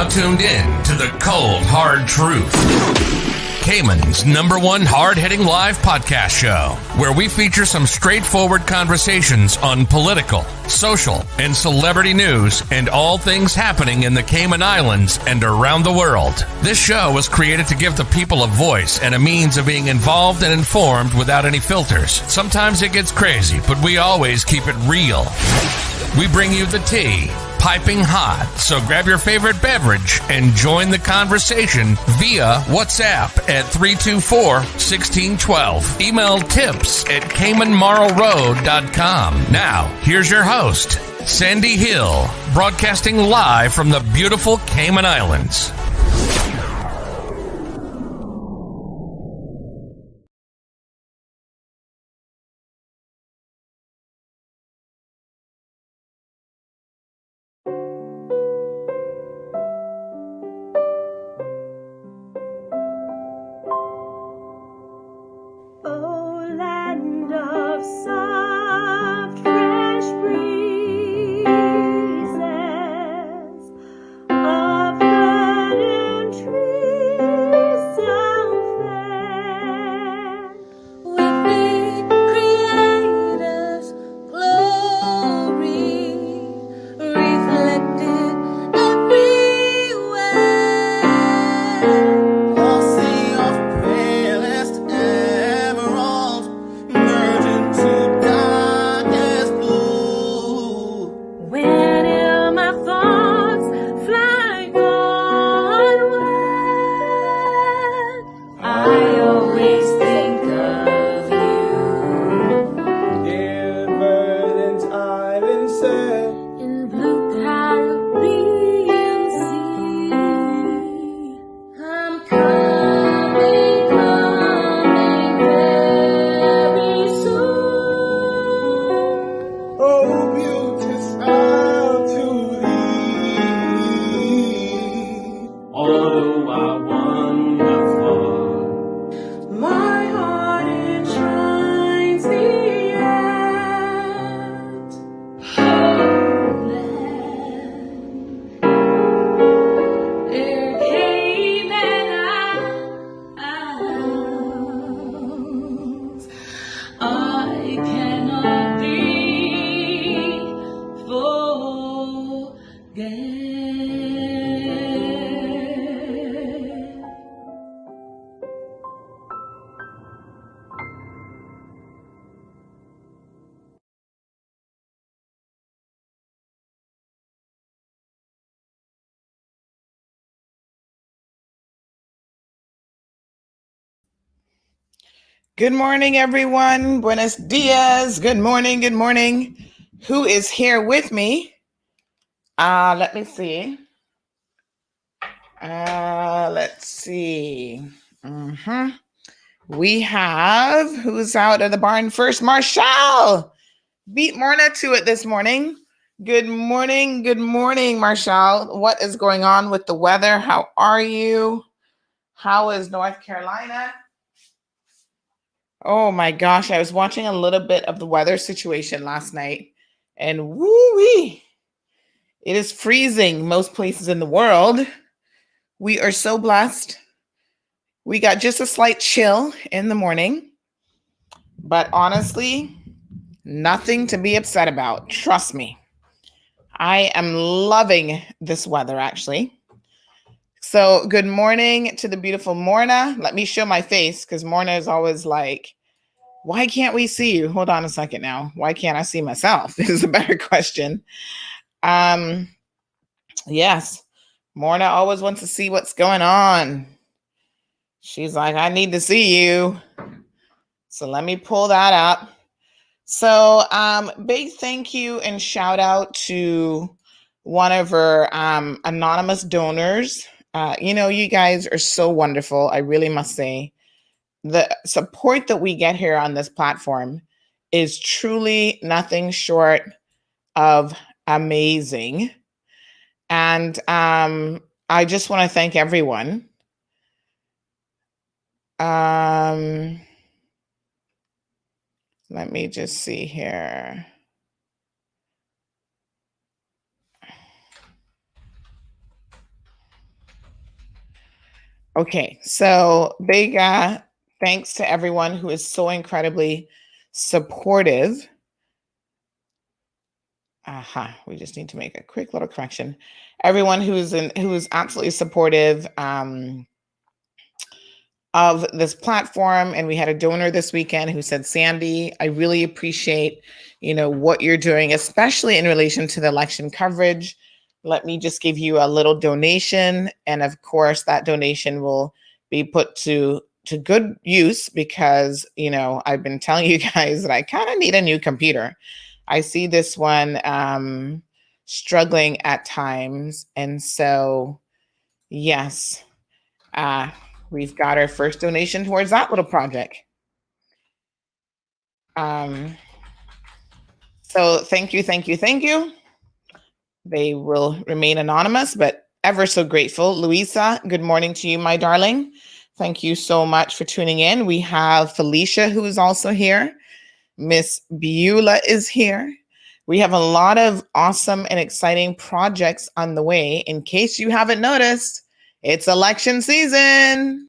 now tuned in to the Cold Hard Truth, Cayman's #1 hard-hitting live podcast show, where we feature some straightforward conversations on political, social, and celebrity news and all things happening in the Cayman Islands and around the world. This show was created to give the people a voice and a means of being involved and informed without any filters. Sometimes it gets crazy, but we always keep it real. We bring you the tea, piping hot, so grab your favorite beverage and join the conversation via WhatsApp at 324-1612. Email tips@CaymanMarlRoad.com. Now, here's your host, Sandy Hill, broadcasting live from the beautiful Cayman Islands. Good morning, everyone. Buenos dias. Good morning. Good morning. Who is here with me? Let me see. Let's see. We have, who's out of the barn first? Marshall. Beat Morna to it this morning. Good morning. Good morning, Marshall. What is going on with the weather? How are you? How is North Carolina? Oh my gosh, I was watching a little bit of the weather situation last night, and woo-wee, it is freezing most places in the world. We are so blessed. We got just a slight chill in the morning, but honestly, nothing to be upset about. Trust me. I am loving this weather, actually. So good morning to the beautiful Morna. Let me show my face because Morna is always like, why can't we see you? Hold on a second now. Why can't I see myself? This is a better question. Yes, Morna always wants to see what's going on. She's like, I need to see you. So let me pull that up. So big thank you and shout out to one of our anonymous donors. You guys are so wonderful. I really must say the support that we get here on this platform is truly nothing short of amazing. And I just want to thank everyone. Let me just see here. Okay, so big thanks to everyone who is so incredibly supportive. We just need to make a quick little correction. Everyone who's absolutely supportive of this platform, and we had a donor this weekend who said, Sandy, I really appreciate what you're doing, especially in relation to the election coverage. Let me just give you a little donation, and of course that donation will be put to good use, because I've been telling you guys that I kind of need a new computer. I see this one struggling at times, and so yes, we've got our first donation towards that little project. So thank you, thank you, thank you. They will remain anonymous, but ever so grateful. Louisa, good morning to you, my darling. Thank you so much for tuning in. We have Felicia, who is also here. Miss Beulah is here. We have a lot of awesome and exciting projects on the way. In case you haven't noticed, it's election season.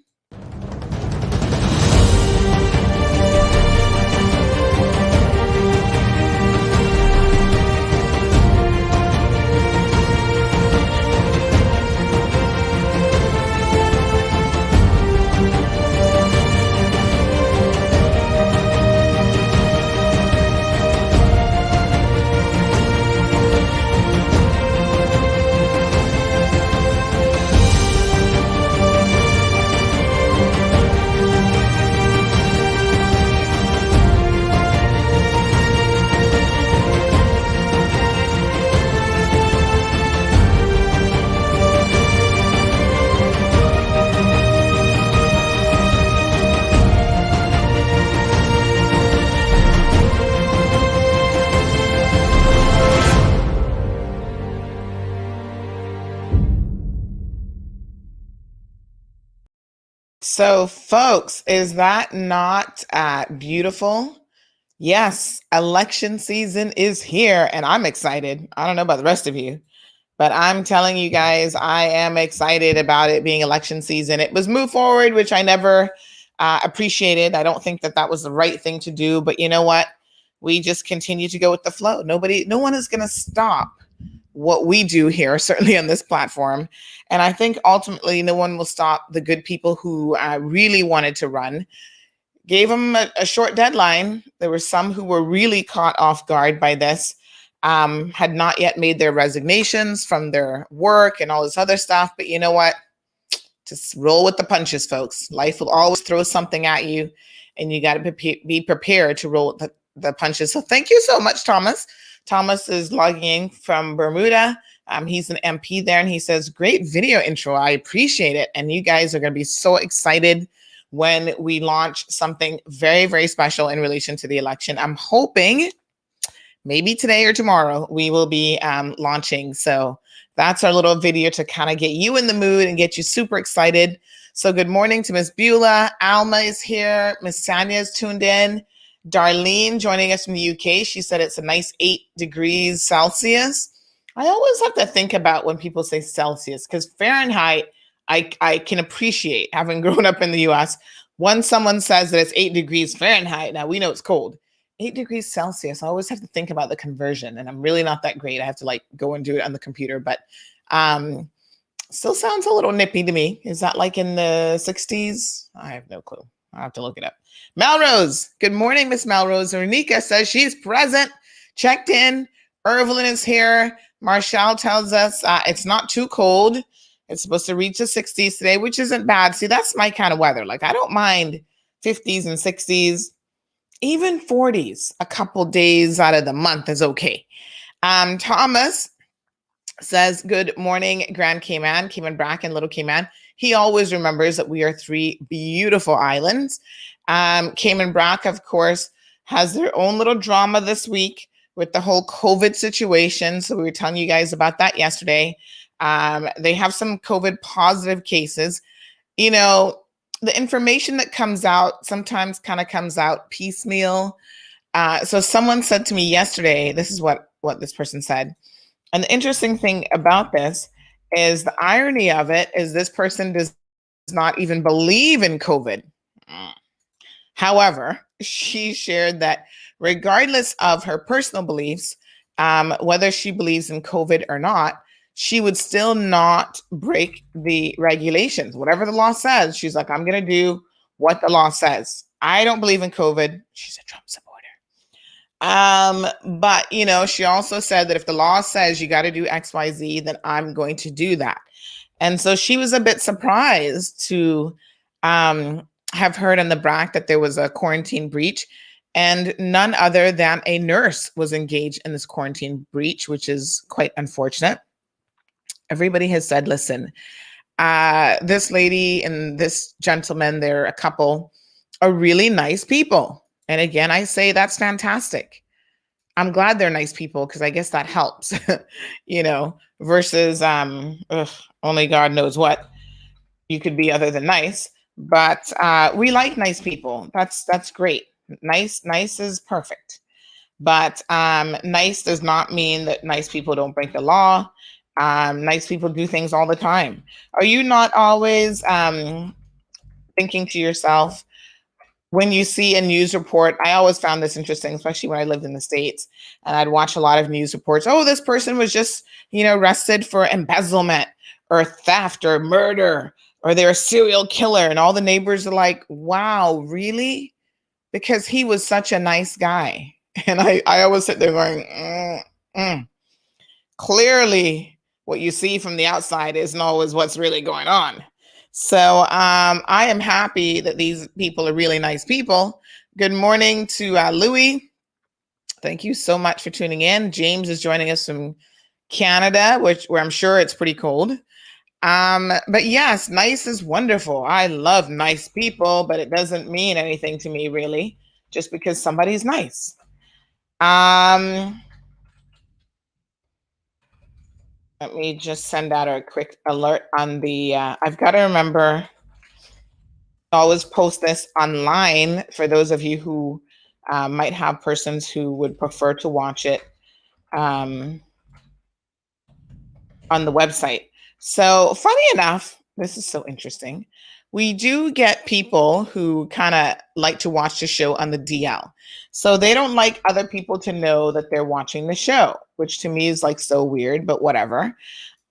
So, folks, is that not beautiful? Yes, election season is here, and I'm excited. I don't know about the rest of you, but I'm telling you guys, I am excited about it being election season. It was moved forward, which I never appreciated. I don't think that that was the right thing to do, but you know what? We just continue to go with the flow. No one is going to stop what we do here, certainly on this platform. And I think ultimately no one will stop the good people who really wanted to run. Gave them a short deadline. There were some who were really caught off guard by this, had not yet made their resignations from their work and all this other stuff. But you know what? Just roll with the punches, folks. Life will always throw something at you, and you got to be prepared to roll with the punches. So thank you so much, Thomas. Thomas is logging in from Bermuda. He's an MP there, and he says, great video intro. I appreciate it. And you guys are going to be so excited when we launch something very, very special in relation to the election. I'm hoping maybe today or tomorrow we will be launching. So that's our little video to kind of get you in the mood and get you super excited. So good morning to Miss Beulah. Alma is here. Miss Sanya is tuned in. Darlene joining us from the UK. She said it's a nice 8 degrees Celsius. I always have to think about when people say Celsius, because Fahrenheit, I can appreciate, having grown up in the US. When someone says that it's 8 degrees Fahrenheit, now we know it's cold. 8 degrees Celsius, I always have to think about the conversion, and I'm really not that great. I have to go and do it on the computer, but still sounds a little nippy to me. Is that like in the 60s? I have no clue. I'll have to look it up. Melrose, good morning, Miss Melrose. Renika says she's present, checked in. Evelyn is here. Marshall tells us it's not too cold. It's supposed to reach the 60s today, which isn't bad. See, that's my kind of weather. I don't mind 50s and 60s, even 40s. A couple days out of the month is okay. Thomas says, good morning, Grand Cayman, Cayman Bracken, Little Cayman. He always remembers that we are 3 beautiful islands. Cayman Brac, of course, has their own little drama this week with the whole COVID situation. So we were telling you guys about that yesterday. They have some COVID positive cases. The information that comes out sometimes kind of comes out piecemeal. So someone said to me yesterday, this is what this person said. And the interesting thing about this is the irony of it is this person does not even believe in COVID. However, she shared that regardless of her personal beliefs, whether she believes in COVID or not, she would still not break the regulations. Whatever the law says, she's like, I'm going to do what the law says. I don't believe in COVID. She's a Trump supporter. But she also said that if the law says you got to do XYZ, then I'm going to do that. And so she was a bit surprised to have heard on the BRAC that there was a quarantine breach, and none other than a nurse was engaged in this quarantine breach, which is quite unfortunate. Everybody has said, listen, this lady and this gentleman, they're a couple, are really nice people. And again, I say that's fantastic. I'm glad they're nice people because I guess that helps, versus only God knows what you could be other than nice. But we like nice people. That's great. Nice is perfect. But nice does not mean that nice people don't break the law. Nice people do things all the time. Are you not always thinking to yourself, when you see a news report? I always found this interesting, especially when I lived in the States, and I'd watch a lot of news reports. Oh, this person was just, arrested for embezzlement or theft or murder, or they're a serial killer. And all the neighbors are like, wow, really? Because he was such a nice guy. And I always sit there going, Clearly what you see from the outside isn't always what's really going on. So I am happy that these people are really nice people. Good morning to Louis. Thank you so much for tuning in. James is joining us from Canada, where I'm sure it's pretty cold. But yes, nice is wonderful. I love nice people, but it doesn't mean anything to me really, just because somebody's nice. Let me just send out a quick alert on the, I've got to remember, always post this online for those of you who might have persons who would prefer to watch it on the website. So funny enough, this is so interesting. We do get people who kind of like to watch the show on the DL. So they don't like other people to know that they're watching the show, which to me is like so weird, but whatever.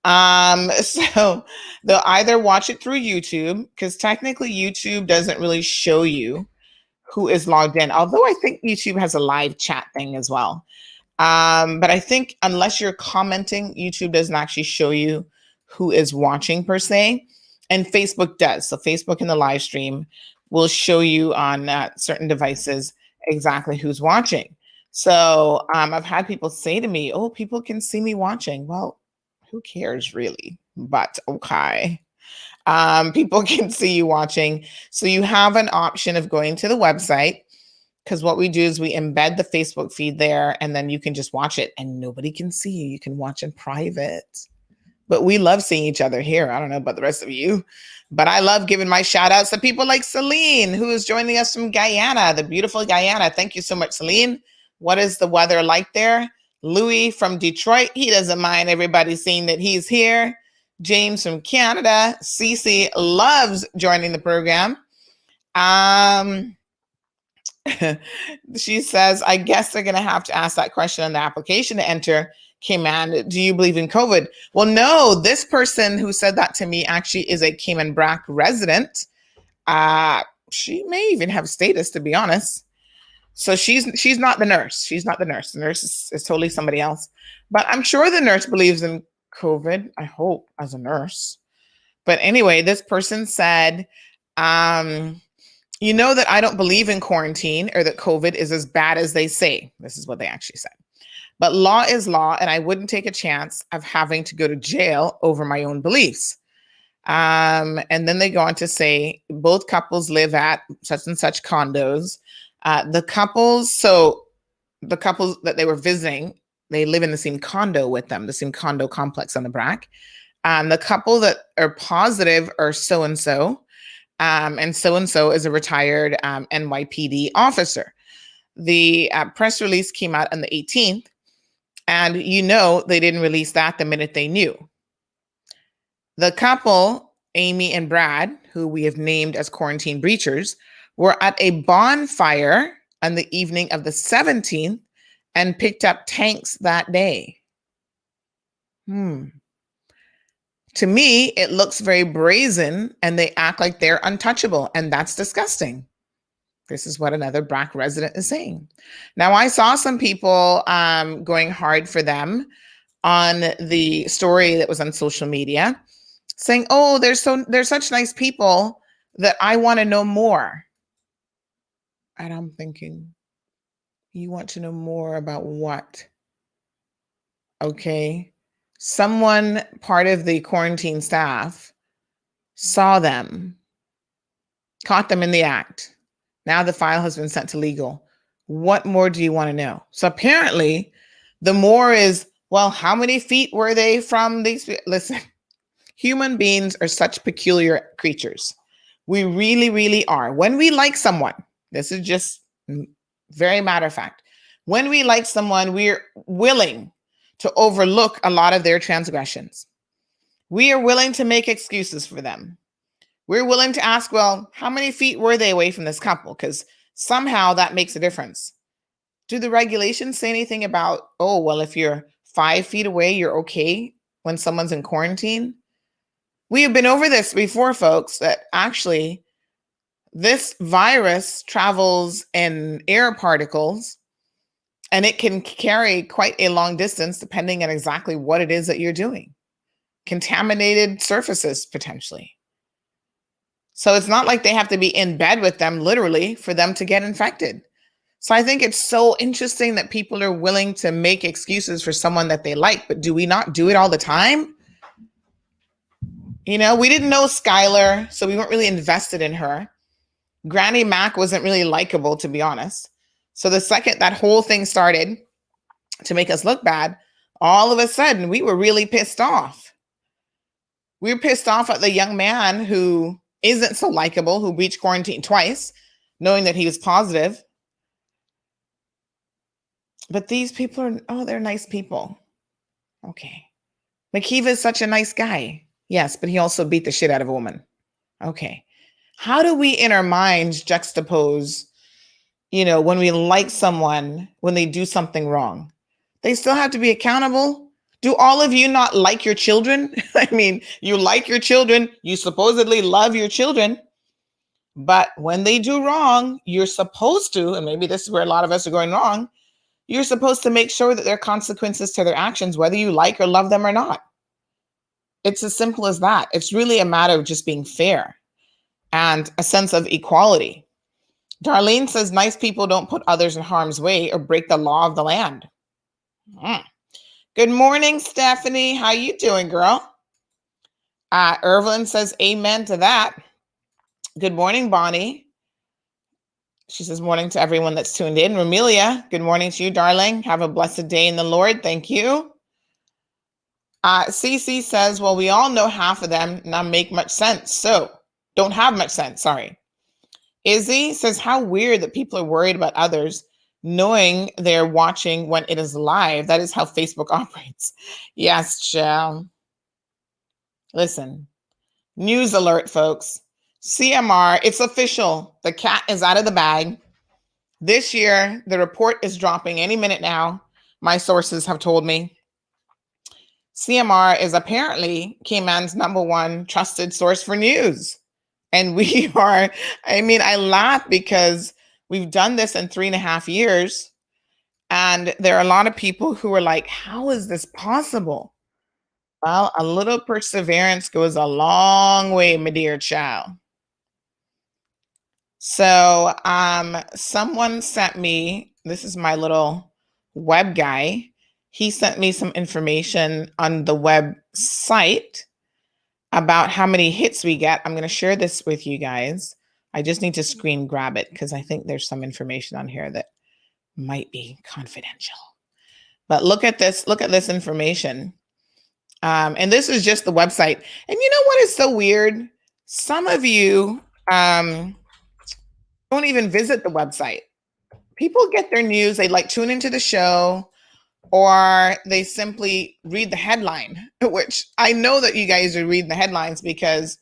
So they'll either watch it through YouTube, because technically YouTube doesn't really show you who is logged in, although I think YouTube has a live chat thing as well. But I think unless you're commenting, YouTube doesn't actually show you who is watching per se. And Facebook does. So Facebook in the live stream will show you on certain devices exactly who's watching. So I've had people say to me, oh, people can see me watching. Well, who cares really? But okay. People can see you watching. So you have an option of going to the website, because what we do is we embed the Facebook feed there, and then you can just watch it and nobody can see you. You can watch in private. But we love seeing each other here. I don't know about the rest of you, but I love giving my shout outs to people like Celine, who is joining us from Guyana, the beautiful Guyana. Thank you so much, Celine. What is the weather like there? Louis from Detroit, he doesn't mind everybody seeing that he's here. James from Canada. Cece loves joining the program. She says, I guess they're going to have to ask that question on the application to enter. Cayman, do you believe in COVID? Well, no, this person who said that to me actually is a Cayman Brac resident. She may even have status, to be honest. So she's not the nurse. She's not the nurse. The nurse is totally somebody else. But I'm sure the nurse believes in COVID, I hope, as a nurse. But anyway, this person said, you know that I don't believe in quarantine or that COVID is as bad as they say. This is what they actually said. But law is law, and I wouldn't take a chance of having to go to jail over my own beliefs. And then they go on to say both couples live at such and such condos. The couples that they were visiting, they live in the same condo with them, the same condo complex on the BRAC. The couple that are positive are so-and-so. And so is a retired NYPD officer. The press release came out on the 18th. And they didn't release that the minute they knew. The couple Amy and Brad, who we have named as quarantine breachers, were at a bonfire on the evening of the 17th and picked up tanks that day. To me, it looks very brazen and they act like they're untouchable, and that's disgusting. This is what another BRAC resident is saying. Now, I saw some people going hard for them on the story that was on social media, saying, "Oh, they're such nice people that I want to know more." And I'm thinking, you want to know more about what? Okay. Someone, part of the quarantine staff, saw them, caught them in the act. Now the file has been sent to legal. What more do you want to know? So apparently, the more is, well, how many feet were they from these? Listen, human beings are such peculiar creatures. We really, really are. When we like someone, this is just very matter of fact. When we like someone, we're willing to overlook a lot of their transgressions. We are willing to make excuses for them. We're willing to ask, well, how many feet were they away from this couple? Because somehow that makes a difference. Do the regulations say anything about, oh, well, if you're 5 feet away, you're okay when someone's in quarantine? We have been over this before, folks, that actually this virus travels in air particles and it can carry quite a long distance depending on exactly what it is that you're doing. Contaminated surfaces, potentially. So it's not like they have to be in bed with them, literally, for them to get infected. So I think it's so interesting that people are willing to make excuses for someone that they like, but do we not do it all the time? You know, we didn't know Skylar, so we weren't really invested in her. Granny Mac wasn't really likable, to be honest. So the second that whole thing started to make us look bad, all of a sudden we were really pissed off. We were pissed off at the young man who isn't so likable, who breached quarantine twice, knowing that he was positive. But these people are, they're nice people. Okay. McKeeva is such a nice guy. Yes, but he also beat the shit out of a woman. Okay. How do we in our minds juxtapose, when we like someone, when they do something wrong? They still have to be accountable. Do all of you not like your children? I mean, you like your children, you supposedly love your children, but when they do wrong, you're supposed to, and maybe this is where a lot of us are going wrong, you're supposed to make sure that there are consequences to their actions, whether you like or love them or not. It's as simple as that. It's really a matter of just being fair and a sense of equality. Darlene says, nice people don't put others in harm's way or break the law of the land. Good morning, Stephanie. How you doing, girl? Irvin says, amen to that. Good morning, Bonnie. She says, morning to everyone that's tuned in. Romelia, good morning to you, darling. Have a blessed day in the Lord. Thank you. Cece says, well, we all know half of them not make much sense. So don't have much sense. Sorry. Izzy says, how weird that people are worried about others knowing they're watching when it is live. That is how Facebook operates. Yes, Jill. Listen, news alert, folks. CMR, it's official. The cat is out of the bag. This year, the report is dropping any minute now. My sources have told me. CMR is apparently Cayman's #1 trusted source for news. And we are, I laugh because we've done this in 3.5 years. And there are a lot of people who are like, how is this possible? Well, a little perseverance goes a long way, my dear child. So someone sent me, this is my little web guy. He sent me some information on the website about how many hits we get. I'm going to share this with you guys. I just need to screen grab it because I think there's some information on here that might be confidential. But look at this information. And this is just the website. And you know what is so weird? Some of you don't even visit the website. People get their news, they tune into the show, or they simply read the headline, which I know that you guys are reading the headlines because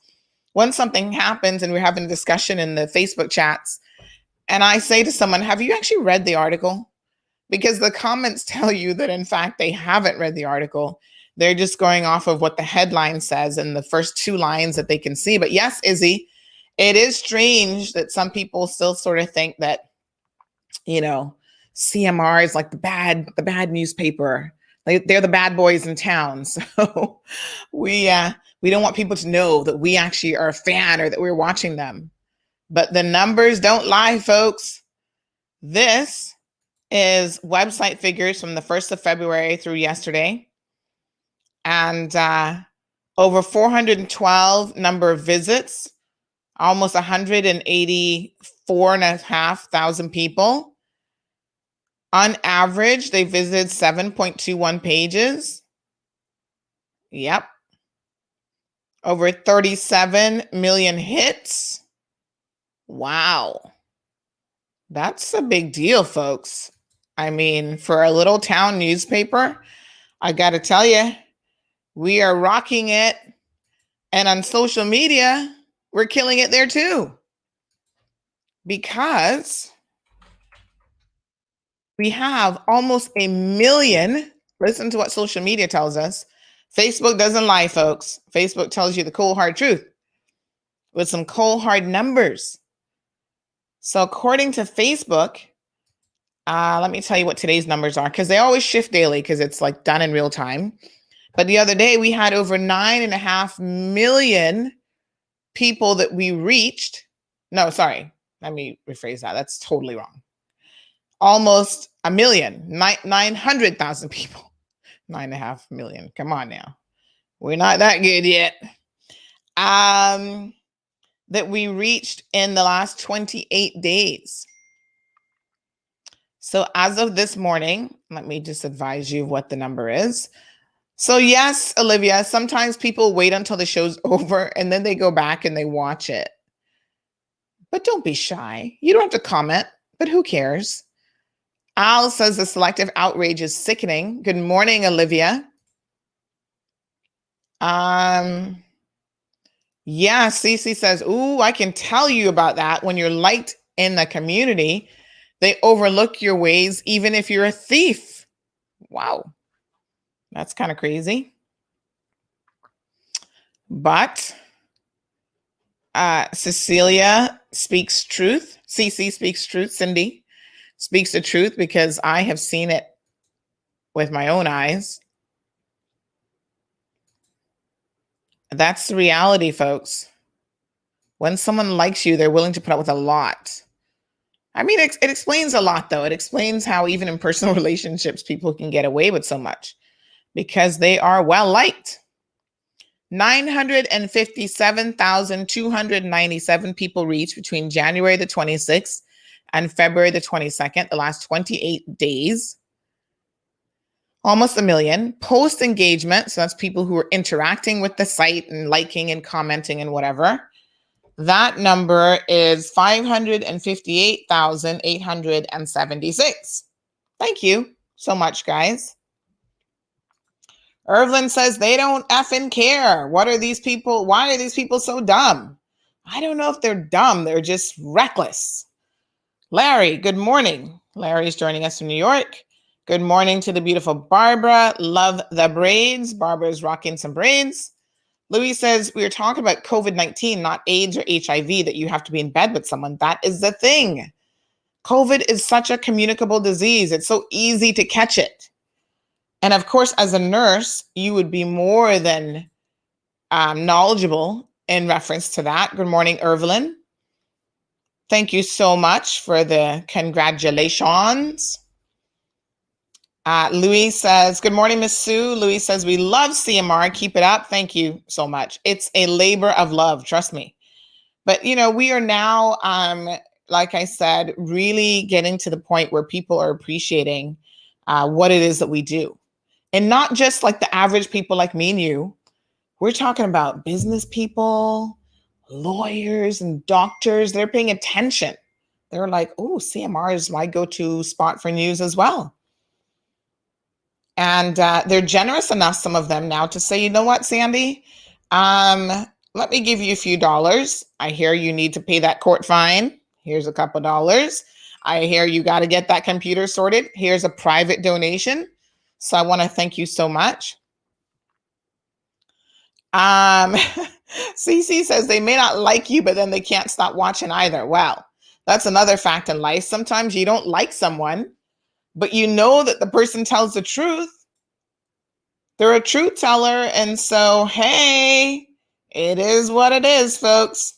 when something happens and we're having a discussion in the Facebook chats, and I say to someone, have you actually read the article? Because the comments tell you that, in fact, they haven't read the article. They're just going off of what the headline says and the first two lines that they can see. But yes, Izzy, it is strange that some people still sort of think that, CMR is like the bad newspaper. Like they're the bad boys in town. So we don't want people to know that we actually are a fan or that we're watching them. But the numbers don't lie, folks. This is website figures from the 1st of February through yesterday. And over 412 number of visits, almost 184,500 people. On average, they visited 7.21 pages. Yep. Over 37 million hits. Wow. That's a big deal, folks. I mean, for a little town newspaper, I got to tell you, we are rocking it. And on social media, we're killing it there too. Because we have almost 1 million. Listen to what social media tells us. Facebook doesn't lie, folks. Facebook tells you the cold, hard truth with some cold, hard numbers. So according to Facebook, let me tell you what today's numbers are, because they always shift daily because it's like done in real time. But the other day we had over 9.5 million people that we reached. No, sorry. Let me rephrase that. That's totally wrong. Almost 1 million, 900,000 people. 9.5 million. Come on now. We're not that good yet. That we reached in the last 28 days. So as of this morning, let me just advise you of what the number is. So yes, Olivia, sometimes people wait until the show's over and then they go back and they watch it. But don't be shy. You don't have to comment, but who cares? Al says the selective outrage is sickening. Good morning, Olivia. Yeah, Cece says, ooh, I can tell you about that. When you're liked in the community, they overlook your ways, even if you're a thief. Wow. That's kind of crazy. But Cecilia speaks truth. Cece speaks truth. Cindy speaks the truth because I have seen it with my own eyes. That's the reality, folks. When someone likes you, they're willing to put up with a lot. I mean, it explains a lot, though. It explains how even in personal relationships, people can get away with so much because they are well liked. 957,297 people reached between January the 26th and February the 22nd, the last 28 days. Almost 1 million. Post engagement, so that's people who are interacting with the site and liking and commenting and whatever. That number is 558,876. Thank you so much, guys. Irvlin says they don't effing care. What are these people? Why are these people so dumb? I don't know if they're dumb. They're just reckless. Larry, good morning. Larry's joining us from New York. Good morning to the beautiful Barbara. Love the braids. Barbara's rocking some braids. Louis says, we are talking about COVID-19, not AIDS or HIV, that you have to be in bed with someone. That is the thing. COVID is such a communicable disease. It's so easy to catch it. And of course, as a nurse, you would be more than knowledgeable in reference to that. Good morning, Irvelyn. Thank you so much for the congratulations. Louis says, good morning, Miss Sue. Louis says, we love CMR. Keep it up. Thank you so much. It's a labor of love. Trust me. But, we are now, like I said, really getting to the point where people are appreciating what it is that we do. And not just like the average people like me and you. We're talking about business people, lawyers and doctors. They're paying attention. They're like, oh, CMR is my go-to spot for news as well. And they're generous enough, some of them now, to say, you know what, Sandy? let me give you a few dollars. I hear you need to pay that court fine. Here's a couple dollars. I hear you got to get that computer sorted. Here's a private donation. So I want to thank you so much. CC says they may not like you, but then they can't stop watching either. Wow. That's another fact in life. Sometimes you don't like someone, but you know that the person tells the truth. They're a truth teller. And so, hey, it is what it is, folks.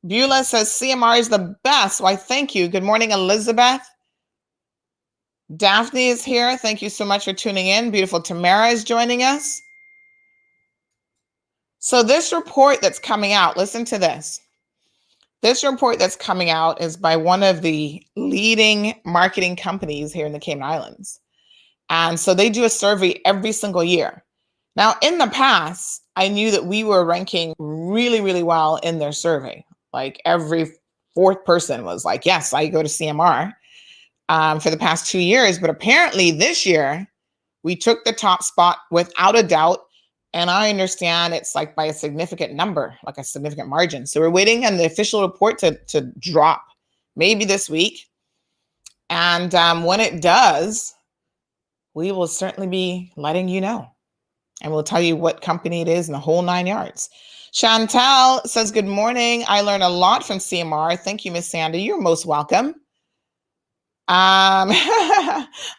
Beulah says CMR is the best. Why, thank you. Good morning, Elizabeth. Daphne is here. Thank you so much for tuning in. Beautiful Tamara is joining us. So this report that's coming out, listen to this. This report that's coming out is by one of the leading marketing companies here in the Cayman Islands. And so they do a survey every single year. Now, in the past, I knew that we were ranking really, really well in their survey. Like every fourth person was like, yes, I go to CMR for the past 2 years. But apparently this year, we took the top spot without a doubt. And I understand it's like by a significant number, like a significant margin. So we're waiting on the official report to drop, maybe this week. And when it does, we will certainly be letting you know. And we'll tell you what company it is in the whole 9 yards. Chantal says, good morning. I learned a lot from CMR. Thank you, Miss Sandy. You're most welcome.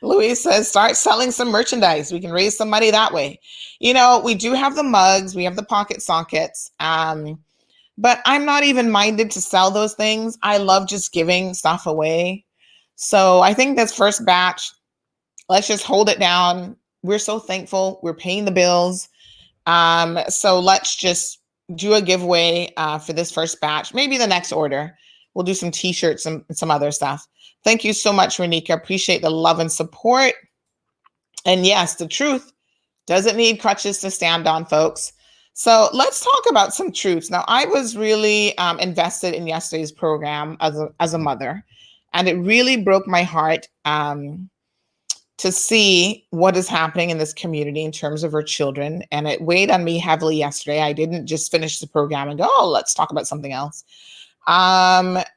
Louise says, start selling some merchandise. We can raise some money that way. You know, we do have the mugs. We have the pocket sockets. But I'm not even minded to sell those things. I love just giving stuff away. So I think this first batch, let's just hold it down. We're so thankful. We're paying the bills. So let's just do a giveaway for this first batch. Maybe the next order, we'll do some t-shirts and some other stuff. Thank you so much, Renika. Appreciate the love and support. And yes, the truth doesn't need crutches to stand on, folks. So let's talk about some truths. Now, I was really invested in yesterday's program as a mother, and it really broke my heart to see what is happening in this community in terms of our children. And it weighed on me heavily yesterday. I didn't just finish the program and go, oh, let's talk about something else.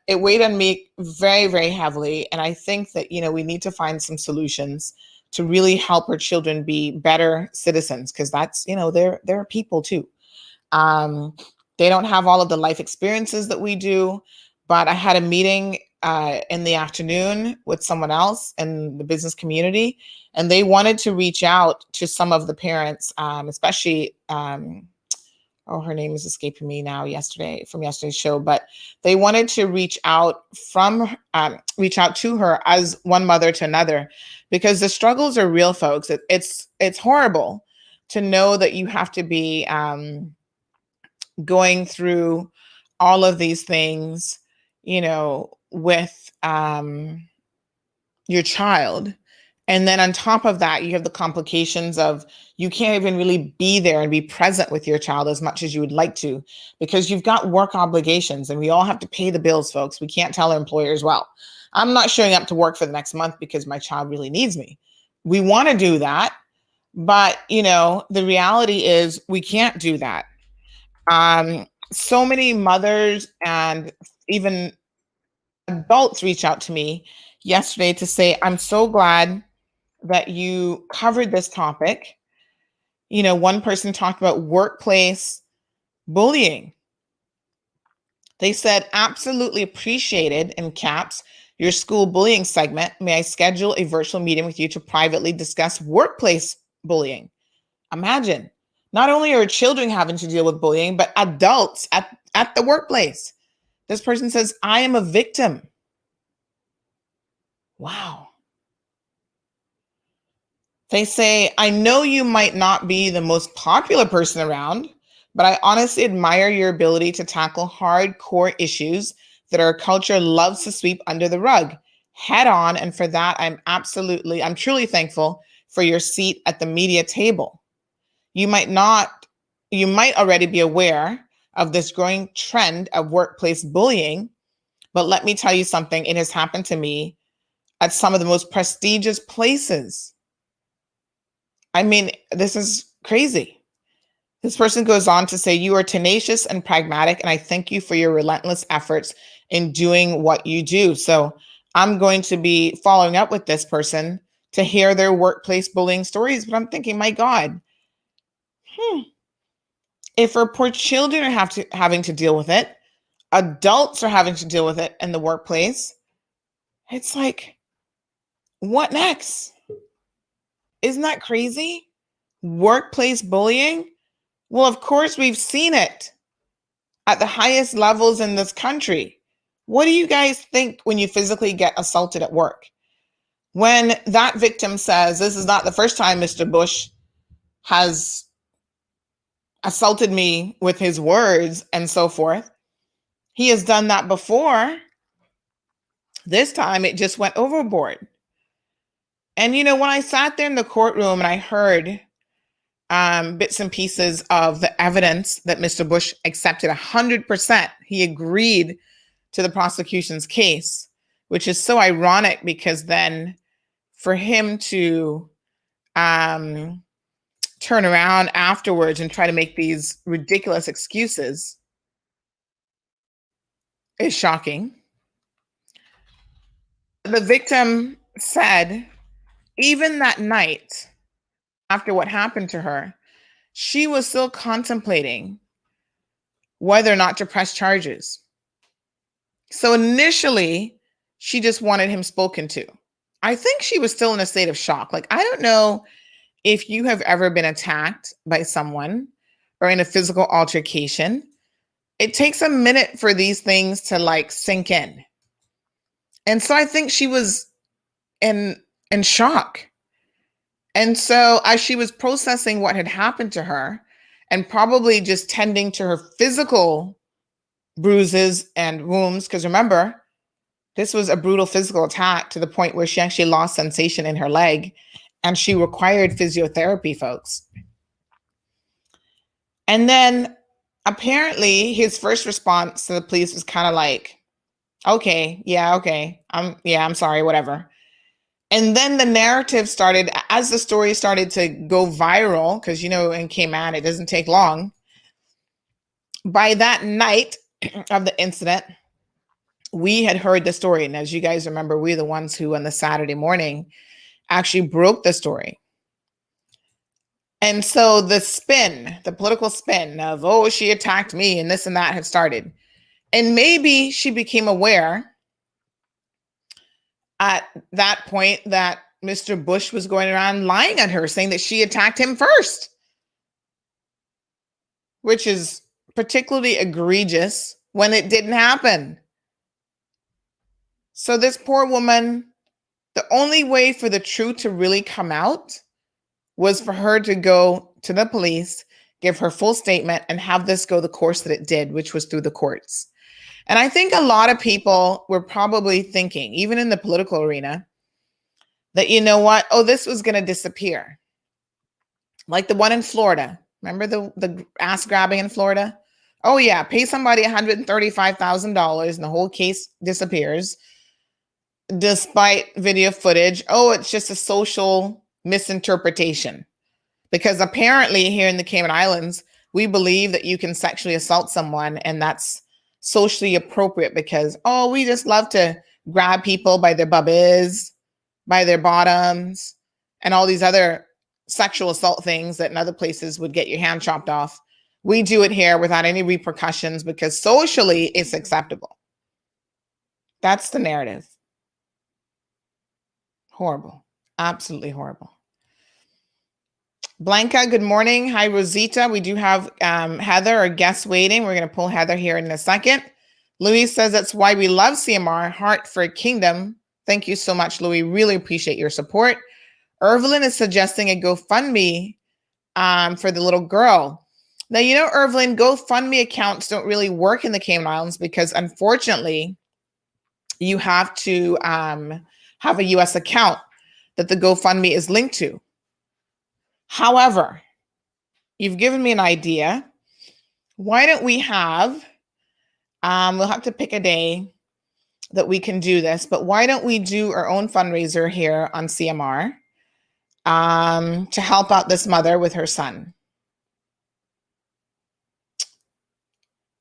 It weighed on me very, very heavily. And I think that, you know, we need to find some solutions to really help our children be better citizens, because that's, you know, they're people too. They don't have all of the life experiences that we do, but I had a meeting in the afternoon with someone else in the business community, and they wanted to reach out to some of the parents, especially, her name is escaping me now, from yesterday's show, but they wanted to reach out to her as one mother to another, because the struggles are real, folks. It's horrible to know that you have to be going through all of these things, you know, with your child. And then on top of that, you have the complications of you can't even really be there and be present with your child as much as you would like to, because you've got work obligations, and we all have to pay the bills, folks. We can't tell our employers, well, I'm not showing up to work for the next month because my child really needs me. We want to do that, but you know, the reality is we can't do that. So many mothers and even adults reach out to me yesterday to say, I'm so glad that you covered this topic. You know, one person talked about workplace bullying. They said, absolutely appreciated, in caps, your school bullying segment. May I schedule a virtual meeting with you to privately discuss workplace bullying? Imagine, not only are children having to deal with bullying, but adults at the workplace. This person says, I am a victim. Wow. They say, I know you might not be the most popular person around, but I honestly admire your ability to tackle hardcore issues that our culture loves to sweep under the rug head on. And for that, I'm truly thankful for your seat at the media table. You might already be aware of this growing trend of workplace bullying, but let me tell you something. It has happened to me at some of the most prestigious places. I mean, this is crazy. This person goes on to say, you are tenacious and pragmatic, and I thank you for your relentless efforts in doing what you do. So I'm going to be following up with this person to hear their workplace bullying stories. But I'm thinking, my God, if our poor children are having to deal with it, adults are having to deal with it in the workplace, it's like, what next? Isn't that crazy? Workplace bullying? Well, of course, we've seen it at the highest levels in this country. What do you guys think when you physically get assaulted at work? When that victim says, this is not the first time Mr. Bush has assaulted me with his words and so forth. He has done that before. This time it just went overboard. And, when I sat there in the courtroom and I heard bits and pieces of the evidence that Mr. Bush accepted 100%, he agreed to the prosecution's case, which is so ironic because then for him to turn around afterwards and try to make these ridiculous excuses is shocking. The victim said, even that night, after what happened to her, she was still contemplating whether or not to press charges. So initially, she just wanted him spoken to. I think she was still in a state of shock. Like, I don't know if you have ever been attacked by someone or in a physical altercation. It takes a minute for these things to sink in. And so I think she was in shock. And so as she was processing what had happened to her and probably just tending to her physical bruises and wounds, because remember, this was a brutal physical attack to the point where she actually lost sensation in her leg and she required physiotherapy, folks. And then apparently his first response to the police was kind of like, okay, I'm sorry, whatever. And then the narrative started, as the story started to go viral, because, in Cayman, it doesn't take long. By that night of the incident, we had heard the story. And as you guys remember, we were the ones who on the Saturday morning actually broke the story. And so the political spin of, oh, she attacked me and this and that had started. And maybe she became aware at that point that Mr. Bush was going around lying on her, saying that she attacked him first, which is particularly egregious when it didn't happen. So this poor woman, the only way for the truth to really come out was for her to go to the police, give her full statement, and have this go the course that it did, which was through the courts. And I think a lot of people were probably thinking, even in the political arena, that, this was going to disappear. Like the one in Florida. Remember the ass grabbing in Florida? Oh, yeah. Pay somebody $135,000 and the whole case disappears despite video footage. Oh, it's just a social misinterpretation. Because apparently here in the Cayman Islands, we believe that you can sexually assault someone and that's socially appropriate because, oh, we just love to grab people by their bubbies, by their bottoms, and all these other sexual assault things that in other places would get your hand chopped off. We do it here without any repercussions because socially it's acceptable. That's the narrative. Horrible. Absolutely horrible. Blanca, good morning. Hi, Rosita. We do have Heather, our guest, waiting. We're going to pull Heather here in a second. Louis says that's why we love CMR, Heart for a Kingdom. Thank you so much, Louis. Really appreciate your support. Evelyn is suggesting a GoFundMe for the little girl. Now, Evelyn, GoFundMe accounts don't really work in the Cayman Islands because, unfortunately, you have to have a U.S. account that the GoFundMe is linked to. However, you've given me an idea. Why don't we have, we'll have to pick a day that we can do this, but why don't we do our own fundraiser here on CMR to help out this mother with her son?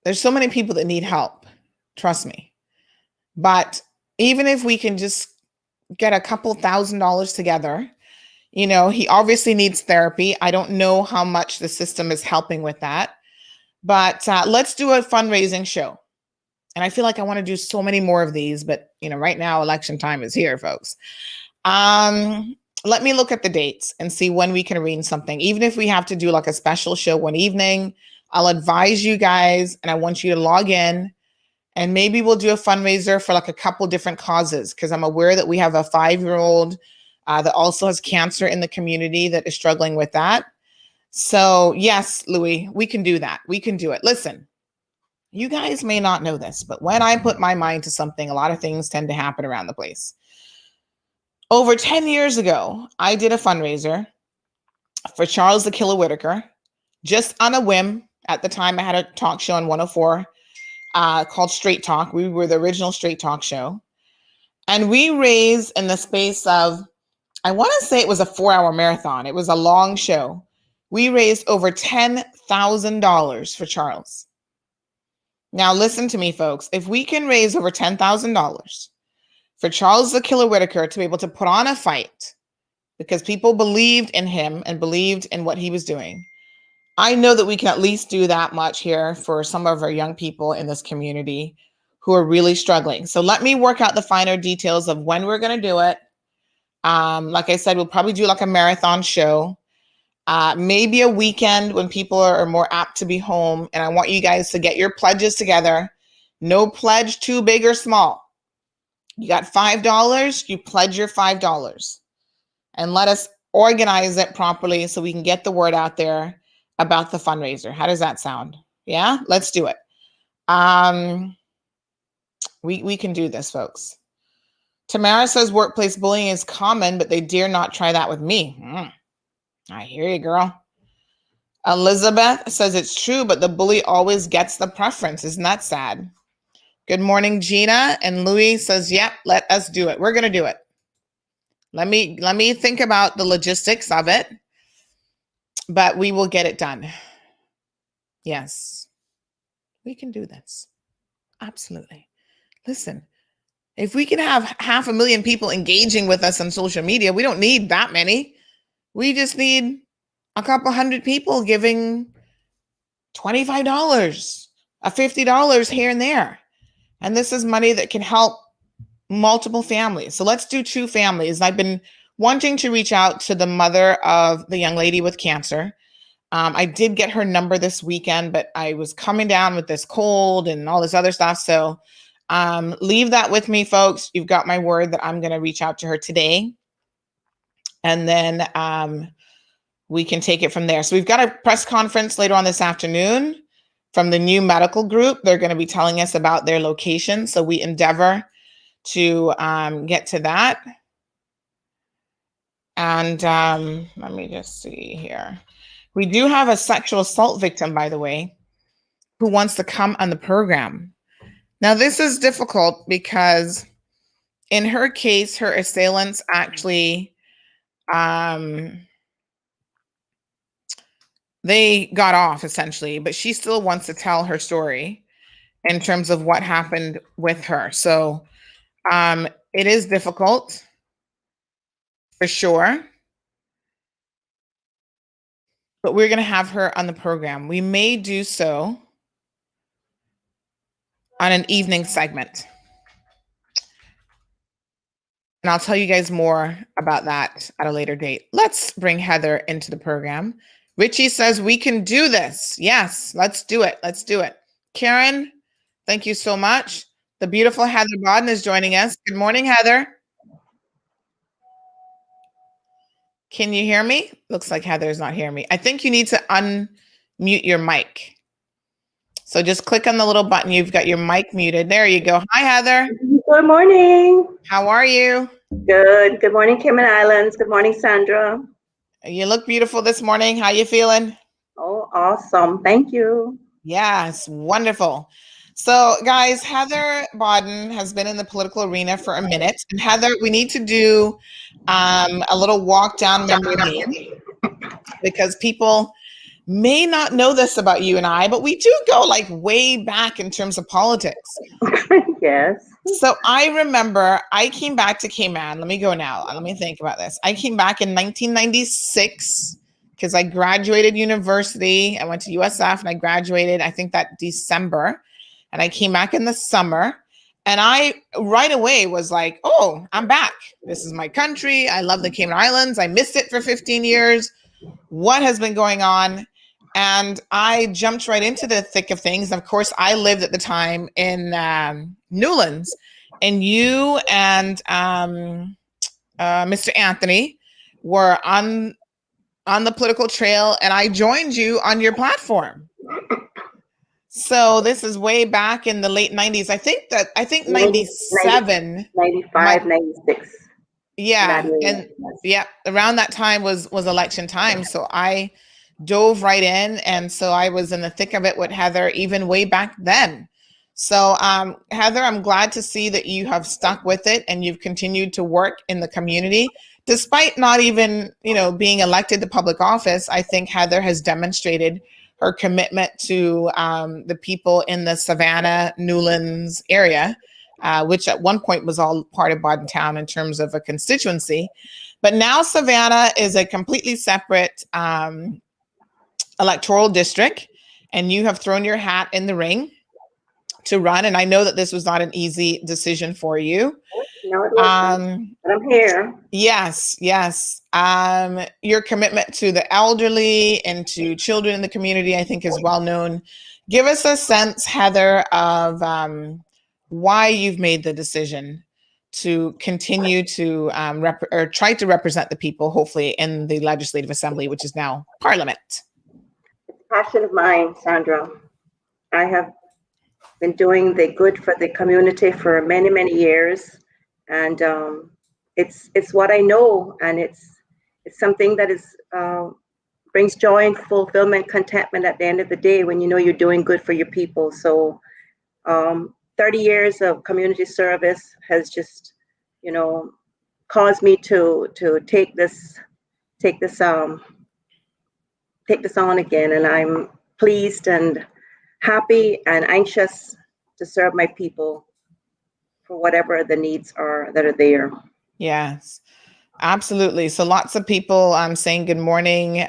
There's so many people that need help. Trust me. But even if we can just get a couple $1,000s together, he obviously needs therapy. I don't know how much the system is helping with that, but let's do a fundraising show. And I feel like I want to do so many more of these, but right now election time is here, folks. Let me look at the dates and see when we can arrange something. Even if we have to do like a special show one evening, I'll advise you guys, and I want you to log in, and maybe we'll do a fundraiser for like a couple different causes, because I'm aware that we have a 5-year-old that also has cancer in the community that is struggling with that. So yes, Louis, we can do that. We can do it. Listen, you guys may not know this, but when I put my mind to something, a lot of things tend to happen around the place. Over 10 years ago, I did a fundraiser for Charles the Killer Whitaker, just on a whim. At the time, I had a talk show on 104 called Straight Talk. We were the original Straight Talk show. And we raised, in the space of, I want to say it was a 4-hour marathon. It was a long show. We raised over $10,000 for Charles. Now, listen to me, folks. If we can raise over $10,000 for Charles the Killer Whitaker to be able to put on a fight because people believed in him and believed in what he was doing, I know that we can at least do that much here for some of our young people in this community who are really struggling. So let me work out the finer details of when we're going to do it. Like I said, we'll probably do like a marathon show. Maybe a weekend when people are more apt to be home. And I want you guys to get your pledges together. No pledge too big or small. You got $5, you pledge your $5. And let us organize it properly so we can get the word out there about the fundraiser. How does that sound? Yeah, let's do it. We can do this, folks. Tamara says workplace bullying is common, but they dare not try that with me. I hear you, girl. Elizabeth says it's true, but the bully always gets the preference. Isn't that sad? Good morning, Gina. And Louis says, yep, let us do it. We're going to do it. Let me think about the logistics of it, but we will get it done. Yes, we can do this. Absolutely. Listen, if we can have 500,000 people engaging with us on social media, we don't need that many. We just need a couple hundred people giving $25, $50 here and there. And this is money that can help multiple families. So let's do 2 families. I've been wanting to reach out to the mother of the young lady with cancer. I did get her number this weekend, but I was coming down with this cold and all this other stuff. So leave that with me, folks. You've got my word that I'm going to reach out to her today. And then we can take it from there. So we've got a press conference later on this afternoon from the new medical group. They're going to be telling us about their location. So we endeavor to get to that. And let me just see here. We do have a sexual assault victim, by the way, who wants to come on the program. Now, this is difficult because in her case, her assailants actually they got off essentially, but she still wants to tell her story in terms of what happened with her. So it is difficult for sure, but we're going to have her on the program. We may do so on an evening segment. And I'll tell you guys more about that at a later date. Let's bring Heather into the program. Richie says we can do this. Yes, let's do it. Let's do it. Karen, thank you so much. The beautiful Heather Bodden is joining us. Good morning, Heather. Can you hear me? Looks like Heather's not hearing me. I think you need to unmute your mic. So just click on the little button. You've got your mic muted. There you go. Hi, Heather. Good morning. How are you? Good. Good morning, Cayman Islands. Good morning, Sandra. You look beautiful this morning. How you feeling? Oh, awesome. Thank you. Yes, wonderful. So, guys, Heather Bodden has been in the political arena for a minute. And Heather, we need to do a little walk down memory lane because people may not know this about you and I, but we do go like way back in terms of politics. Yes. So I remember I came back to Cayman. Let me go now. Let me think about this. I came back in 1996 because I graduated university. I went to USF and I graduated, I think that December. And I came back in the summer. And I right away was like, oh, I'm back. This is my country. I love the Cayman Islands. I missed it for 15 years. What has been going on? And I jumped right into the thick of things. Of course, I lived at the time in Newlands, and you and Mr. Anthony were on the political trail, and I joined you on your platform. So this is way back in the late 90s. I think 97, 95, 96. yeah, and yeah, around that time was election time. So I dove right in, and so I was in the thick of it with Heather even way back then. So Heather, I'm glad to see that you have stuck with it and you've continued to work in the community despite not even, being elected to public office. I think Heather has demonstrated her commitment to the people in the Savannah, Newlands area, which at one point was all part of Bodden Town in terms of a constituency. But now Savannah is a completely separate electoral district, and you have thrown your hat in the ring to run. And I know that this was not an easy decision for you. No, it wasn't. But I'm here. Yes. Your commitment to the elderly and to children in the community, I think, is well known. Give us a sense, Heather, of why you've made the decision to continue to try to represent the people, hopefully, in the Legislative Assembly, which is now Parliament. It's a passion of mine, Sandra. I have been doing the good for the community for many, many years. And it's what I know, and it's something that is brings joy and fulfillment, contentment at the end of the day when you know you're doing good for your people. So 30 years of community service has just, caused me to take this on again, and I'm pleased and happy and anxious to serve my people for whatever the needs are that are there. Yes, absolutely. So lots of people saying good morning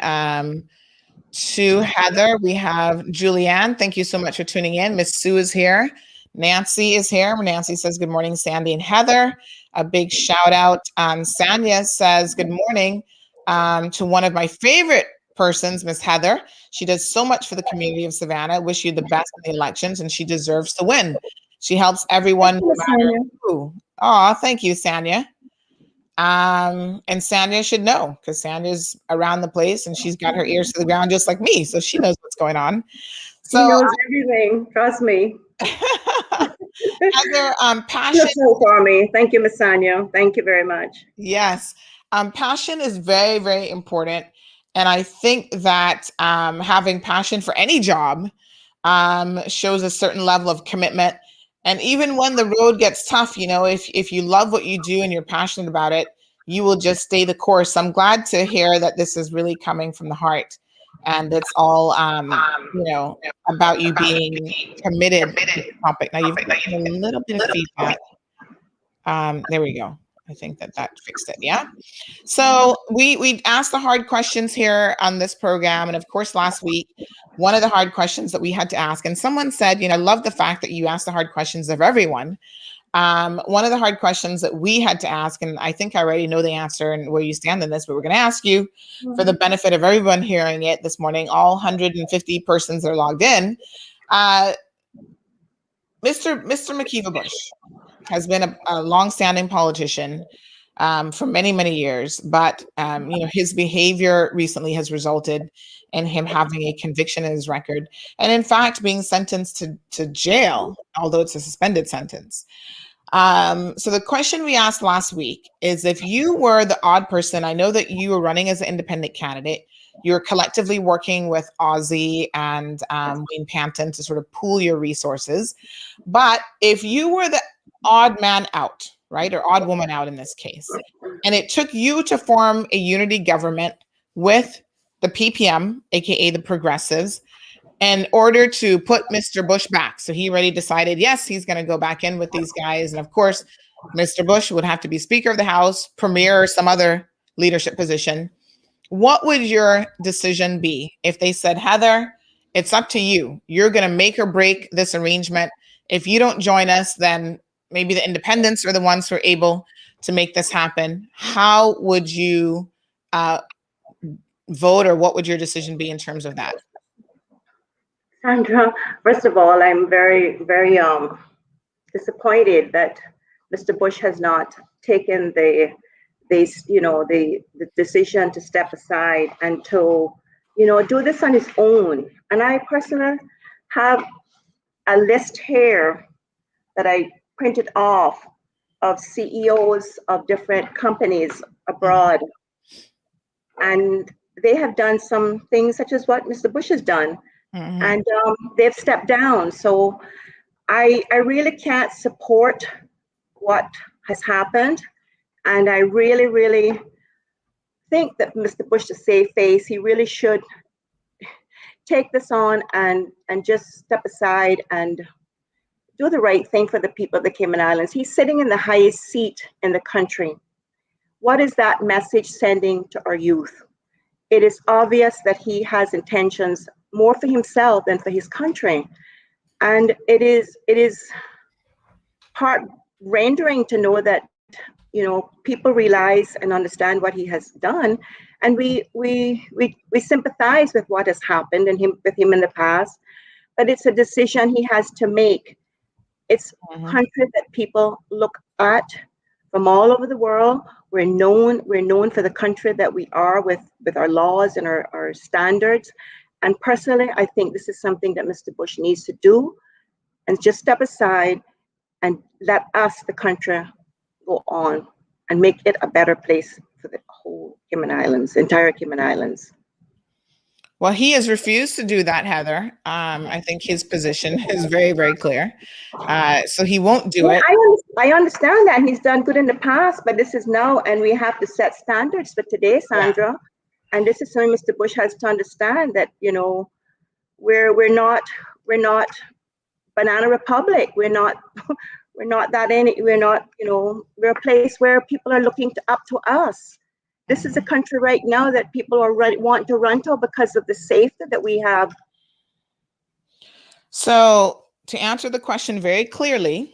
to Heather. We have Julianne. Thank you so much for tuning in. Miss Sue is here. Nancy is here. Nancy says good morning, Sandy and Heather. A big shout out. Sanya says good morning to one of my favorite persons, Miss Heather. She does so much for the community of Savannah. Wish you the best in the elections, and she deserves to win. She helps everyone, no matter who. Oh, thank you, Sanya. And Sanya should know because Sanya's around the place and she's got her ears to the ground just like me, so she knows what's going on. So she knows everything. Trust me. Heather, passion for me. Thank you, Miss Sanya. Thank you very much. Yes, passion is very, very important, and I think that having passion for any job shows a certain level of commitment. And even when the road gets tough, if you love what you do and you're passionate about it, you will just stay the course. I'm glad to hear that this is really coming from the heart, and it's all, about you being committed to the topic. Now you've got a little bit of feedback. There we go. I think that fixed it. Yeah. So we asked the hard questions here on this program. And of course, last week, one of the hard questions that we had to ask, and someone said, I love the fact that you asked the hard questions of everyone. One of the hard questions that we had to ask, and I think I already know the answer and where you stand in this, but we're going to ask you for the benefit of everyone hearing it this morning, all 150 persons that are logged in. Mr. McKeever Bush has been a longstanding politician for many, many years, but his behavior recently has resulted in him having a conviction in his record, and in fact being sentenced to jail, although it's a suspended sentence. So the question we asked last week is, if you were the odd person, I know that you were running as an independent candidate, you're collectively working with Ozzy and Wayne Panton to sort of pool your resources, but if you were the odd man out, right, or odd woman out in this case, and it took you to form a unity government with the PPM, aka the progressives, in order to put Mr. Bush back. So he already decided, yes, he's going to go back in with these guys. And of course, Mr. Bush would have to be Speaker of the House, Premier, or some other leadership position. What would your decision be if they said, Heather, it's up to you. You're going to make or break this arrangement. If you don't join us, then maybe the independents are the ones who are able to make this happen. How would you vote, or what would your decision be in terms of that? Sandra, first of all, I'm very, very disappointed that Mr. Bush has not taken the decision to step aside and to, do this on his own. And I personally have a list here that I printed off of CEOs of different companies abroad. And they have done some things such as what Mr. Bush has done. And they've stepped down. So I really can't support what has happened. And I really, really think that Mr. Bush, to save face, he really should take this on and just step aside and do the right thing for the people of the Cayman Islands. He's sitting in the highest seat in the country. What is that message sending to our youth? It is obvious that he has intentions more for himself than for his country. And it is heart-rending to know that, people realize and understand what he has done. And we sympathize with what has happened with him in the past, but it's a decision he has to make. It's a country that people look at from all over the world. We're known for the country that we are with our laws and our standards. And personally, I think this is something that Mr. Bush needs to do, and just step aside and let us, the country, go on and make it a better place for the whole Cayman Islands, entire Cayman Islands. Well, he has refused to do that, Heather. I think his position is very, very clear. So he won't do it. I understand that he's done good in the past, but this is now, and we have to set standards for today, Sandra. Yeah. And this is something Mr. Bush has to understand, that we're not Banana Republic. We're not we're a place where people are looking up to us. This is a country right now that people are want to run to because of the safety that we have. So to answer the question very clearly,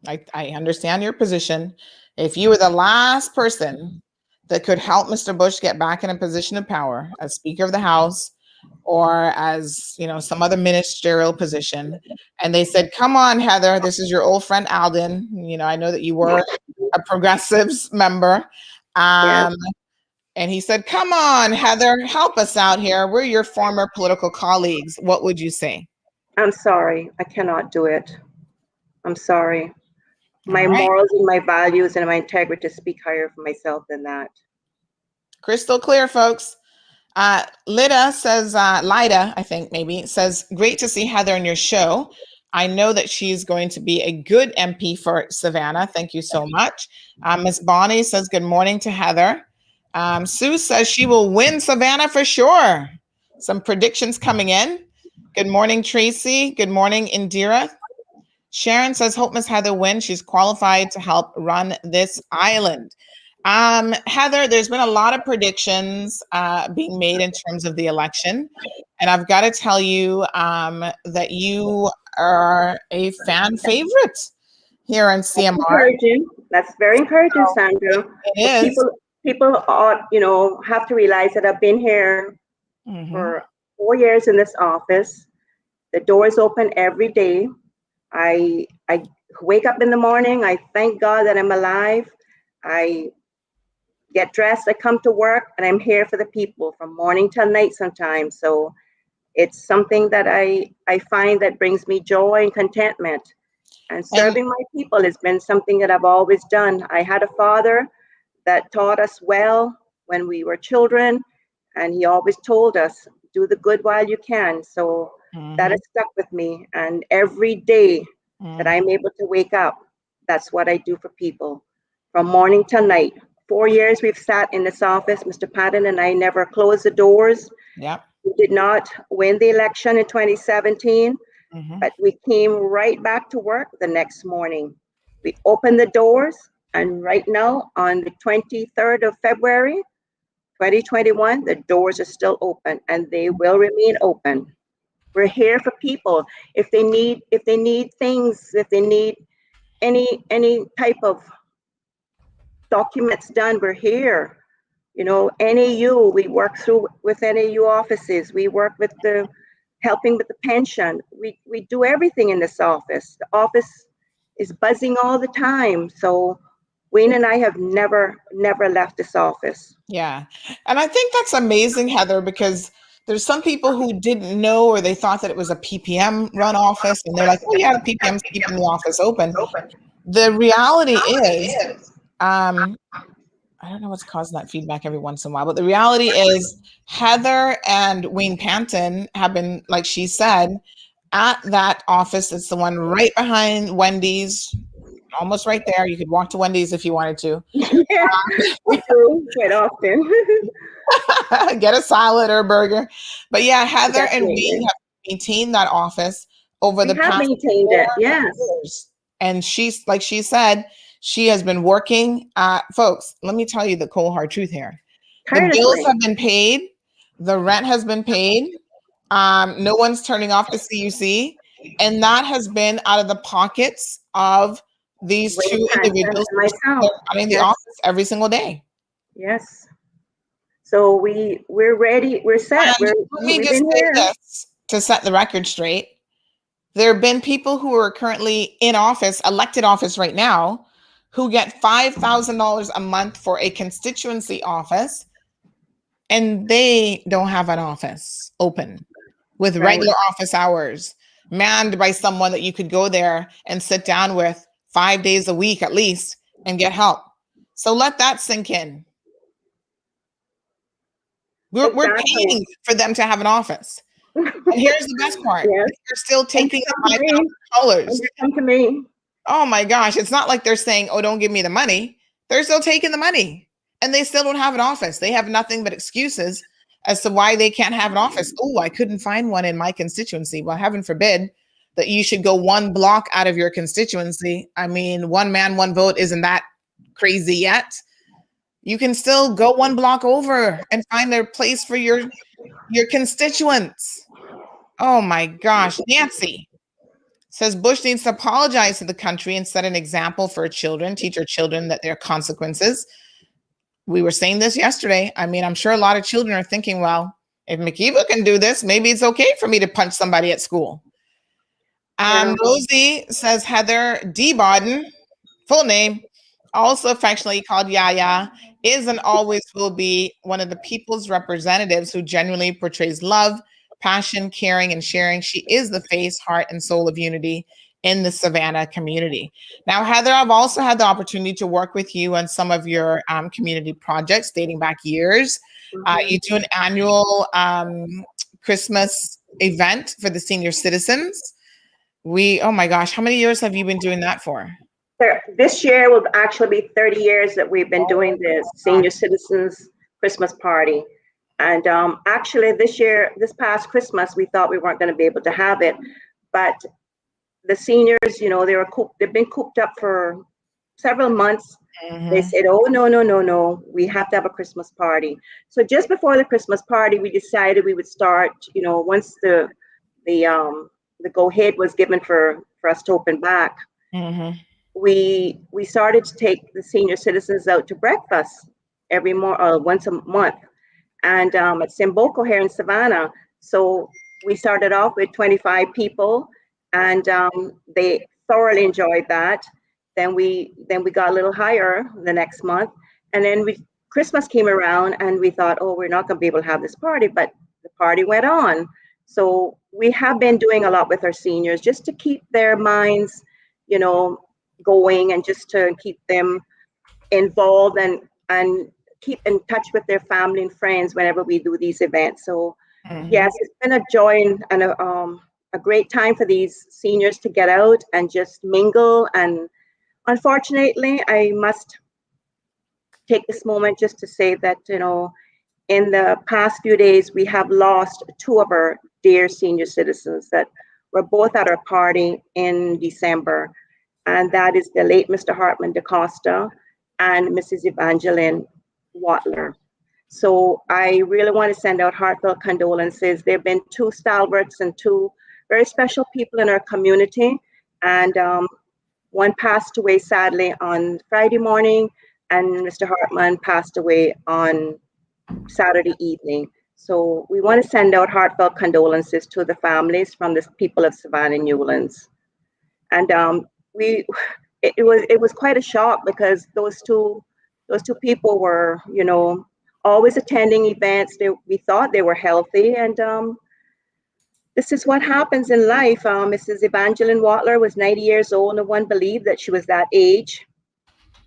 I understand your position. If you were the last person that could help Mr. Bush get back in a position of power as Speaker of the House, or as some other ministerial position, and they said, come on, Heather, this is your old friend Alden, I know that you were a Progressives member, and he said, come on, Heather, help us out here, we're your former political colleagues, what would you say? I'm sorry, I cannot do it. I'm sorry. My morals and my values and my integrity speak higher for myself than that. Crystal clear, folks. Lida says, Lida, I think maybe, says, great to see Heather on your show. I know that she's going to be a good MP for Savannah. Thank you so much. Miss Bonnie says, good morning to Heather. Sue says she will win Savannah for sure. Some predictions coming in. Good morning, Tracy. Good morning, Indira. Sharon says, hope Miss Heather wins. She's qualified to help run this island. Heather, there's been a lot of predictions being made in terms of the election. And I've got to tell you that you are a fan favorite here in CMR. That's very encouraging, Sandra. It is. People ought, have to realize that I've been here for 4 years in this office. The door is open every day. I wake up in the morning. I thank God that I'm alive. I get dressed, I come to work, and I'm here for the people from morning till night sometimes. So it's something that I find that brings me joy and contentment. And serving my people has been something that I've always done. I had a father that taught us well when we were children, and he always told us, do the good while you can. So that has stuck with me. And every day that I'm able to wake up, that's what I do for people from morning till night. 4 years we've sat in this office. Mr. Patton and I never closed the doors. Yep. We did not win the election in 2017, but we came right back to work the next morning. We opened the doors, and right now, on the 23rd of February, 2021, the doors are still open, and they will remain open. We're here for people. If they need things, if they need any type of documents done, we're here. You know, NAU, we work through with NAU offices. We work with the helping with the pension. We do everything in this office. The office is buzzing all the time. So Wayne and I have never left this office. Yeah. And I think that's amazing, Heather, because there's some people who didn't know, or they thought that it was a PPM run office, and they're like, oh yeah, the PPM's keeping the office open. The reality is, I don't know what's causing that feedback every once in a while, but the reality is Heather and Wayne Panton have been, like she said, at that office. It's the one right behind Wendy's, almost right there. You could walk to Wendy's if you wanted to. Yeah, we do quite often. Get a salad or a burger. But yeah, Heather and Wayne have maintained that office over the past maintained it, yes. years. And she's, like she said, she has been working. Folks, let me tell you the cold hard truth here. The bills have been paid. The rent has been paid. No one's turning off the CUC. And that has been out of the pockets of these two individuals running the office every single day. Yes. So we're ready. We're set. Let me just say this to set the record straight. There have been people who are currently in office, elected office right now, who get $5,000 a month for a constituency office, and they don't have an office open with regular office hours, manned by someone that you could go there and sit down with 5 days a week at least and get help. So let that sink in. We're paying for them to have an office. And here's the best part. They're still taking the $5,000. Come to me. Oh my gosh. It's not like they're saying, oh, don't give me the money. They're still taking the money. And they still don't have an office. They have nothing but excuses as to why they can't have an office. Oh, I couldn't find one in my constituency. Well, heaven forbid that you should go one block out of your constituency. I mean, one man, one vote isn't that crazy yet. You can still go one block over and find a place for your constituents. Oh my gosh. Nancy says Bush needs to apologize to the country and set an example for children, teach our children that there are consequences. We were saying this yesterday. I mean, I'm sure a lot of children are thinking, well, if McKeeva can do this, maybe it's okay for me to punch somebody at school. Rosie says Heather D. Bodden, full name, also affectionately called Yaya, is and always will be one of the people's representatives who genuinely portrays love, passion, caring, and sharing. She is the face, heart, and soul of unity in the Savannah community. Now, Heather, I've also had the opportunity to work with you on some of your community projects dating back years. You do an annual Christmas event for the senior citizens. Oh my gosh, how many years have you been doing that for? This year will actually be 30 years that we've been doing the senior citizens Christmas party. And actually this past Christmas, we thought we weren't going to be able to have it, but the seniors, you know, they've been cooped up for several months. They said, oh, no, we have to have a Christmas party. So just before the Christmas party, we decided we would start, you know, once the go ahead was given for us to open back. We started to take the senior citizens out to breakfast once a month, and at Simboko here in Savannah. So we started off with 25 people, and they thoroughly enjoyed that. Then we got a little higher the next month, and then Christmas came around, and we thought, oh, we're not going to be able to have this party, but the party went on. So we have been doing a lot with our seniors just to keep their minds, you know, going, and just to keep them involved and keep in touch with their family and friends whenever we do these events. So yes, it's been a joy and a great time for these seniors to get out and just mingle. And unfortunately, I must take this moment just to say that, in the past few days, we have lost two of our dear senior citizens that were both at our party in December. And that is the late Mr. Hartman DaCosta and Mrs. Evangeline Watler. So I really want to send out heartfelt condolences. There have been two stalwarts and two very special people in our community. And one passed away sadly on Friday morning, and Mr. Hartman passed away on Saturday evening. So we want to send out heartfelt condolences to the families from the people of Savannah Newlands. And it was quite a shock because those two people were, always attending events. We thought they were healthy, and this is what happens in life. Mrs. Evangeline Watler was 90 years old. No one believed that she was that age,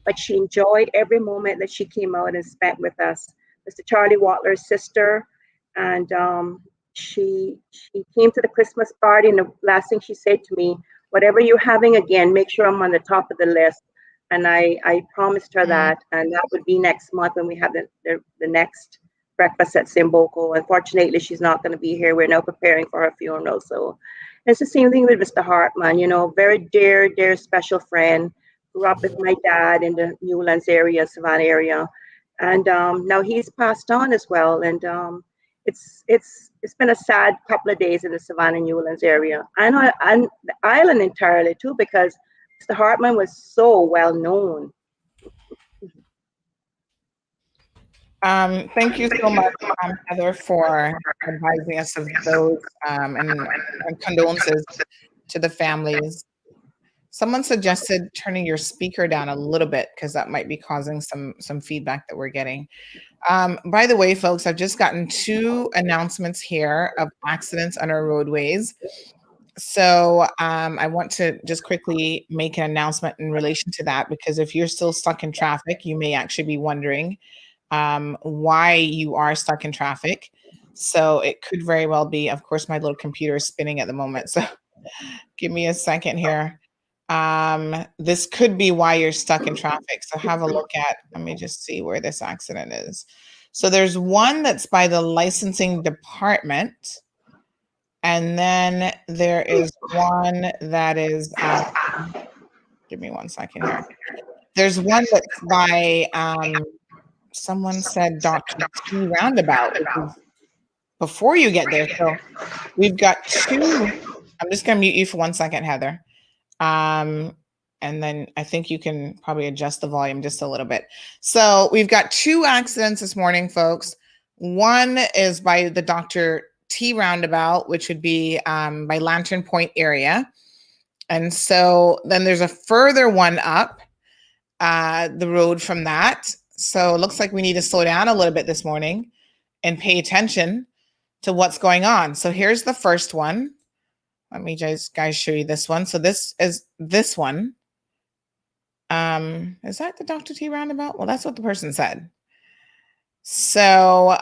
but she enjoyed every moment that she came out and spent with us. Mr. Charlie Watler's sister, and she came to the Christmas party, and the last thing she said to me, "Whatever you're having again, make sure I'm on the top of the list." And I promised her that, and that would be next month when we have the next breakfast at Simboko. Unfortunately, she's not going to be here. We're now preparing for her funeral. So it's the same thing with Mr. Hartman, very dear, dear, special friend. Grew up with my dad in the Newlands area, Savannah area. And now he's passed on as well. And it's been a sad couple of days in the Savannah Newlands area. And the island entirely too, because Mr. Hartman was so well known. Thank you so much, Heather, for advising us of those and condolences to the families. Someone suggested turning your speaker down a little bit because that might be causing some feedback that we're getting. By the way, folks, I've just gotten two announcements here of accidents on our roadways. So I want to just quickly make an announcement in relation to that, because if you're still stuck in traffic, you may actually be wondering why you are stuck in traffic. So it could very well be, of course, my little computer is spinning at the moment. So give me a second here. This could be why you're stuck in traffic. So have a look at, let me just see where this accident is. So there's one that's by the licensing department. And then there is one that is, give me one second here. There's one that's by, someone said Dr. T Roundabout, which is before you get there. So we've got two. I'm just going to mute you for 1 second, Heather. And then I think you can probably adjust the volume just a little bit. So we've got two accidents this morning, folks. One is by the Dr. T Roundabout, which would be by Lantern Point area. And so then there's a further one up the road from that. So it looks like we need to slow down a little bit this morning and pay attention to what's going on. So here's the first one. Let me just guys show you this one. So this is this one. Is that the Dr. T Roundabout? Well, that's what the person said. So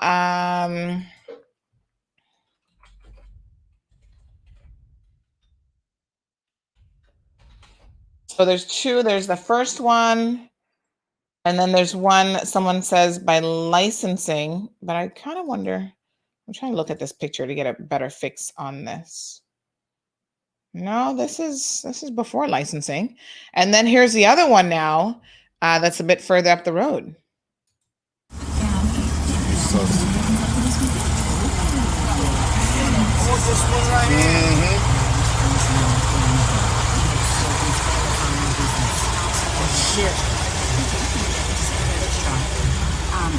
so there's two. There's the first one, and then there's one, someone says by licensing, but I kind of wonder, I'm trying to look at this picture to get a better fix on this. No, this is before licensing. And then here's the other one now that's a bit further up the road.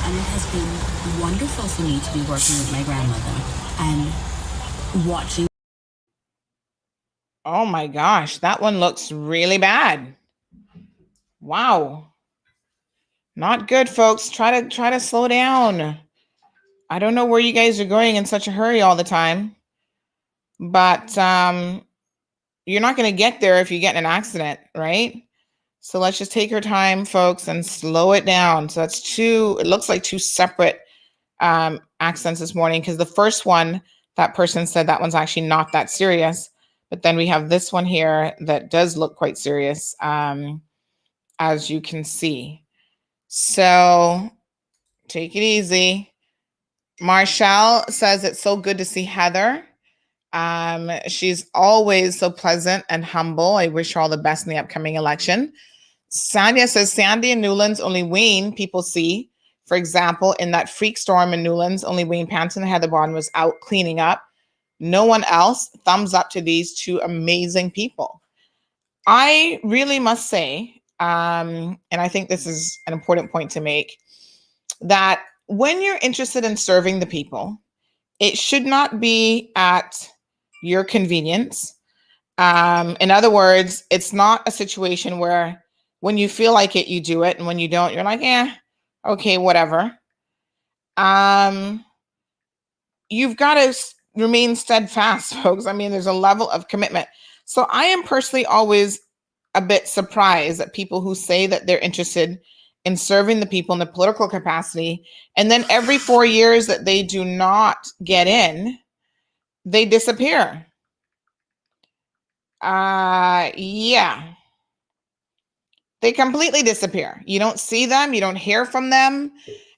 And it has been wonderful for me to be working with my grandmother and watching. Oh my gosh, that one looks really bad. Wow. Not good, folks. Try to slow down. I don't know where you guys are going in such a hurry all the time, but you're not going to get there if you get in an accident, right? So let's just take our time, folks, and slow it down. So that's two, it looks like two separate accidents this morning, because the first one, that person said that one's actually not that serious. But then we have this one here that does look quite serious, as you can see. So take it easy. Marshall says it's so good to see Heather. She's always so pleasant and humble. I wish her all the best in the upcoming election. Sanya says Sandy and Newlands only Wayne people see. For example, in that freak storm in Newlands, only Wayne Panton and Heather Bodden was out cleaning up. No one else. Thumbs up to these two amazing people. I really must say, and I think this is an important point to make, that when you're interested in serving the people, it should not be at your convenience. In other words, it's not a situation where when you feel like it, you do it. And when you don't, you're like, okay, whatever. You've got to remain steadfast, folks. I mean, there's a level of commitment. So I am personally always a bit surprised at people who say that they're interested in serving the people in the political capacity. And then every 4 years that they do not get in, they disappear. Yeah. They completely disappear. You don't see them. You don't hear from them.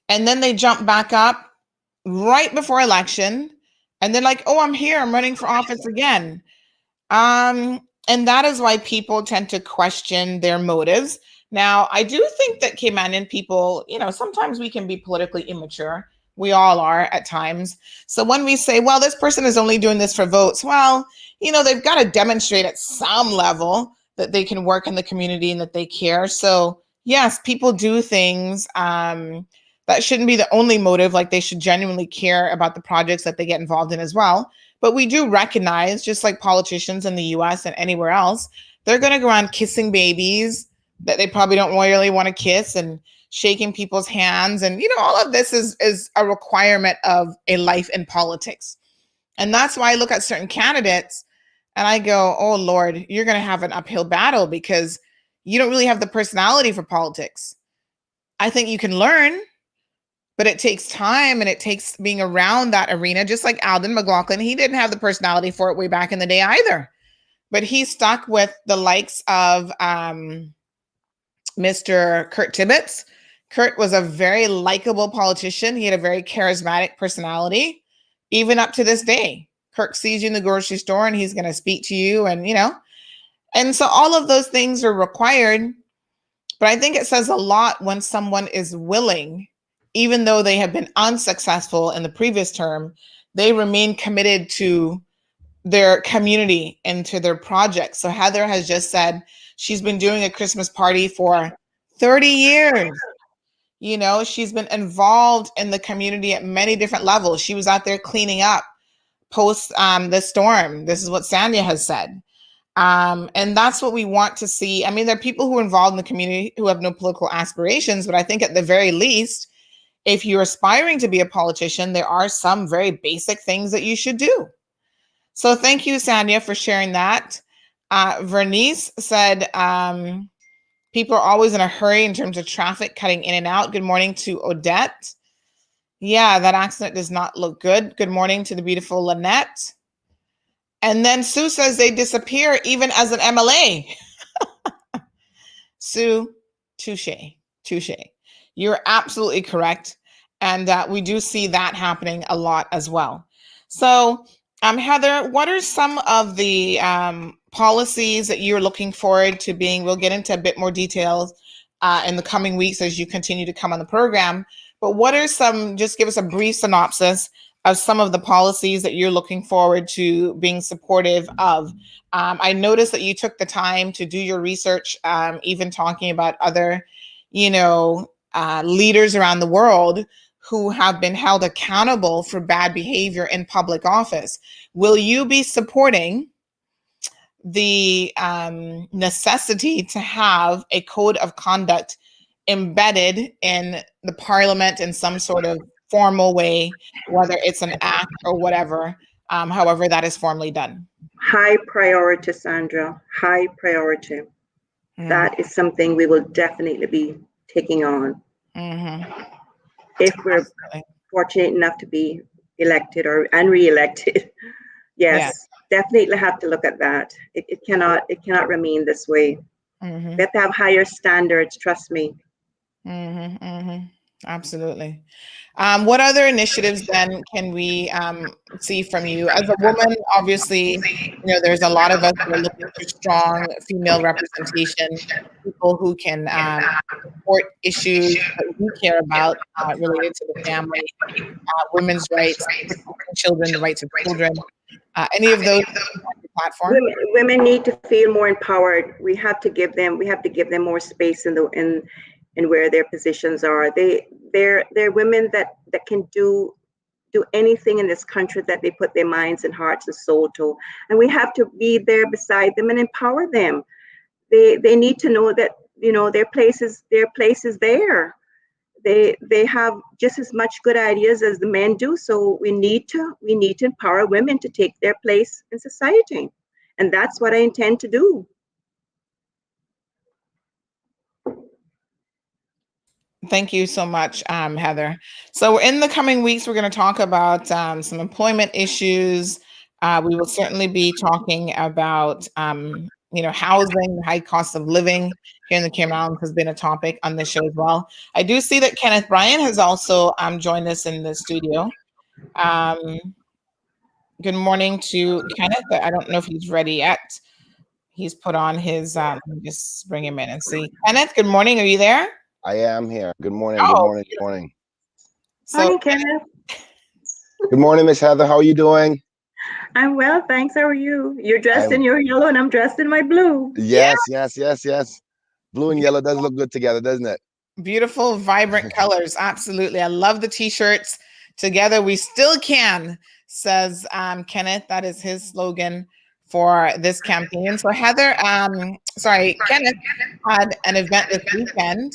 And then they jump back up right before election. And they're like, oh, I'm here. I'm running for office again. And that is why people tend to question their motives. Now, I do think that Caymanian people, sometimes we can be politically immature. We all are at times. So when we say, well, this person is only doing this for votes, well, they've got to demonstrate at some level that they can work in the community and that they care. So yes, people do things that shouldn't be the only motive. Like they should genuinely care about the projects that they get involved in as well. But we do recognize, just like politicians in the US and anywhere else, they're going to go around kissing babies that they probably don't really want to kiss and shaking people's hands. And, all of this is a requirement of a life in politics. And that's why I look at certain candidates and I go, oh, Lord, you're going to have an uphill battle because you don't really have the personality for politics. I think you can learn, but it takes time and it takes being around that arena. Just like Alden McLaughlin, he didn't have the personality for it way back in the day either. But he stuck with the likes of Mr. Kurt Tibbetts. Kurt was a very likable politician. He had a very charismatic personality, even up to this day. Kurt sees you in the grocery store and he's going to speak to you and, and so all of those things are required. But I think it says a lot when someone is willing, even though they have been unsuccessful in the previous term, they remain committed to their community and to their projects. So Heather has just said she's been doing a Christmas party for 30 years. She's been involved in the community at many different levels. She was out there cleaning up post the storm. This is what Sanya has said. And that's what we want to see. I mean, there are people who are involved in the community who have no political aspirations, but I think at the very least, if you're aspiring to be a politician, there are some very basic things that you should do. So thank you, Sanya, for sharing that. Vernice said, people are always in a hurry in terms of traffic cutting in and out. Good morning to Odette. Yeah, that accident does not look good. Good morning to the beautiful Lynette. And then Sue says they disappear even as an MLA. Sue, touche. You're absolutely correct. And we do see that happening a lot as well. So, Heather, what are some of the policies that you're looking forward to being? We'll get into a bit more details in the coming weeks as you continue to come on the program. But what are some, just give us a brief synopsis of some of the policies that you're looking forward to being supportive of. I noticed that you took the time to do your research, even talking about other, leaders around the world who have been held accountable for bad behavior in public office. Will you be supporting the necessity to have a code of conduct embedded in the parliament in some sort of formal way, whether it's an act or whatever, however that is formally done? High priority, Sandra, high priority. That is something we will definitely be taking on. If we're fortunate enough to be elected and re-elected. Yes, definitely have to look at that. It cannot remain this way. We have to have higher standards, trust me. Absolutely. What other initiatives then can we see from you as a woman? Obviously, there's a lot of us who are looking for strong female representation, people who can support issues that we care about related to the family, women's rights, protecting children, the rights of children, any of those platform. Women need to feel more empowered. We have to give them more space in where their positions are. They're women that can do anything in this country that they put their minds and hearts and soul to, and we have to be there beside them and empower them. They need to know that their place is there. They have just as much good ideas as the men do, so we need to empower women to take their place in society, and that's what I intend to do. Thank you so much, Heather. So in the coming weeks, we're going to talk about some employment issues. We will certainly be talking about, housing, high cost of living here in the Cayman Islands has been a topic on this show as well. I do see that Kenneth Bryan has also joined us in the studio. Good morning to Kenneth. I don't know if he's ready yet. He's put on his, let me just bring him in and see. Kenneth, good morning. Are you there? I am here. Good morning. Good morning. Good morning. Morning, Kenneth. Good morning, Miss Heather. How are you doing? I'm well, thanks. How are you? You're dressed in your yellow, and I'm dressed in my blue. Yes. Blue and yellow does look good together, doesn't it? Beautiful, vibrant colors. Absolutely. I love the t-shirts. Together we still can, says Kenneth. That is his slogan for this campaign. So Heather, Kenneth had an event this weekend.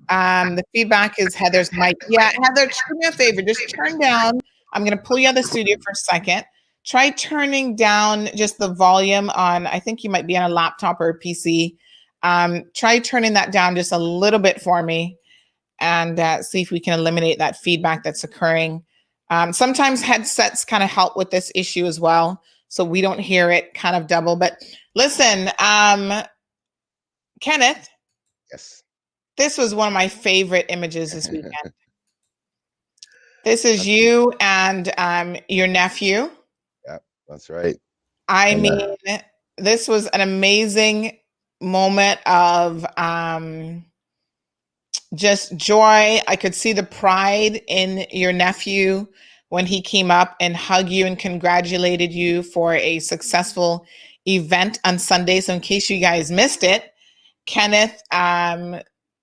The feedback is Heather's mic. Yeah, Heather, do me a favor. Just turn down. I'm going to pull you out of the studio for a second. Try turning down just the volume on, I think you might be on a laptop or a PC. Try turning that down just a little bit for me and see if we can eliminate that feedback that's occurring. Sometimes headsets kind of help with this issue as well, so we don't hear it kind of double. But listen, Kenneth. Yes. This was one of my favorite images this weekend. This is you and your nephew. Yeah, that's right. I mean, this was an amazing moment of just joy. I could see the pride in your nephew when he came up and hugged you and congratulated you for a successful event on Sunday. So in case you guys missed it, Kenneth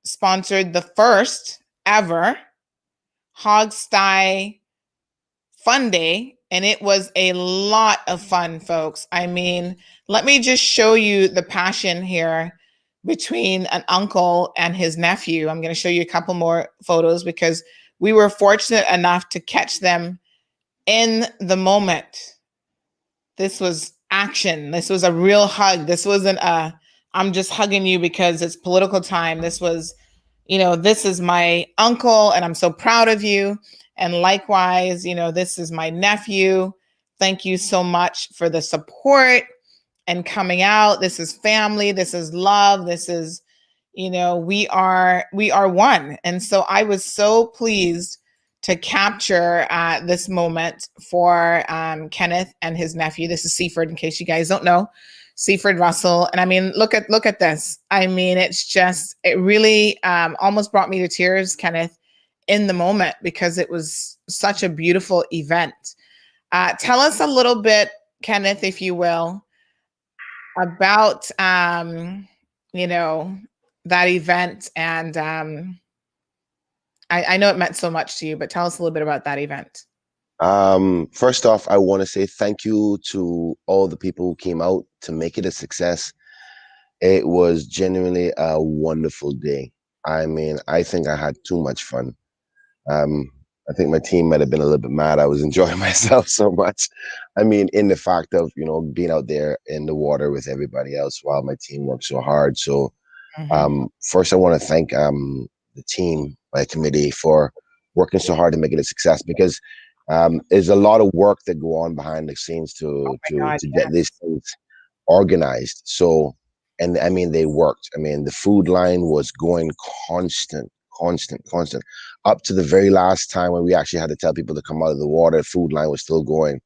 sponsored the first ever Hogsty Fun Day, and it was a lot of fun, folks. I mean, let me just show you the passion here between an uncle and his nephew. I'm going to show you a couple more photos because we were fortunate enough to catch them in the moment. This was action. This was a real hug. This wasn't a, I'm just hugging you because it's political time. This was, this is my uncle and I'm so proud of you. And likewise, this is my nephew. Thank you so much for the support and coming out. This is family. This is love. This is, we are one. And so I was so pleased to capture this moment for Kenneth and his nephew. This is Seaford, in case you guys don't know, Seaford Russell. And I mean, look at this. I mean, it really almost brought me to tears, Kenneth, in the moment, because it was such a beautiful event. Tell us a little bit, Kenneth, if you will, about, that event. And I know it meant so much to you, but tell us a little bit about that event. First off, I want to say thank you to all the people who came out to make it a success. It was genuinely a wonderful day. I mean, I think I had too much fun. I think my team might have been a little bit mad. I was enjoying myself so much. I mean, in the fact of, being out there in the water with everybody else while my team worked so hard. So first I want to thank the team, my committee, for working so hard to make it a success, because there's a lot of work that go on behind the scenes to get these things organized. So, and I mean, they worked. I mean, the food line was going constant, up to the very last time when we actually had to tell people to come out of the water. Food line was still going.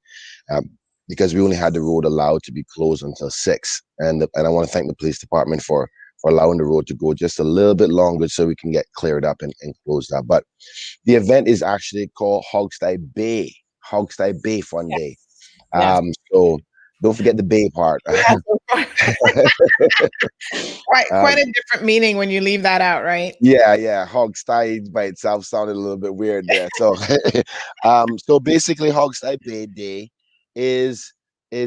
Because we only had the road allowed to be closed until 6. And I want to thank the police department for allowing the road to go just a little bit longer so we can get cleared up and closed up. But the event is actually called Hogstye Bay Fun Yes. Day. Yes. So don't forget the bay part. Yes, quite a different meaning when you leave that out, right? Yeah. Hogstye by itself sounded a little bit weird there. So, so basically, Hogstye Bay Day is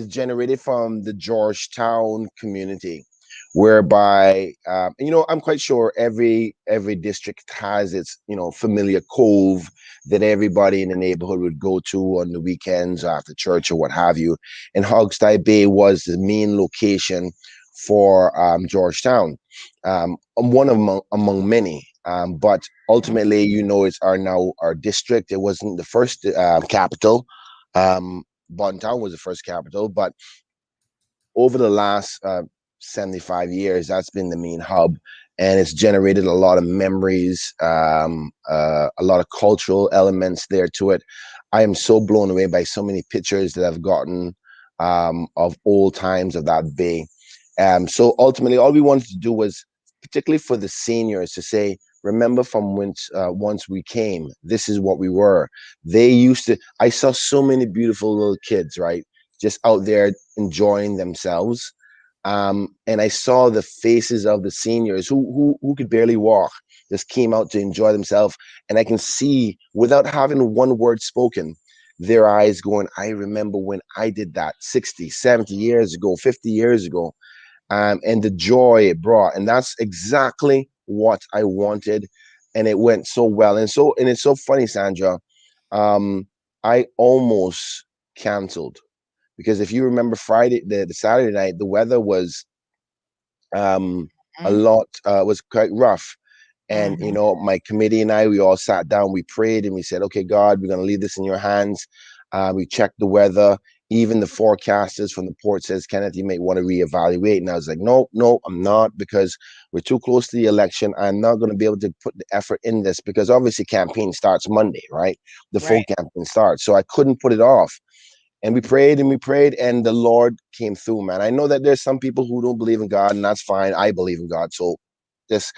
generated from the Georgetown community, whereby I'm quite sure every district has its familiar cove that everybody in the neighborhood would go to on the weekends after church or what have you. And Hogstye Bay was the main location for Georgetown, one among many. But ultimately, it's our district. It wasn't the first capital. Bodden Town was the first capital, but over the last 75 years, that's been the main hub, and it's generated a lot of memories, a lot of cultural elements there to it. I am so blown away by so many pictures that I've gotten of old times of that bay. So ultimately, all we wanted to do was, particularly for the seniors, to say, remember from once we came, this is what we were. They used to, I saw so many beautiful little kids, right? Just out there enjoying themselves. And I saw the faces of the seniors who could barely walk, just came out to enjoy themselves. And I can see, without having one word spoken, their eyes going, I remember when I did that 60, 70 years ago, 50 years ago. And the joy it brought. And that's exactly what I wanted. And it went so well. And it's so funny, Sandra. I almost canceled, because if you remember Friday, the Saturday night, the weather was a lot, was quite rough. And, my committee and I, we all sat down, we prayed, and we said, okay, God, we're going to leave this in your hands. We checked the weather. Even the forecasters from the port says, Kenneth, you may want to reevaluate. And I was like, no, I'm not, because we're too close to the election. I'm not going to be able to put the effort in this, because obviously campaign starts Monday, right? The full campaign starts. So I couldn't put it off. And we prayed, and the Lord came through, man. I know that there's some people who don't believe in God, and that's fine. I believe in God. So just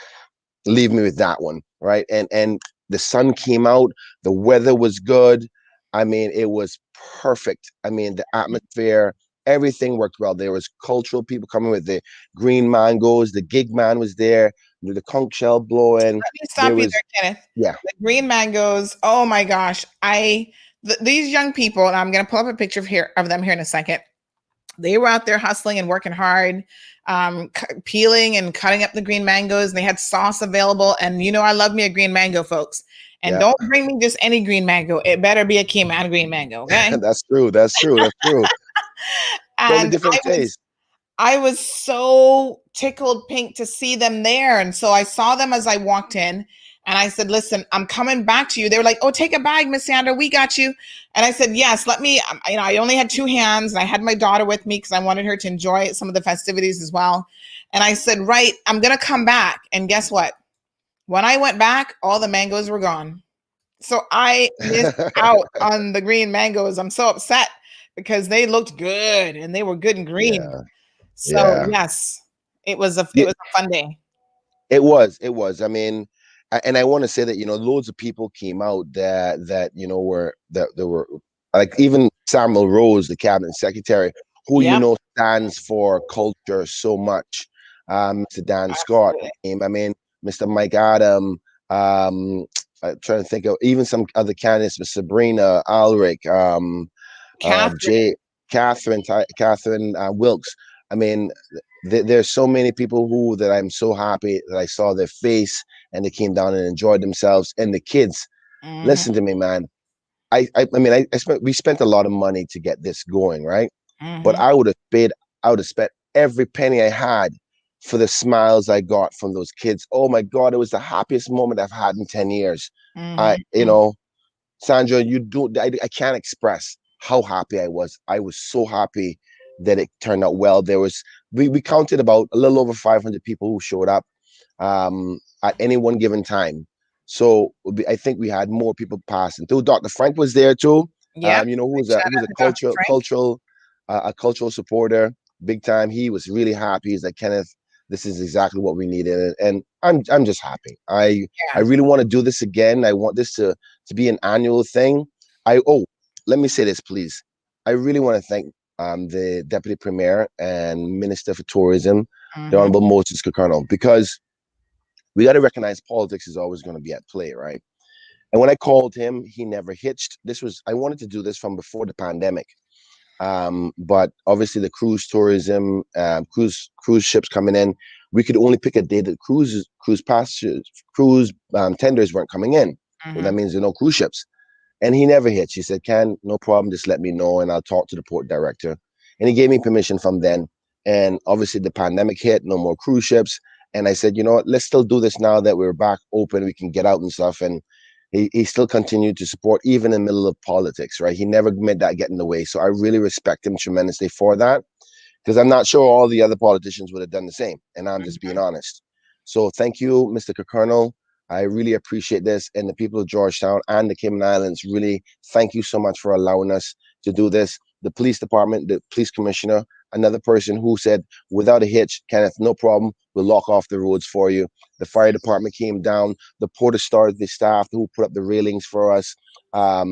leave me with that one, right? And the sun came out, the weather was good. I mean, it was perfect. I mean, the atmosphere, everything worked well. There was cultural people coming with the green mangoes. The gig man was there, the conch shell blowing. Let me stop you there, Kenneth. Yeah. The green mangoes. Oh my gosh. These young people, and I'm going to pull up a picture of them here in a second. They were out there hustling and working hard, peeling and cutting up the green mangoes. And they had sauce available. And I love me a green mango, folks. And don't bring me just any green mango. It better be a Cayman green mango, okay? That's true. Totally different taste. I was so tickled pink to see them there. And so I saw them as I walked in. And I said, listen, I'm coming back to you. They were like, oh, take a bag, Miss Sandra. We got you. And I said, yes, let me, I only had 2 hands, and I had my daughter with me because I wanted her to enjoy some of the festivities as well. And I said, right, I'm going to come back. And guess what? When I went back, all the mangoes were gone. So I missed out on the green mangoes. I'm so upset because they looked good and they were good and green. Yeah. So yes, it was a fun day. It was. I mean, and I want to say that loads of people came out that there were, like, even Samuel Rose, the cabinet secretary, who stands for culture so much. Mr. Dan Scott, I mean, Mr. Mike Adam. I'm trying to think of even some other candidates, Miss Sabrina Alric, Catherine Wilkes. I mean, there's so many people that I'm so happy that I saw their face and they came down and enjoyed themselves. And the kids, listen to me, man. We spent a lot of money to get this going, right? But I would have spent every penny I had for the smiles I got from those kids. Oh my God, it was the happiest moment I've had in 10 years. Sandra, I can't express how happy I was. I was so happy that it turned out well. We counted about a little over 500 people who showed up at any one given time. So I think we had more people passing through. Dr. Frank was there too. Yep. You know, Shout who's out a to Dr. Frank. a cultural supporter, big time. He was really happy. He's like, Kenneth, this is exactly what we needed, and I'm just happy. I Yeah. really want to do this again. I want this to be an annual thing. Let me say this, please. I really want to thank the Deputy Premier and Minister for Tourism, the Mm-hmm. Honorable Moses Colonel, because we got to recognize politics is always going to be at play, right? And when I called him, he never hitched. I wanted to do this from before the pandemic. But obviously the cruise tourism, cruise ships coming in, we could only pick a day that cruise tenders weren't coming in. Well, that means there are no cruise ships. And he never hit. She said, Ken, no problem. Just let me know and I'll talk to the port director. And he gave me permission from then. And obviously the pandemic hit, no more cruise ships. And I said, you know what, let's still do this now that we're back open, we can get out and stuff. And he still continued to support even in the middle of politics, right? He never made that get in the way. So I really respect him tremendously for that, because I'm not sure all the other politicians would have done the same. And I'm just being honest. So thank you, Mr. Colonel. I really appreciate this. And the people of Georgetown and the Cayman Islands, really thank you so much for allowing us to do this. The police department, the police commissioner, another person who said, without a hitch, Kenneth, no problem, we'll lock off the roads for you. The fire department came down, the Port of Stars, the staff who put up the railings for us. Let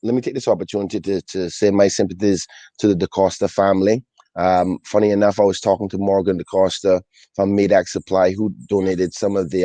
me take this opportunity to say my sympathies to the DaCosta family. Funny enough, I was talking to Morgan DaCosta from Medak Supply, who donated some of the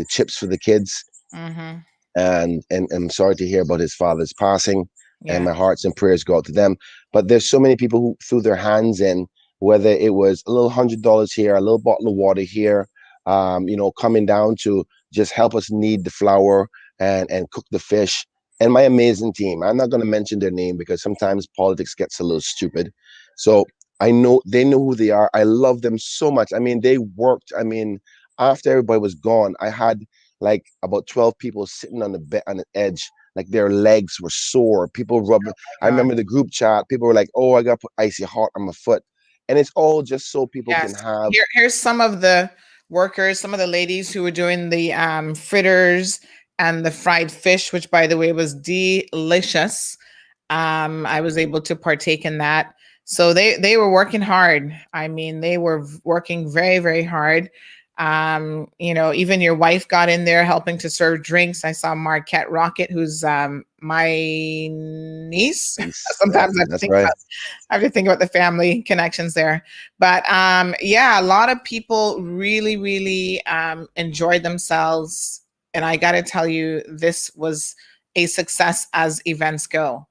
chips for the kids. Mm-hmm. And I'm sorry to hear about his father's passing. Yeah. And my hearts and prayers go out to them. But there's so many people who threw their hands in, whether it was a little $100 here, a little bottle of water here, coming down to just help us knead the flour and cook the fish. And my amazing team, I'm not going to mention their name because sometimes politics gets a little stupid. So I know they know who they are. I love them so much. I mean, they worked. I mean, after everybody was gone, I had like about 12 people sitting on the bed on the edge, like their legs were sore. People rubbing. I remember the group chat. People were like, "Oh, I got to put icy hot on my foot," and it's all just so people can have. Here's some of the workers, some of the ladies who were doing the fritters and the fried fish, which by the way was delicious. I was able to partake in that. So they were working hard. I mean, they were working very, very hard. Even your wife got in there helping to serve drinks. I saw Marquette Rocket, who's my niece. Sometimes I have to think about the family connections there. But a lot of people really, really enjoyed themselves. And I got to tell you, this was a success as events go.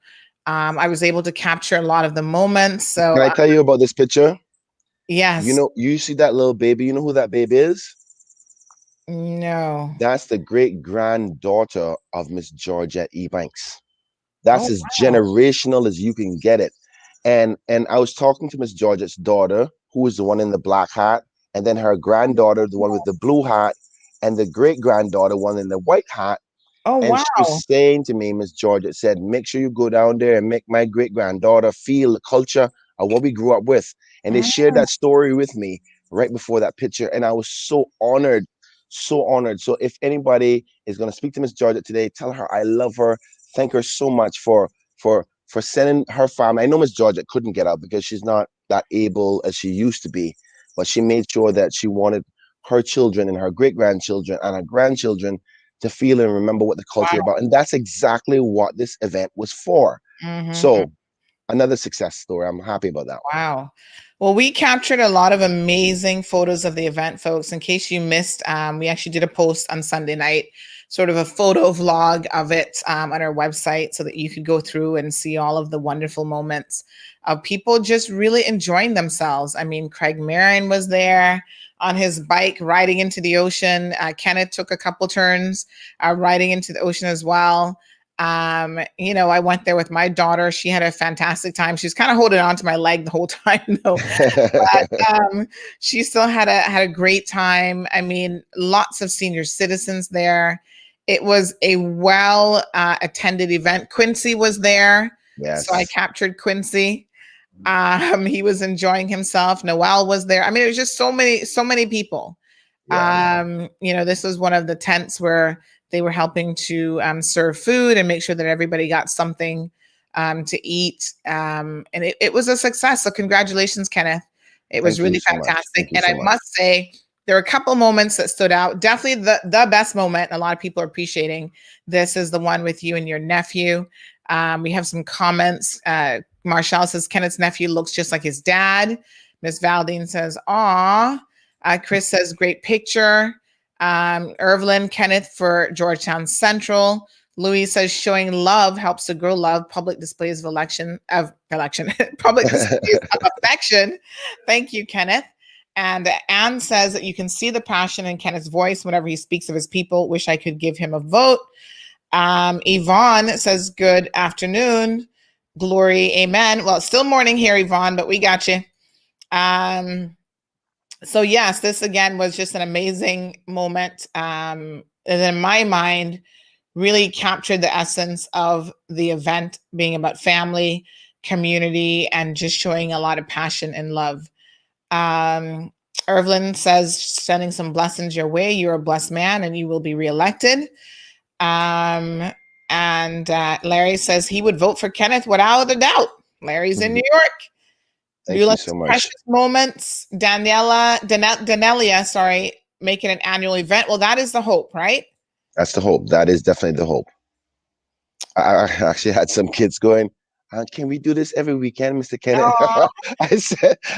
I was able to capture a lot of the moments. So can I tell you about this picture? Yes. You see that little baby? You know who that baby is? No. That's the great granddaughter of Miss Georgette Ebanks. That's as generational as you can get it. And I was talking to Miss Georgette's daughter, who is the one in the black hat, and then her granddaughter, the one with the blue hat, and the great granddaughter, one in the white hat. Oh, and she was saying to me, Miss Georgette said, make sure you go down there and make my great granddaughter feel the culture of what we grew up with. And they shared that story with me right before that picture. And I was so honored, so honored. So if anybody is going to speak to Miss Georgette today, tell her I love her. Thank her so much for sending her family. I know Miss Georgette couldn't get out because she's not that able as she used to be, but she made sure that she wanted her children and her great grandchildren and her grandchildren to feel and remember what the culture about. And that's exactly what this event was for. So another success story. I'm happy about that. Wow. Well, we captured a lot of amazing photos of the event, folks. In case you missed, we actually did a post on Sunday night, sort of a photo vlog of it on our website so that you could go through and see all of the wonderful moments of people just really enjoying themselves. I mean, Craig Marion was there on his bike riding into the ocean. Kenneth took a couple turns riding into the ocean as well. I went there with my daughter. She had a fantastic time. She was kind of holding on to my leg the whole time, though. But she still had a great time. I mean, lots of senior citizens there. It was a well attended event. Quincy was there. Yes. So I captured Quincy. He was enjoying himself. Noel was there. I mean, it was just so many people. This was one of the tents where they were helping to serve food and make sure that everybody got something to eat. And it was a success. So congratulations, Kenneth. It was really fantastic. And I must say, there were a couple moments that stood out. Definitely the best moment, a lot of people are appreciating this, is the one with you and your nephew. We have some comments. Marshall says, Kenneth's nephew looks just like his dad. Miss Valdine says, aw. Chris says, great picture. Irvlyn, Kenneth for Georgetown Central. Louis says, showing love helps to grow love. Public displays of public displays of affection. Thank you, Kenneth. And Anne says that you can see the passion in Kenneth's voice whenever he speaks of his people. Wish I could give him a vote. Yvonne says, good afternoon. Glory, amen. Well, it's still morning here, Yvonne, but we got you. So yes, this again was just an amazing moment. And in my mind, really captured the essence of the event being about family, community, and just showing a lot of passion and love. Irvlyn says, sending some blessings your way. You're a blessed man and you will be reelected. And Larry says he would vote for Kenneth without a doubt. Larry's in New York. Thank you so much. Precious moments. Danelia, sorry, make it an annual event. Well, that is the hope, right? That's the hope. That is definitely the hope. I actually had some kids going, can we do this every weekend, Mr. Kenneth?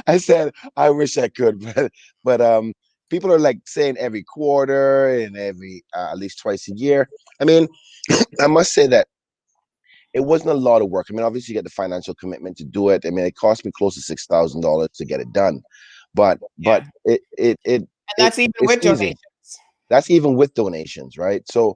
I said, I wish I could, but people are like saying every quarter and every at least twice a year. I mean, I must say that it wasn't a lot of work. I mean, obviously you get the financial commitment to do it. I mean, it cost me close to $6,000 to get it done, but and that's even with donations. That's even with donations, right? So,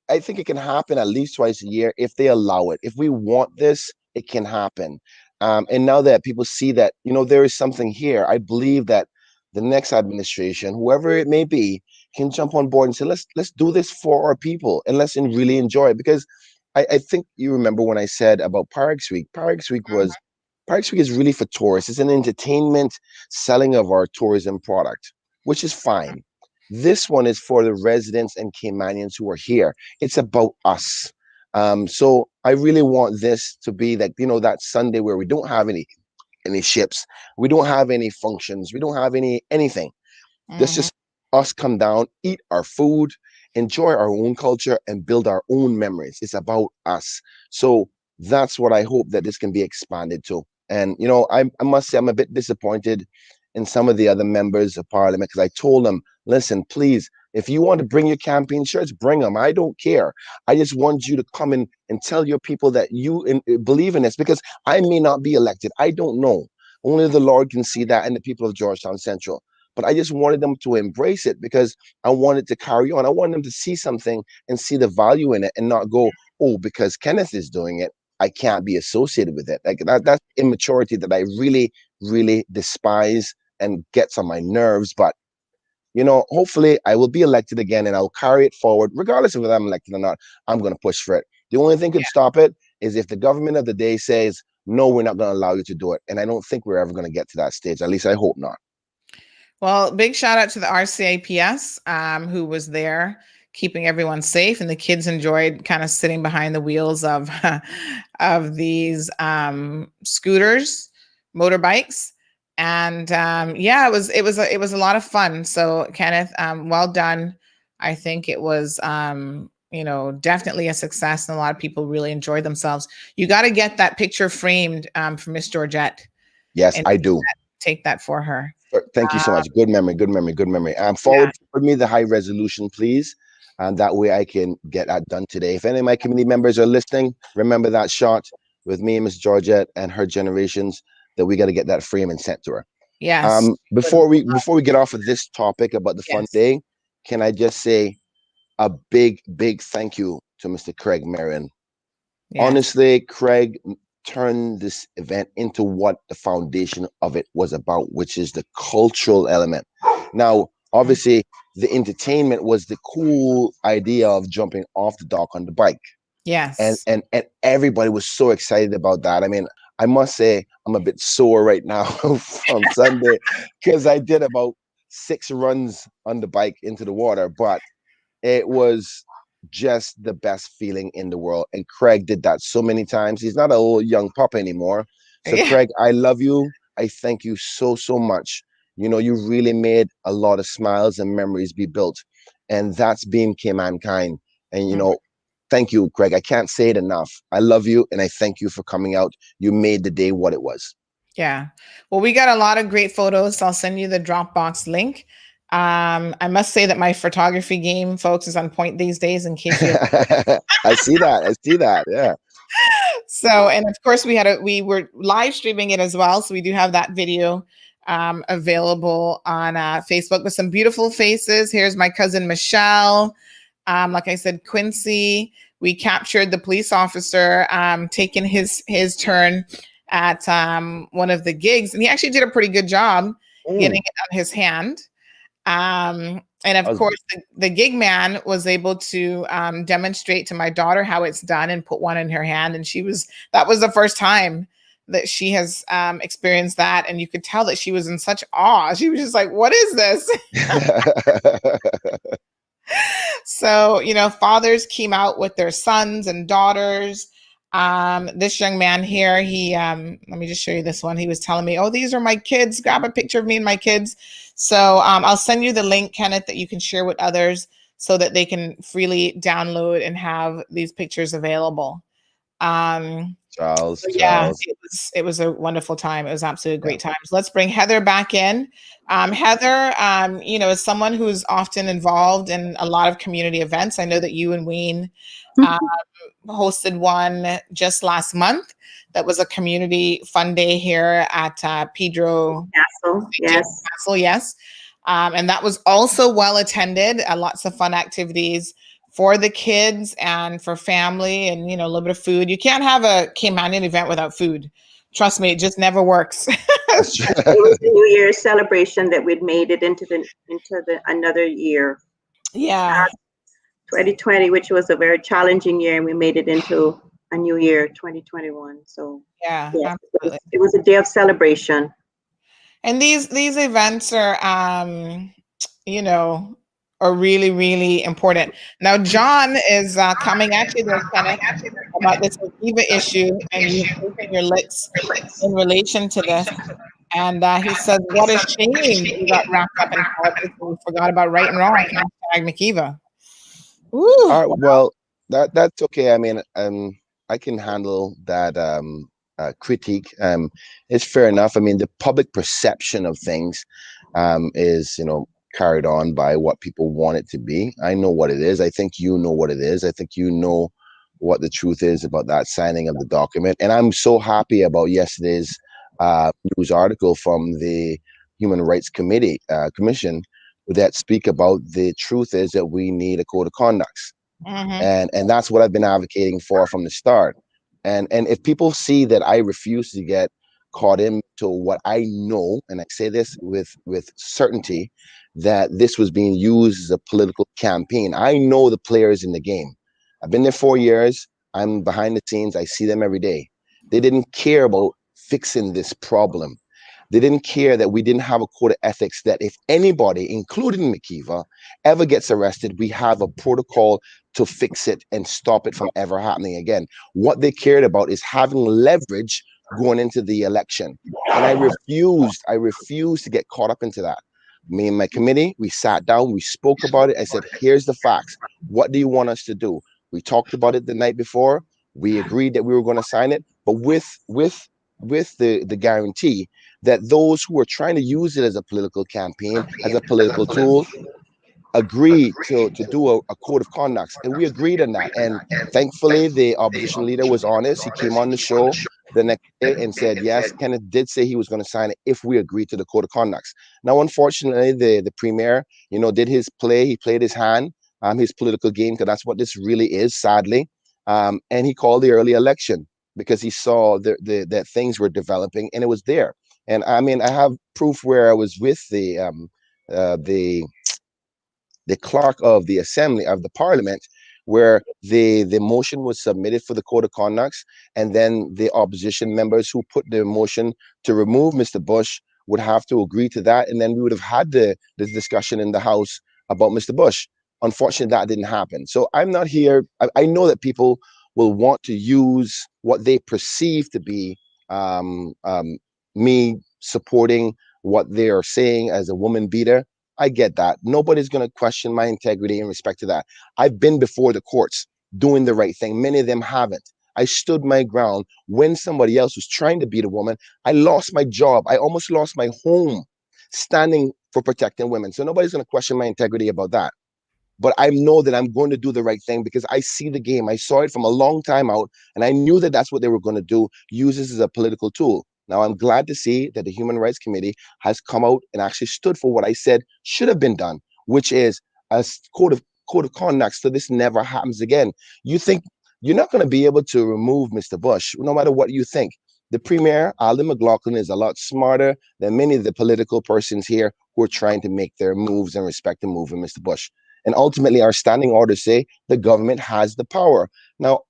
I think it can happen at least twice a year if they allow it. If we want this, it can happen. And now that people see that, there is something here, I believe that the next administration, whoever it may be, can jump on board and say, let's do this for our people and let's really enjoy it. Because I think you remember when I said about Parks Week. Parks Week is really for tourists. It's an entertainment selling of our tourism product, which is fine. This one is for the residents and Caymanians who are here. It's about us. So I really want this to be like, that Sunday where we don't have any ships, we don't have any functions, we don't have anything. Let's just us come down, eat our food, enjoy our own culture, and build our own memories. It's about us. So that's what I hope that this can be expanded to. And, I must say I'm a bit disappointed in some of the other members of parliament, because I told them, listen, please, if you want to bring your campaign shirts, bring them. I don't care. I just want you to come in and tell your people that you believe in this, because I may not be elected. I don't know. Only the Lord can see that, and the people of Georgetown Central. But I just wanted them to embrace it because I wanted to carry on. I wanted them to see something and see the value in it and not go, oh, because Kenneth is doing it, I can't be associated with it. Like that's immaturity that I really, really despise and gets on my nerves. But hopefully I will be elected again and I'll carry it forward. Regardless of whether I'm elected or not, I'm going to push for it. The only thing could stop it is if the government of the day says, no, we're not going to allow you to do it. And I don't think we're ever going to get to that stage. At least I hope not. Well, big shout out to the RCAPS who was there keeping everyone safe. And the kids enjoyed kind of sitting behind the wheels of these scooters, motorbikes. And it was a lot of fun. So Kenneth, well done. I think it was definitely a success, and a lot of people really enjoyed themselves. You got to get that picture framed for Miss Georgette. Yes, I do. Take that for her. Thank you so much. Good memory. Forward for me the high resolution, please. And that way I can get that done today. If any of my community members are listening, remember that shot with me and Miss Georgette and her generations, that we got to get that frame and sent to her. Yes. Before we get off of this topic about the fun day, can I just say a big thank you to Mr. Craig Marion. Yes. Honestly, Craig turned this event into what the foundation of it was about, which is the cultural element. Now, obviously, the entertainment was the cool idea of jumping off the dock on the bike. Yes. And everybody was so excited about that. I mean, I must say I'm a bit sore right now from Sunday because I did about 6 runs on the bike into the water, but it was just the best feeling in the world. And Craig did that so many times. He's not an old young pup anymore. So Yeah. Craig, I love you. I thank you so, so much. You know, you really made a lot of smiles and memories be built. And that's being Mankind. And, you know, thank you, Craig. I can't say it enough. I love you and I thank you for coming out. You made the day what it was. Yeah. Well, we got a lot of great photos. I'll send you the Dropbox link. I must say that my photography game, folks, is on point these days in case you I see that. I see that. Yeah. So, and of course we were live streaming it as well. So we do have that video available on Facebook with some beautiful faces. Here's my cousin Michelle. Like I said, Quincy. We captured the police officer taking his turn at one of the gigs, and he actually did a pretty good job getting it on his hand. And of course, the gig man was able to demonstrate to my daughter how it's done and put one in her hand. And that was the first time that she has experienced that. And you could tell that she was in such awe. She was just like, what is this? So, you know, fathers came out with their sons and daughters. This young man here, let me just show you this one. He was telling me, oh, these are my kids. Grab a picture of me and my kids. So I'll send you the link, Kenneth, that you can share with others so that they can freely download and have these pictures available. Charles. It was a wonderful time. It was absolutely a great time. So let's bring Heather back in. Heather, you know, is someone who's often involved in a lot of community events. I know that you and Wayne hosted one just last month. That was a community fun day here at Pedro Castle. Yes. Castle, yes. And that was also well attended. Lots of fun activities for the kids and for family, and you know, a little bit of food. You can't have a Caymanian event without food. Trust me, it just never works. It was the New Year's celebration that we'd made it into the another year. Yeah. 2020, which was a very challenging year, and we made it into a new year, 2021. So yeah, it was a day of celebration. And these events are, you know, are really, really important. Now, John is coming at you there, Kenneth, about this Akiva issue, and you've taken your licks in relation to this. And he says, what a shame you got wrapped up in politics and forgot about right and wrong. Hashtag Akiva. All right, well, that's okay. I mean, I can handle that critique. It's fair enough. I mean, the public perception of things is, you know, carried on by what people want it to be. I know what it is. I think you know what it is. I think you know what the truth is about that signing of the document. And I'm so happy about yesterday's news article from the Human Rights Commission that speak about the truth is that we need a code of conduct. And that's what I've been advocating for from the start. And if people see that I refuse to get caught into what I know, and I say this with certainty, that this was being used as a political campaign. I know the players in the game. I've been there 4 years. I'm behind the scenes. I see them every day. They didn't care about fixing this problem. They didn't care that we didn't have a code of ethics, that if anybody, including Akiva, ever gets arrested, we have a protocol to fix it and stop it from ever happening again. What they cared about is having leverage going into the election. And I refused to get caught up into that. Me and my committee, we sat down, we spoke about it. I said, here's the facts. What do you want us to do? We talked about it the night before. We agreed that we were going to sign it, but with the guarantee that those who are trying to use it as a political campaign, as a political tool, agree to do a code of conduct. And we agreed on that. And thankfully, the opposition leader was honest. He came on the show the next day and said, yes, Kenneth did say he was going to sign it if we agreed to the code of conduct. Now, unfortunately, the premier, you know, did his play. He played his hand, his political game, because that's what this really is, sadly. And he called the early election because he saw that things were developing, and it was there. And I mean, I have proof where I was with the clerk of the assembly of the parliament, where the motion was submitted for the code of conduct, and then the opposition members who put the motion to remove Mr. Bush would have to agree to that, and then we would have had the discussion in the House about Mr. Bush. Unfortunately, that didn't happen. So I'm not here. I know that people will want to use what they perceive to be me supporting what they are saying as a woman beater. I get that. Nobody's going to question my integrity in respect to that. I've been before the courts doing the right thing. Many of them haven't. I stood my ground when somebody else was trying to beat a woman. I lost my job. I almost lost my home standing for protecting women. So nobody's going to question my integrity about that. But I know that I'm going to do the right thing because I see the game. I saw it from a long time out, and I knew that that's what they were going to do, use this as a political tool. Now, I'm glad to see that the Human Rights Committee has come out and actually stood for what I said should have been done, which is a code of conduct so this never happens again. You think you're not going to be able to remove Mr. Bush, no matter what you think. The Premier, Alden McLaughlin, is a lot smarter than many of the political persons here who are trying to make their moves in respect to moving Mr. Bush. And ultimately, our standing orders say the government has the power. Now,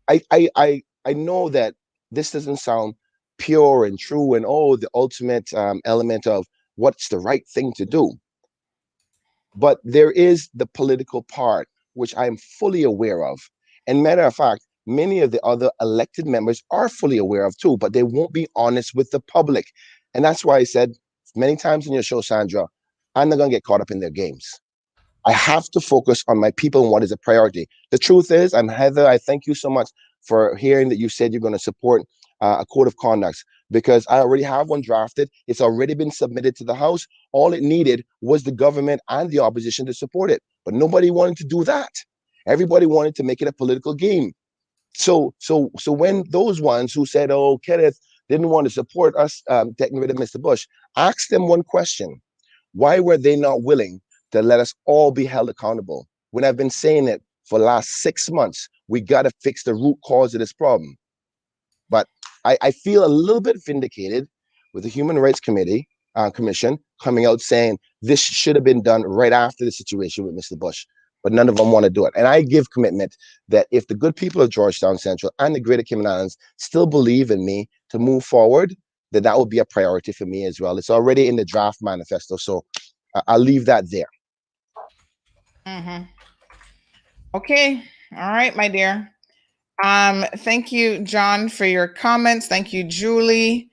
I know that this doesn't sound pure and true and the ultimate element of what's the right thing to do. But there is the political part, which I am fully aware of. And matter of fact, many of the other elected members are fully aware of too, but they won't be honest with the public. And that's why I said many times in your show, Sandra, I'm not going to get caught up in their games. I have to focus on my people and what is a priority. The truth is, I'm Heather. I thank you so much for hearing that you said you're going to support a code of conduct, because I already have one drafted. It's already been submitted to the House. All it needed was the government and the opposition to support it. But nobody wanted to do that. Everybody wanted to make it a political game. So when those ones who said, "Oh, Kenneth didn't want to support us getting rid of Mr. Bush," ask them one question: why were they not willing to let us all be held accountable? When I've been saying it for the last 6 months, we got to fix the root cause of this problem. But I feel a little bit vindicated with the Human Rights Commission coming out saying this should have been done right after the situation with Mr. Bush. But none of them want to do it. And I give commitment that if the good people of Georgetown Central and the Greater Cayman Islands still believe in me to move forward, that would be a priority for me as well. It's already in the draft manifesto. So I'll leave that there. Mm-hmm. Okay. All right, my dear. Thank you, John, for your comments. Thank you, Julie.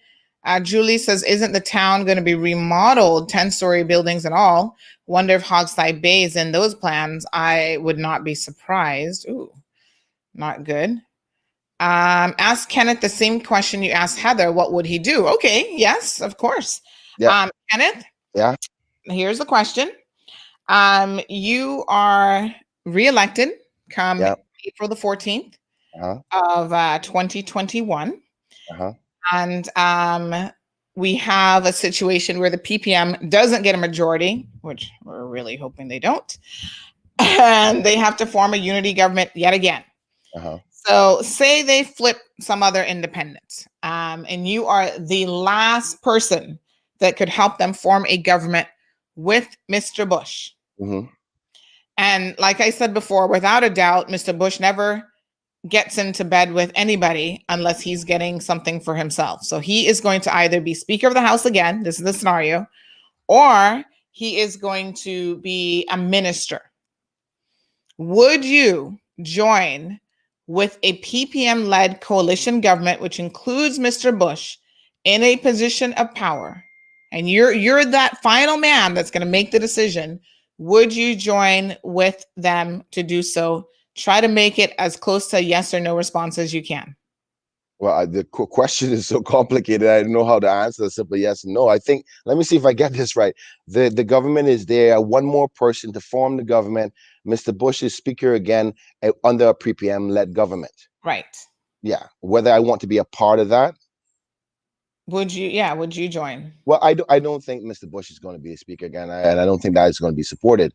Julie says, isn't the town going to be remodeled, 10-story buildings and all? Wonder if Hogside Bay is in those plans. I would not be surprised. Ooh, not good. Ask Kenneth the same question you asked Heather. What would he do? Okay, yes, of course. Yeah. Kenneth? Yeah. Here's the question. You are reelected come April the 14th. Of 2021. And we have a situation where the PPM doesn't get a majority, which we're really hoping they don't. And they have to form a unity government yet again. So say they flip some other independent, and you are the last person that could help them form a government with Mr. Bush. And like I said before, without a doubt, Mr. Bush never gets into bed with anybody unless he's getting something for himself. So he is going to either be Speaker of the House again, this is the scenario, or he is going to be a minister. Would you join with a PPM-led coalition government, which includes Mr. Bush, in a position of power? And you're that final man that's going to make the decision. Would you join with them to do so? Try to make it as close to a yes or no response as you can. Well, the question is so complicated. I don't know how to answer a simple yes and no. I think, let me see if I get this right. The government is there. One more person to form the government. Mr. Bush is speaker again under a PPM-led government. Right. Yeah. Whether I want to be a part of that. Would you join? Well, I don't think Mr. Bush is going to be a speaker again. And I don't think that is going to be supported.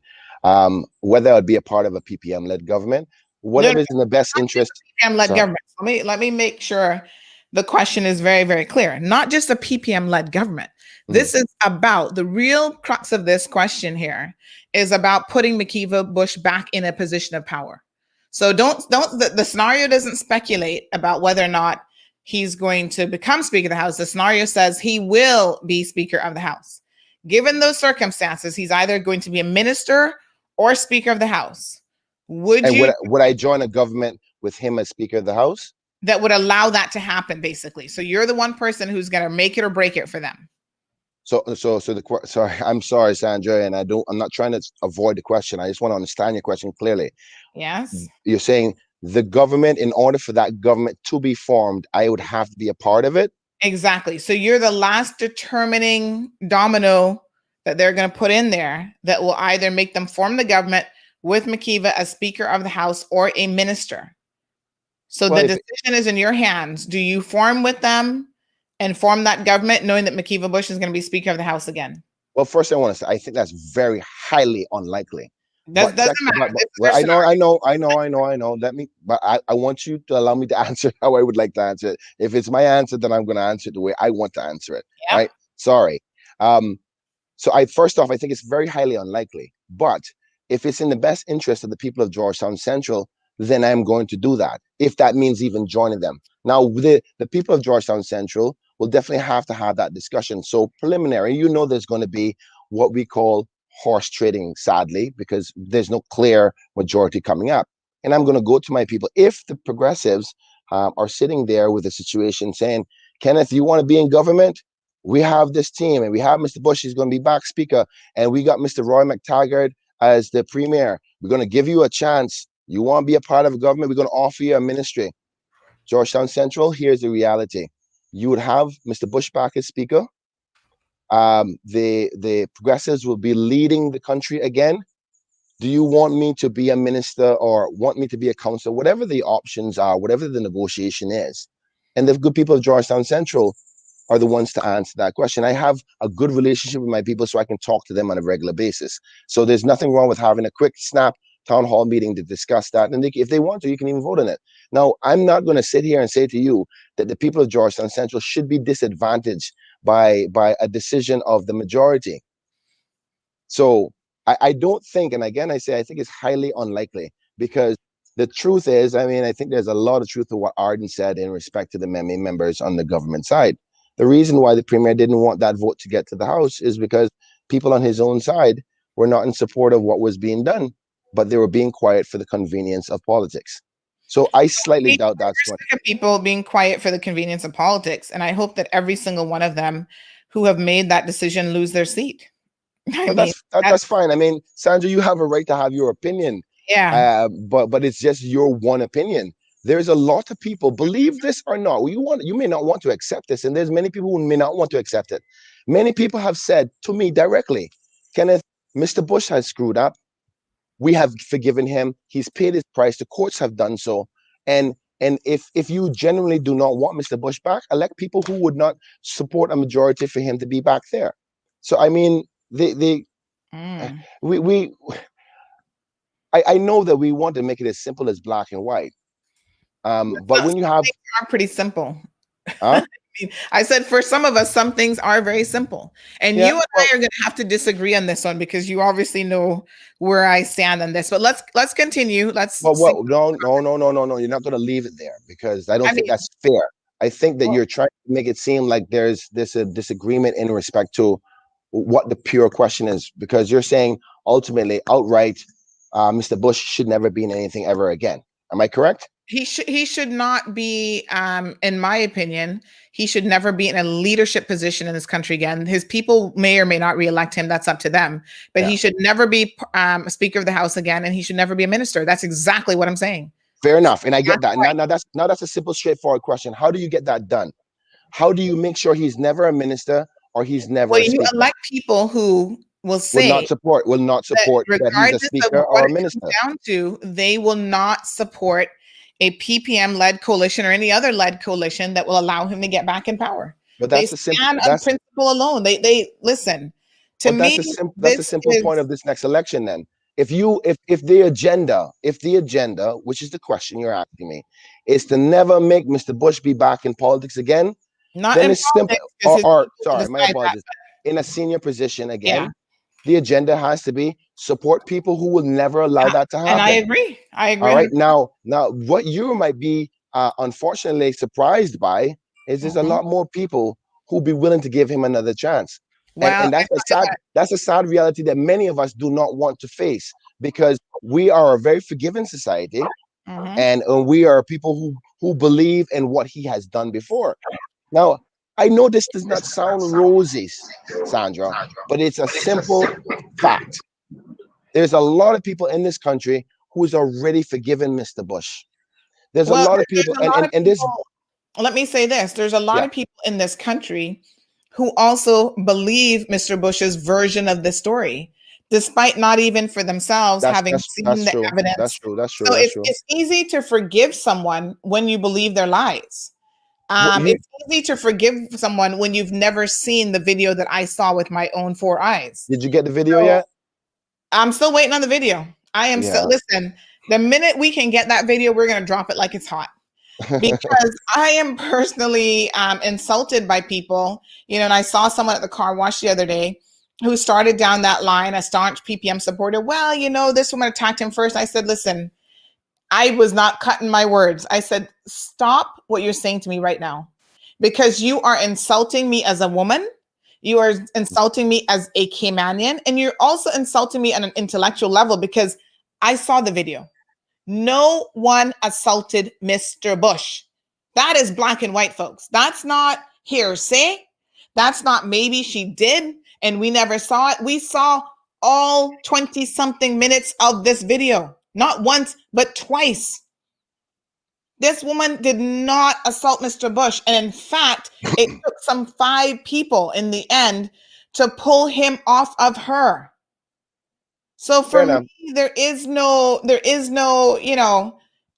Whether I'd be a part of a PPM-led government, whatever is in the best interest. PPM-led government. Let me make sure the question is very, very clear. Not just a PPM-led government. This is about the real crux of this question here is about putting McKeever Bush back in a position of power. So don't the scenario doesn't speculate about whether or not he's going to become Speaker of the House. The scenario says he will be Speaker of the House. Given those circumstances, he's either going to be a minister or Speaker of the House. Would I join a government with him as Speaker of the House? That would allow that to happen, basically. So you're the one person who's going to make it or break it for them. Sorry, I'm sorry, Sandra, and I'm not trying to avoid the question. I just want to understand your question clearly. Yes. You're saying the government, in order for that government to be formed, I would have to be a part of it? Exactly. So you're the last determining domino that they're going to put in there that will either make them form the government with McKeeva as Speaker of the House or a minister. So the decision is in your hands. Do you form with them and form that government knowing that McKeeva Bush is going to be Speaker of the House again? Well, first I want to say, I think that's very highly unlikely. Doesn't matter. I know. But I want you to allow me to answer how I would like to answer it. If it's my answer, then I'm going to answer it the way I want to answer it. Yep. Right? Sorry. So first off, I think it's very highly unlikely. But if it's in the best interest of the people of Georgetown Central, then I'm going to do that, if that means even joining them. Now, the people of Georgetown Central will definitely have to have that discussion. So preliminary, there's going to be what we call horse trading, sadly, because there's no clear majority coming up. And I'm going to go to my people. If the progressives are sitting there with a situation saying, Kenneth, you want to be in government? We have this team, and we have Mr. Bush, he's going to be back Speaker, and we got Mr. Roy McTaggart as the Premier. We're going to give you a chance. You want to be a part of a government? We're going to offer you a ministry. Georgetown Central, here's the reality. You would have Mr. Bush back as Speaker. The progressives will be leading the country again. Do you want me to be a minister or want me to be a councillor? Whatever the options are, whatever the negotiation is. And the good people of Georgetown Central are the ones to answer that question. I have a good relationship with my people, so I can talk to them on a regular basis. So there's nothing wrong with having a quick snap town hall meeting to discuss that. And if they want to, you can even vote on it. Now, I'm not going to sit here and say to you that the people of Georgetown Central should be disadvantaged by a decision of the majority. So I don't think, and again, I say, I think it's highly unlikely, because the truth is, I think there's a lot of truth to what Arden said in respect to the members on the government side. The reason why the Premier didn't want that vote to get to the House is because people on his own side were not in support of what was being done, but they were being quiet for the convenience of politics. So I slightly doubt that's going to people being quiet for the convenience of politics. And I hope that every single one of them who have made that decision lose their seat. That's fine. Sandra, you have a right to have your opinion. Yeah. But it's just your one opinion. There's a lot of people, believe this or not, you may not want to accept this, and there's many people who may not want to accept it. Many people have said to me directly, Kenneth, Mr. Bush has screwed up. We have forgiven him. He's paid his price. The courts have done so. And if you genuinely do not want Mr. Bush back, elect people who would not support a majority for him to be back there. So I know that we want to make it as simple as black and white. But when you have, are pretty simple. Huh? I said for some of us, some things are very simple, and you and I are going to have to disagree on this one, because you obviously know where I stand on this. But let's continue. No. You're not going to leave it there, because I don't think that's fair. I think that you're trying to make it seem like there's a disagreement in respect to what the pure question is, because you're saying ultimately outright, Mr. Bush should never be in anything ever again. Am I correct? He should not be, in my opinion, he should never be in a leadership position in this country again. His people may or may not reelect him. That's up to them. But he should never be Speaker of the House again, and he should never be a minister. That's exactly what I'm saying. Fair enough. And I get that. Right. Now that's a simple, straightforward question. How do you get that done? How do you make sure he's never a minister or he's never a speaker? You elect people who will not support that he's a speaker or a minister. Down to, they will not support a PPM-led coalition or any other led coalition that will allow him to get back in power. But that's they stand on principle alone. They listen to me. That's a simple point of this next election. Then, if the agenda, which is the question you're asking me, is to never make Mr. Bush be back in politics again, not then in it's simple. My apologies. In a senior position again. Yeah. The agenda has to be support people who will never allow that to happen. And I agree. All right. Now, what you might be unfortunately surprised by is there's a lot more people who be willing to give him another chance. Well, And that's a sad reality that many of us do not want to face, because we are a very forgiving society, and we are people who believe in what he has done before. Now, I know this does not sound rosy, Sandra, but it's a simple fact. There's a lot of people in this country who's already forgiven Mr. Bush. There's a well, lot of people, there's a lot of and this, people. Let me say this: there's a lot yeah, of people in this country who also believe Mr. Bush's version of the story, despite not even for themselves having seen that's the true. That's evidence. true. That's true. So That's true. it's easy to forgive someone when you believe their lies. It's easy to forgive someone when you've never seen the video that I saw with my own 4 eyes. Did you get the video So yet? I'm still waiting on the video. I am still, listen, the minute we can get that video, we're going to drop it like it's hot. Because I am personally insulted by people, and I saw someone at the car wash the other day who started down that line, a staunch PPM supporter. Well, this woman attacked him first. I said, listen, I was not cutting my words. I said, stop what you're saying to me right now, because you are insulting me as a woman. You are insulting me as a Caymanian, and you're also insulting me on an intellectual level, because I saw the video. No one assaulted Mr. Bush. That is black and white, folks. That's not hearsay. That's not maybe she did and we never saw it. We saw all 20-something minutes of this video, not once, but twice. This woman did not assault Mr. Bush. And in fact, it took some 5 people in the end to pull him off of her. So for me, there is no,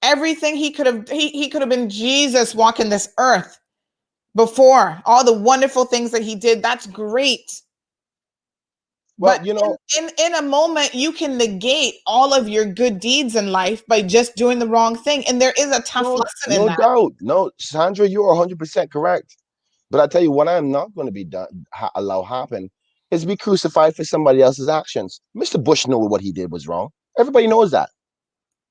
everything he could have been Jesus walking this earth before, all the wonderful things that he did. That's great. Well, but in a moment, you can negate all of your good deeds in life by just doing the wrong thing. And there is a tough lesson in that. No doubt. No, Sandra, you are 100% correct. But I tell you what, I am not going to be allow happen is be crucified for somebody else's actions. Mr. Bush knew what he did was wrong. Everybody knows that.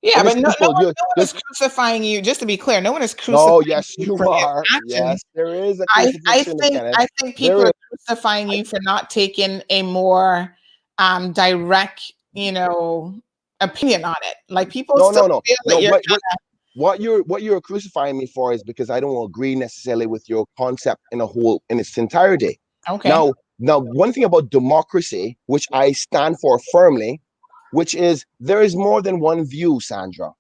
Yeah, but no one is crucifying you. Just to be clear, no one is crucifying you. Oh, yes, you are. Yes, there is a crucifixion. I think people are crucifying you for not taking a more direct, opinion on it. Like people feel that what you're crucifying me for is because I don't agree necessarily with your concept in its entirety. Okay. Now, one thing about democracy, which I stand for firmly, which is there is more than one view, Sandra.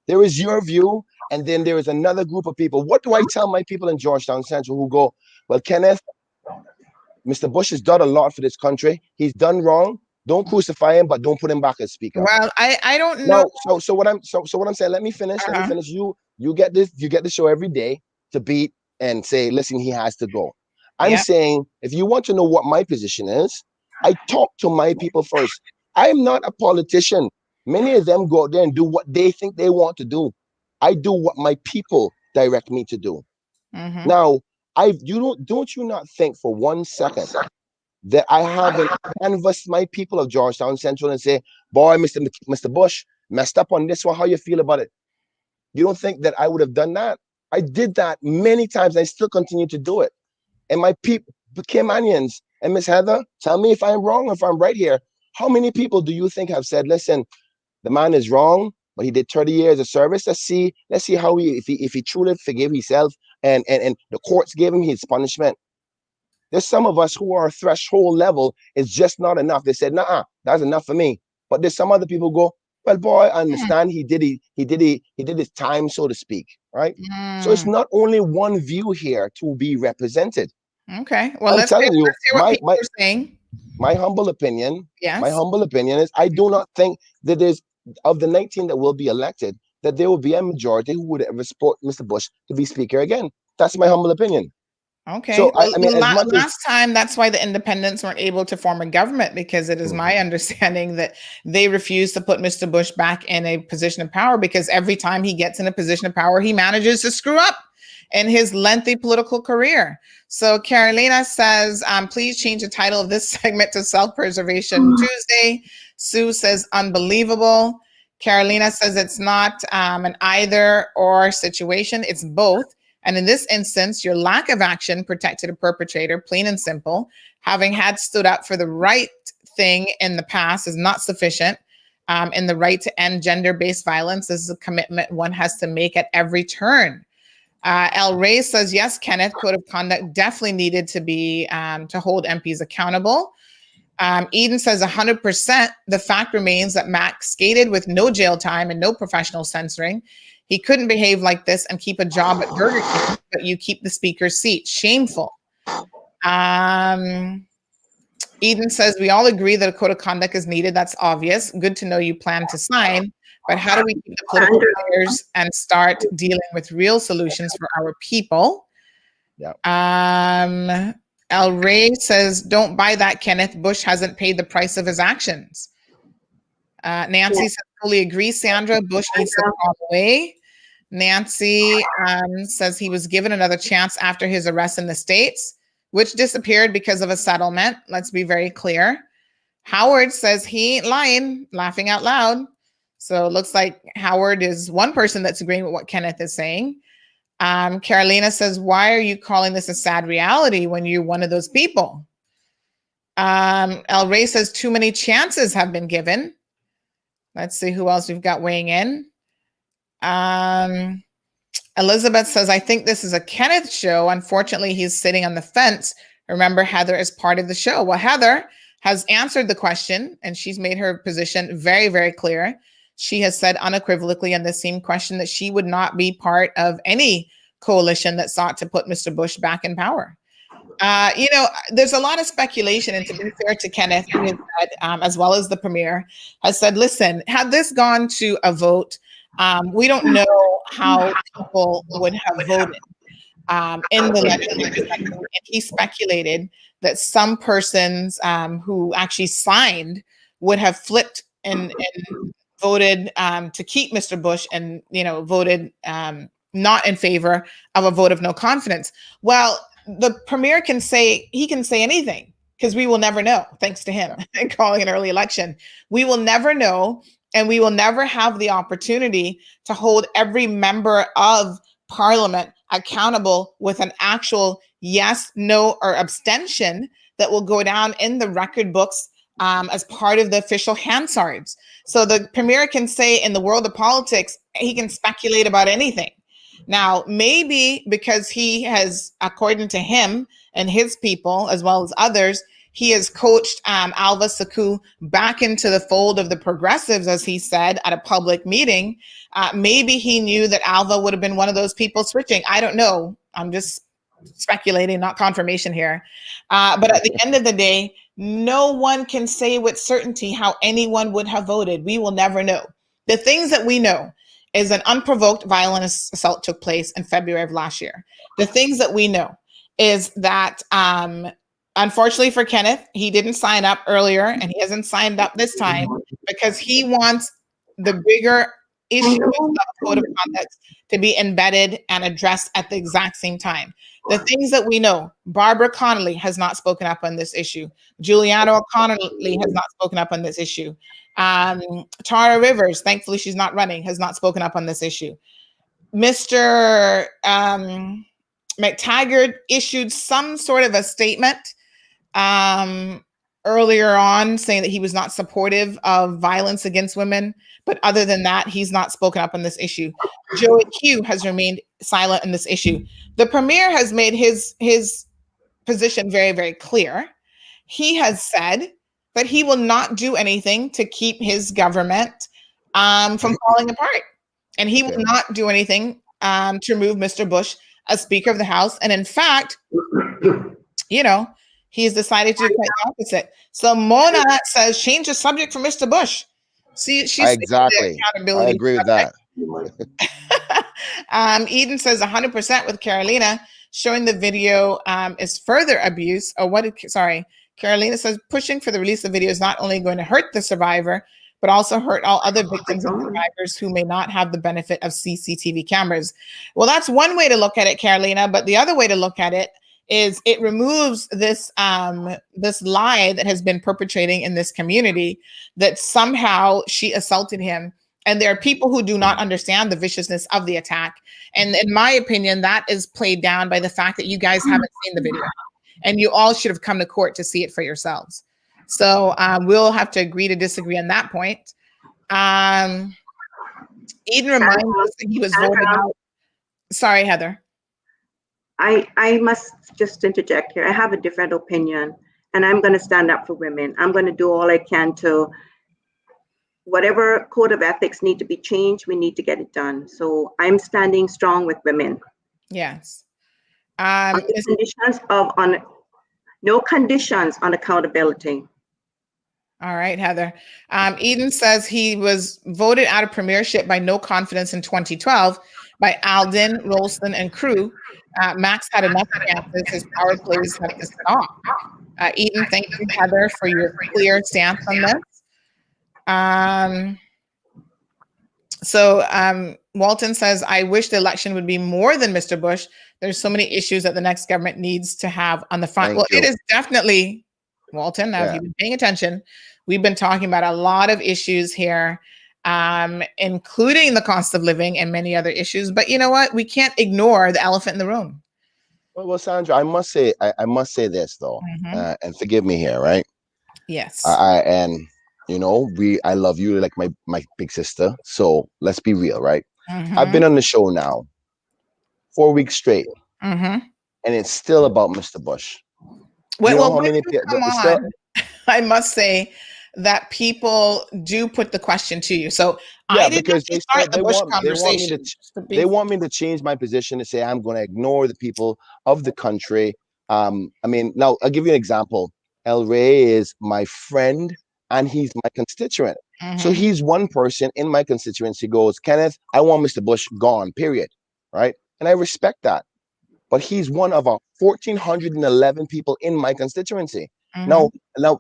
There is your view, and then there is another group of people. What do I tell my people in Georgetown Central who go, well, Kenneth, Mr. Bush has done a lot for this country. He's done wrong. Don't crucify him, but don't put him back as speaker. Well, I don't know. So what I'm saying, let me finish. You get the show every day to beat and say, listen, he has to go. I'm saying, if you want to know what my position is, I talk to my people first. I'm not a politician. Many of them go out there and do what they think they want to do. I do what my people direct me to do. Now, don't you not think for 1 second that I haven't canvassed my people of Georgetown Central and say, boy, Mr. Bush messed up on this one. How you feel about it? You don't think that I would have done that? I did that many times. I still continue to do it. And my people became onions. And Miss Heather, tell me if I'm wrong or if I'm right here. How many people do you think have said, listen, the man is wrong, but he did 30 years of service. Let's see how if he truly forgave himself and the courts gave him his punishment. There's some of us who are threshold level is just not enough. They said, nah, that's enough for me. But there's some other people go, well, boy, I understand he did his time, so to speak, right? So it's not only one view here to be represented. Okay. Well, let's hear what people are saying. My humble opinion, is I do not think that there's, of the 19 that will be elected, that there will be a majority who would ever support Mr. Bush to be speaker again. That's my humble opinion. Okay. So last time, that's why the independents weren't able to form a government, because it is my understanding that they refused to put Mr. Bush back in a position of power, because every time he gets in a position of power, he manages to screw up in his lengthy political career. So Carolina says, please change the title of this segment to Self-Preservation Tuesday. Sue says, unbelievable. Carolina says it's not an either or situation, it's both. And in this instance, your lack of action protected a perpetrator, plain and simple. Having had stood up for the right thing in the past is not sufficient. And the right to end gender-based violence is a commitment one has to make at every turn. El Rey says, yes, Kenneth, code of conduct definitely needed to be to hold MPs accountable. Eden says 100%. The fact remains that Max skated with no jail time and no professional censoring. He couldn't behave like this and keep a job at Burger King, but you keep the speaker's seat. Shameful. Eden says, we all agree that a code of conduct is needed. That's obvious. Good to know you plan to sign. But how do we keep the political players and start dealing with real solutions for our people? Yep. El Rey says, don't buy that, Kenneth. Bush hasn't paid the price of his actions. Nancy says, fully agree, Sandra. Bush needs to fall away. Nancy says he was given another chance after his arrest in the States, which disappeared because of a settlement. Let's be very clear. Howard says he ain't lying, laughing out loud. So it looks like Howard is one person that's agreeing with what Kenneth is saying. Carolina says, why are you calling this a sad reality when you're one of those people? El Rey says too many chances have been given. Let's see who else we've got weighing in. Elizabeth says, I think this is a Kenneth show. Unfortunately, he's sitting on the fence. Remember, Heather is part of the show. Well, Heather has answered the question, and she's made her position very, very clear. She has said unequivocally on the same question that she would not be part of any coalition that sought to put Mr. Bush back in power. There's a lot of speculation, and to be fair to Kenneth, he has said, as well as the premier, has said, listen, had this gone to a vote, we don't know how people would have voted in the legislature. And he speculated that some persons who actually signed would have flipped and voted to keep Mr. Bush and, voted not in favor of a vote of no confidence. Well, the premier can say anything because we will never know, thanks to him calling an early election. We will never know, and we will never have the opportunity to hold every member of parliament accountable with an actual yes, no, or abstention that will go down in the record books as part of the official Hansards. So the premier can say, in the world of politics, he can speculate about anything. Now, maybe because he has, according to him and his people, as well as others, he has coached Alva Saku back into the fold of the progressives, as he said at a public meeting. Maybe he knew that Alva would have been one of those people switching. I don't know. I'm just speculating, not confirmation here. But at the end of the day, no one can say with certainty how anyone would have voted. We will never know. The things that we know is an unprovoked violent assault took place in February of last year. The things that we know is that, unfortunately for Kenneth, he didn't sign up earlier, and he hasn't signed up this time because he wants the bigger issues of code of conduct to be embedded and addressed at the exact same time. The things that we know, Barbara Connolly has not spoken up on this issue. Juliana O'Connolly has not spoken up on this issue. Tara Rivers, thankfully she's not running, has not spoken up on this issue. Mr. McTaggart issued some sort of a statement earlier on saying that he was not supportive of violence against women. But other than that, he's not spoken up on this issue. Joey Q has remained silent on this issue. The premier has made his position very, very clear. He has said that he will not do anything to keep his government from falling apart. And he will not do anything to remove Mr. Bush as Speaker of the House. And in fact, he's decided to do quite the opposite. So Mona says, change the subject for Mr. Bush. See, she's exactly. I agree with that. Eden says 100% with Carolina. Showing the video is further abuse. Carolina says pushing for the release of video is not only going to hurt the survivor, but also hurt all other victims and survivors who may not have the benefit of CCTV cameras. Well, that's one way to look at it, Carolina. But the other way to look at it is it removes this this lie that has been perpetrating in this community that somehow she assaulted him And there are people who do not understand the viciousness of the attack. And in my opinion, that is played down by the fact that you guys haven't seen the video. And you all should have come to court to see it for yourselves. So we'll have to agree to disagree on that point. Eden reminds us that he was voted out. Sorry, Heather. I must just interject here. I have a different opinion, and I'm going to stand up for women. I'm going to do all I can to, whatever code of ethics need to be changed, we need to get it done. So I'm standing strong with women. Yes. On the conditions of, no conditions on accountability. All right, Heather. Eden says he was voted out of premiership by no confidence in 2012 by Alden, Rolston, and crew. Max had enough chances. His power plays have to stop. Eden, thank you, Heather, for your clear stance on this. Walton says, I wish the election would be more than Mr. Bush. There's so many issues that the next government needs to have on the front. It is definitely, Walton, now if you've been paying attention, we've been talking about a lot of issues here, including the cost of living and many other issues. But you know what? We can't ignore the elephant in the room. Well, Sandra, I must say this though, and forgive me here, right? Yes. I love you like my big sister. So let's be real, right? I've been on the show now 4 weeks straight, and it's still about Mr. Bush. I must say that people do put the question to you. So I didn't start the Bush conversation. They want me to change my position to say I'm going to ignore the people of the country. Now I'll give you an example. El Rey is my friend and he's my constituent. So he's one person in my constituency goes, Kenneth, I want Mr. Bush gone, period. Right? And I respect that. But he's one of our 1,411 people in my constituency. Now,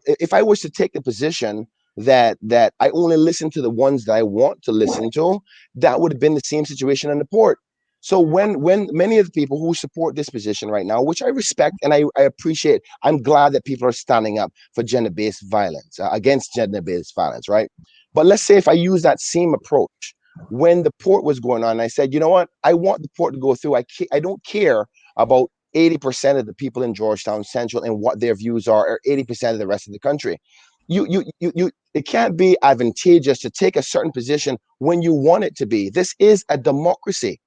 if I was to take the position that I only listen to the ones that I want to listen to, that would have been the same situation in the port. So when many of the people who support this position right now, which I respect and I appreciate, I'm glad that people are standing up for gender-based violence, against gender-based violence, right? But let's say if I use that same approach, when the port was going on, I said, you know what? I want the port to go through. I don't care about 80% of the people in Georgetown Central and what their views are, or 80% of the rest of the country. It can't be advantageous to take a certain position when you want it to be. This is a democracy.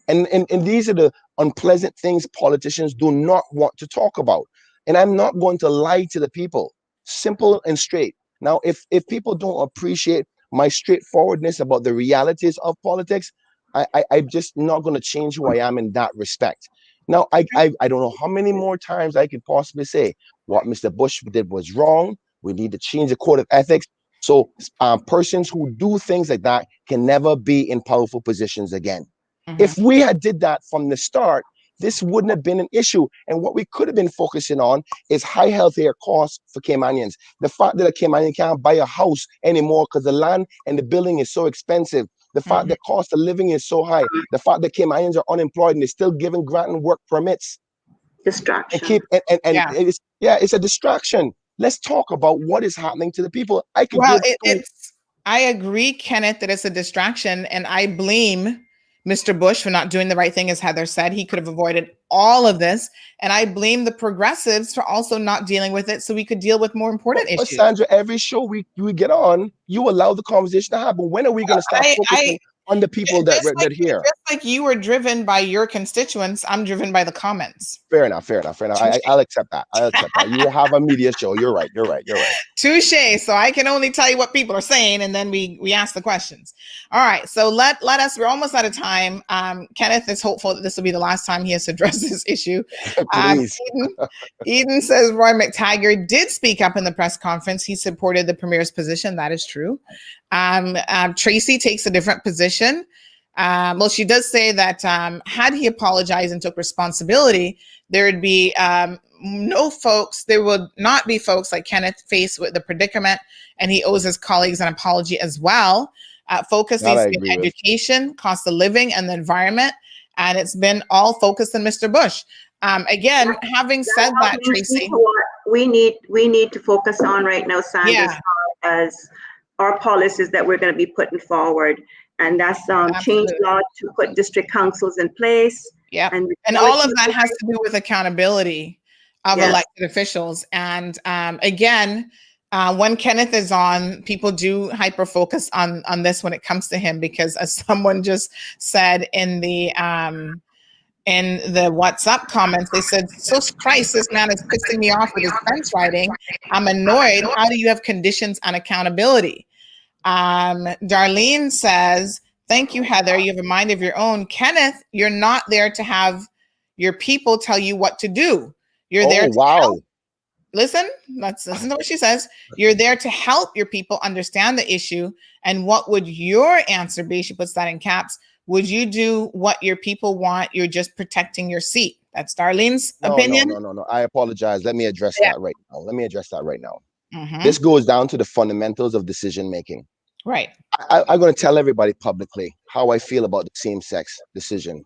And these are the unpleasant things politicians do not want to talk about. And I'm not going to lie to the people. Simple and straight. Now, if people don't appreciate my straightforwardness about the realities of politics, I'm just not going to change who I am in that respect. Now, I don't know how many more times I could possibly say what Mr. Bush did was wrong. We need to change the code of ethics. So persons who do things like that can never be in powerful positions again. If we had did that from the start, this wouldn't have been an issue. And what we could have been focusing on is high healthcare costs for Caymanians. The fact that a Caymanian can't buy a house anymore because the land and the building is so expensive. The fact that cost of living is so high. The fact that Caymanians are unemployed and they're still giving grant and work permits. Distraction. It's a distraction. Let's talk about what is happening to the people. I agree, Kenneth, that it's a distraction, and I blame Mr. Bush for not doing the right thing. As Heather said, he could have avoided all of this. And I blame the progressives for also not dealing with it so we could deal with more important issues. But Sandra, every show we get on, you allow the conversation to happen. When are we going to start focusing on the people that here? Just like you were driven by your constituents, I'm driven by the comments. Fair enough. I'll accept that. You have a media show. You're right. Touche. So I can only tell you what people are saying, and then we ask the questions. All right. So let us. We're almost out of time. Kenneth is hopeful that this will be the last time he has to address this issue. Eden says Roy McTaggart did speak up in the press conference. He supported the premier's position. That is true. Tracy takes a different position. She does say that had he apologized and took responsibility, there would be there would not be folks like Kenneth faced with the predicament, and he owes his colleagues an apology as well. Focus needs to be on education, cost of living, and the environment, and it's been all focused on Mr. Bush. Again, having said that, Tracy, we need to focus on right now, Sandra, as our policies that we're going to be putting forward. And that's change Absolutely. law to put district councils in place. Yeah. And all all of that has to do with accountability of Yes. elected officials. And again, when Kenneth is on, people do hyper focus on this when it comes to him, because as someone just said in the WhatsApp comments, they said, "So Christ, this man is pissing me off with his fence riding. I'm annoyed. How do you have conditions on accountability?" Darlene says, "Thank you, Heather. You have a mind of your own. Kenneth, you're not there to have your people tell you what to do. You're there to help." Listen to what she says. "You're there to help your people understand the issue. And what would your answer be?" She puts that in caps. "Would you do what your people want? You're just protecting your seat." That's Darlene's opinion. No. I apologize. Let me address that right now. Mm-hmm. This goes down to the fundamentals of decision making. Right. I'm going to tell everybody publicly how I feel about the same-sex decision.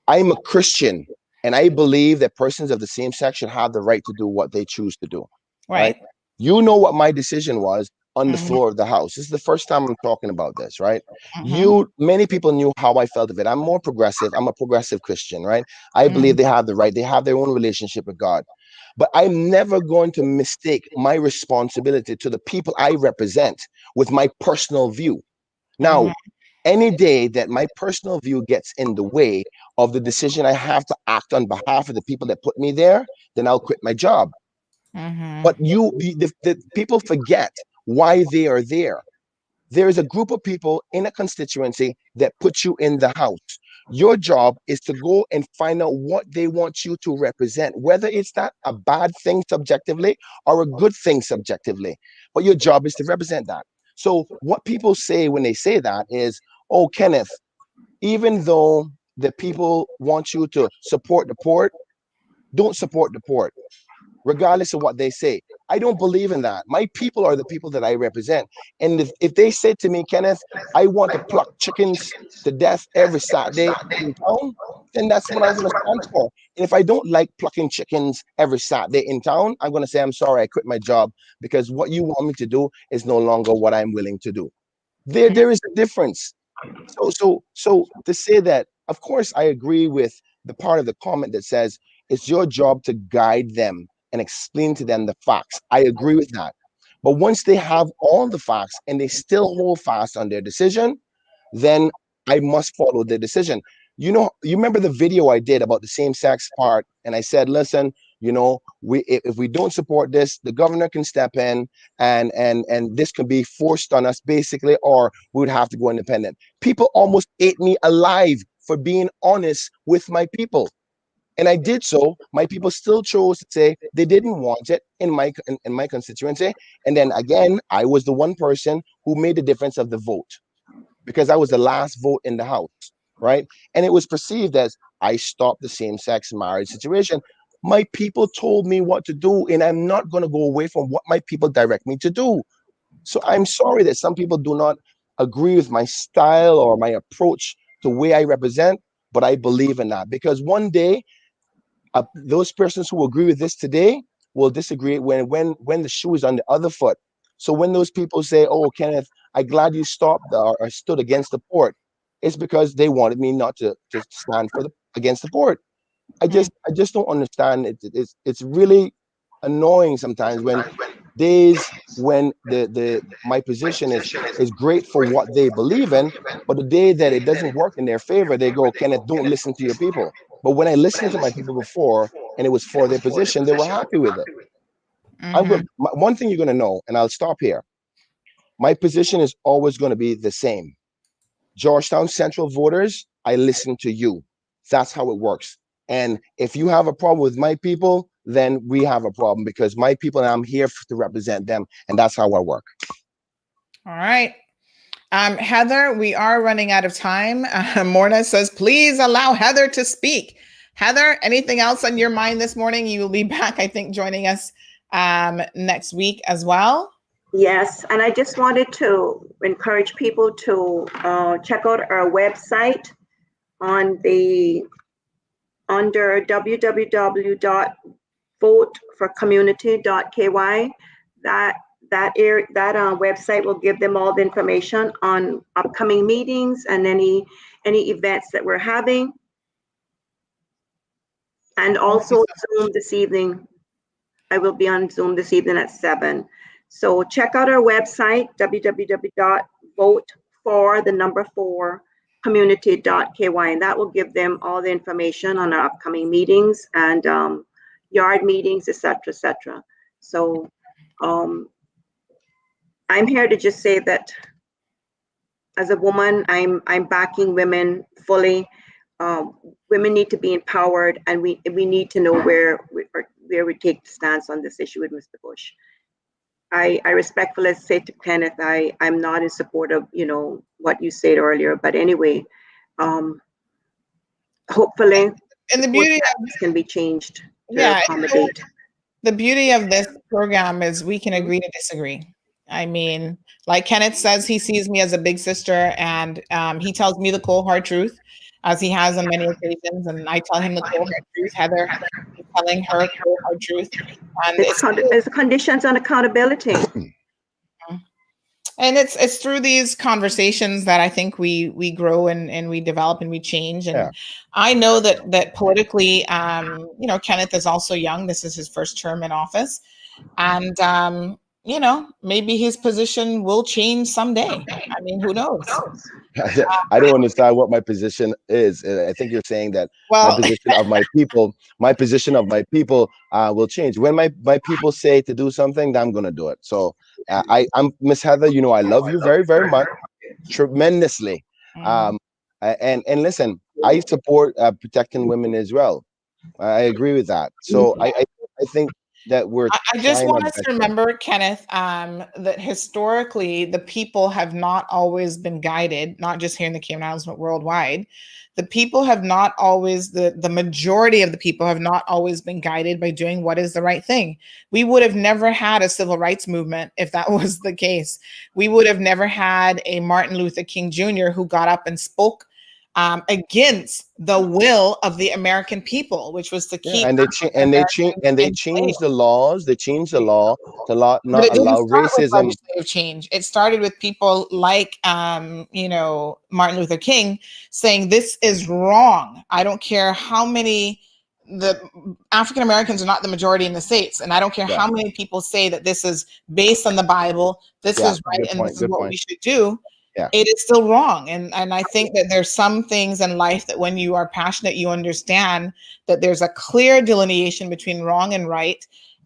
I'm a Christian, and I believe that persons of the same sex should have the right to do what they choose to do. Right. You know what my decision was on the Mhm. floor of the House. This is the first time I'm talking about this, right? Mhm. Many people knew how I felt of it. I'm more progressive. I'm a progressive Christian, right? I believe Mhm. they have the right. They have their own relationship with God. But I'm never going to mistake my responsibility to the people I represent with my personal view. Now, any day that my personal view gets in the way of the decision I have to act on behalf of the people that put me there, then I'll quit my job. But the people forget why they are there. There is a group of people in a constituency that put you in the House. Your job is to go and find out what they want you to represent, whether it's not a bad thing subjectively or a good thing subjectively. But your job is to represent that. So what people say when they say that is, "Oh, Kenneth, even though the people want you to support the port, don't support the port, regardless of what they say." I don't believe in that. My people are the people that I represent. And if they say to me, "Kenneth, I want to pluck chickens to death every Saturday in town," then that's what I'm going to stand for. And if I don't like plucking chickens every Saturday in town, I'm going to say, "I'm sorry, I quit my job, because what you want me to do is no longer what I'm willing to do." There is a difference. So to say that, of course, I agree with the part of the comment that says it's your job to guide them and explain to them the facts. I agree with that. But once they have all the facts and they still hold fast on their decision, then I must follow their decision. You remember the video I did about the same-sex part, and I said, "Listen, if we don't support this, the governor can step in, and this can be forced on us basically, or we would have to go independent." People almost ate me alive for being honest with my people. And I did so. My people still chose to say they didn't want it in my constituency. And then again, I was the one person who made the difference of the vote, because I was the last vote in the House, right? And it was perceived as I stopped the same-sex marriage situation. My people told me what to do, and I'm not going to go away from what my people direct me to do. So I'm sorry that some people do not agree with my style or my approach to the way I represent, but I believe in that, because one day those persons who agree with this today will disagree when the shoe is on the other foot. So when those people say, "Oh, Kenneth, I'm glad you stopped or stood against the port," it's because they wanted me not to stand against the port. I just don't understand. It's really annoying sometimes when days when my position is great for what they believe in, but the day that it doesn't work in their favor, they go, "Kenneth, don't listen to your people." But when I listened to my people before and it was for their position, they were happy with it. One thing you're going to know, and I'll stop here. My position is always going to be the same. Georgetown Central voters, I listen to you. That's how it works. And if you have a problem with my people, then we have a problem, because my people, and I'm here to represent them. And that's how I work. All right. Heather, we are running out of time. Morna says, "Please allow Heather to speak." Heather, anything else on your mind this morning? You will be back, I think, joining us next week as well. Yes, and I just wanted to encourage people to check out our website under www.voteforcommunity.ky. that website will give them all the information on upcoming meetings and any events that we're having. And also Zoom this evening. I will be on Zoom this evening at 7. So check out our website, www.vote4community.ky, and that will give them all the information on our upcoming meetings and yard meetings, etc., etc. So I'm here to just say that as a woman, I'm backing women fully. Women need to be empowered, and we need to know where we take the stance on this issue with Mr. Bush. I respectfully say to Kenneth, I'm not in support of what you said earlier, but anyway, hopefully, and the beauty of this can be changed to accommodate. The beauty of this program is we can agree to disagree. I mean, like Kenneth says, he sees me as a big sister, and he tells me the cold hard truth, as he has on many occasions, and I tell him the cold hard truth. Heather is telling her cold hard truth. And it's conditions on accountability. And it's through these conversations that I think we grow and we develop and we change. And I know that politically, Kenneth is also young. This is his first term in office. And, maybe his position will change someday. I mean, who knows? I don't understand what my position is. I think you're saying that my position of my people will change. When my people say to do something, I'm going to do it. So I'm Miss Heather, I love you very, very much, tremendously. And listen, I support protecting women as well. I agree with that. So I think that I just want us to remember, Kenneth, that historically the people have not always been guided, not just here in the Cayman Islands, but worldwide. The people have not always, the majority of the people have not always been guided by doing what is the right thing. We would have never had a civil rights movement if that was the case. We would have never had a Martin Luther King Jr. who got up and spoke against the will of the American people, which was to keep. And they changed the laws. They changed the law to not allow racism. Change. It started with people like, Martin Luther King saying this is wrong. I don't care how many. The African Americans are not the majority in the States, and I don't care how many people say that this is based on the Bible. This is right, and this is what we should do. It is still wrong. And I think that there's some things in life that when you are passionate, you understand that there's a clear delineation between wrong and right.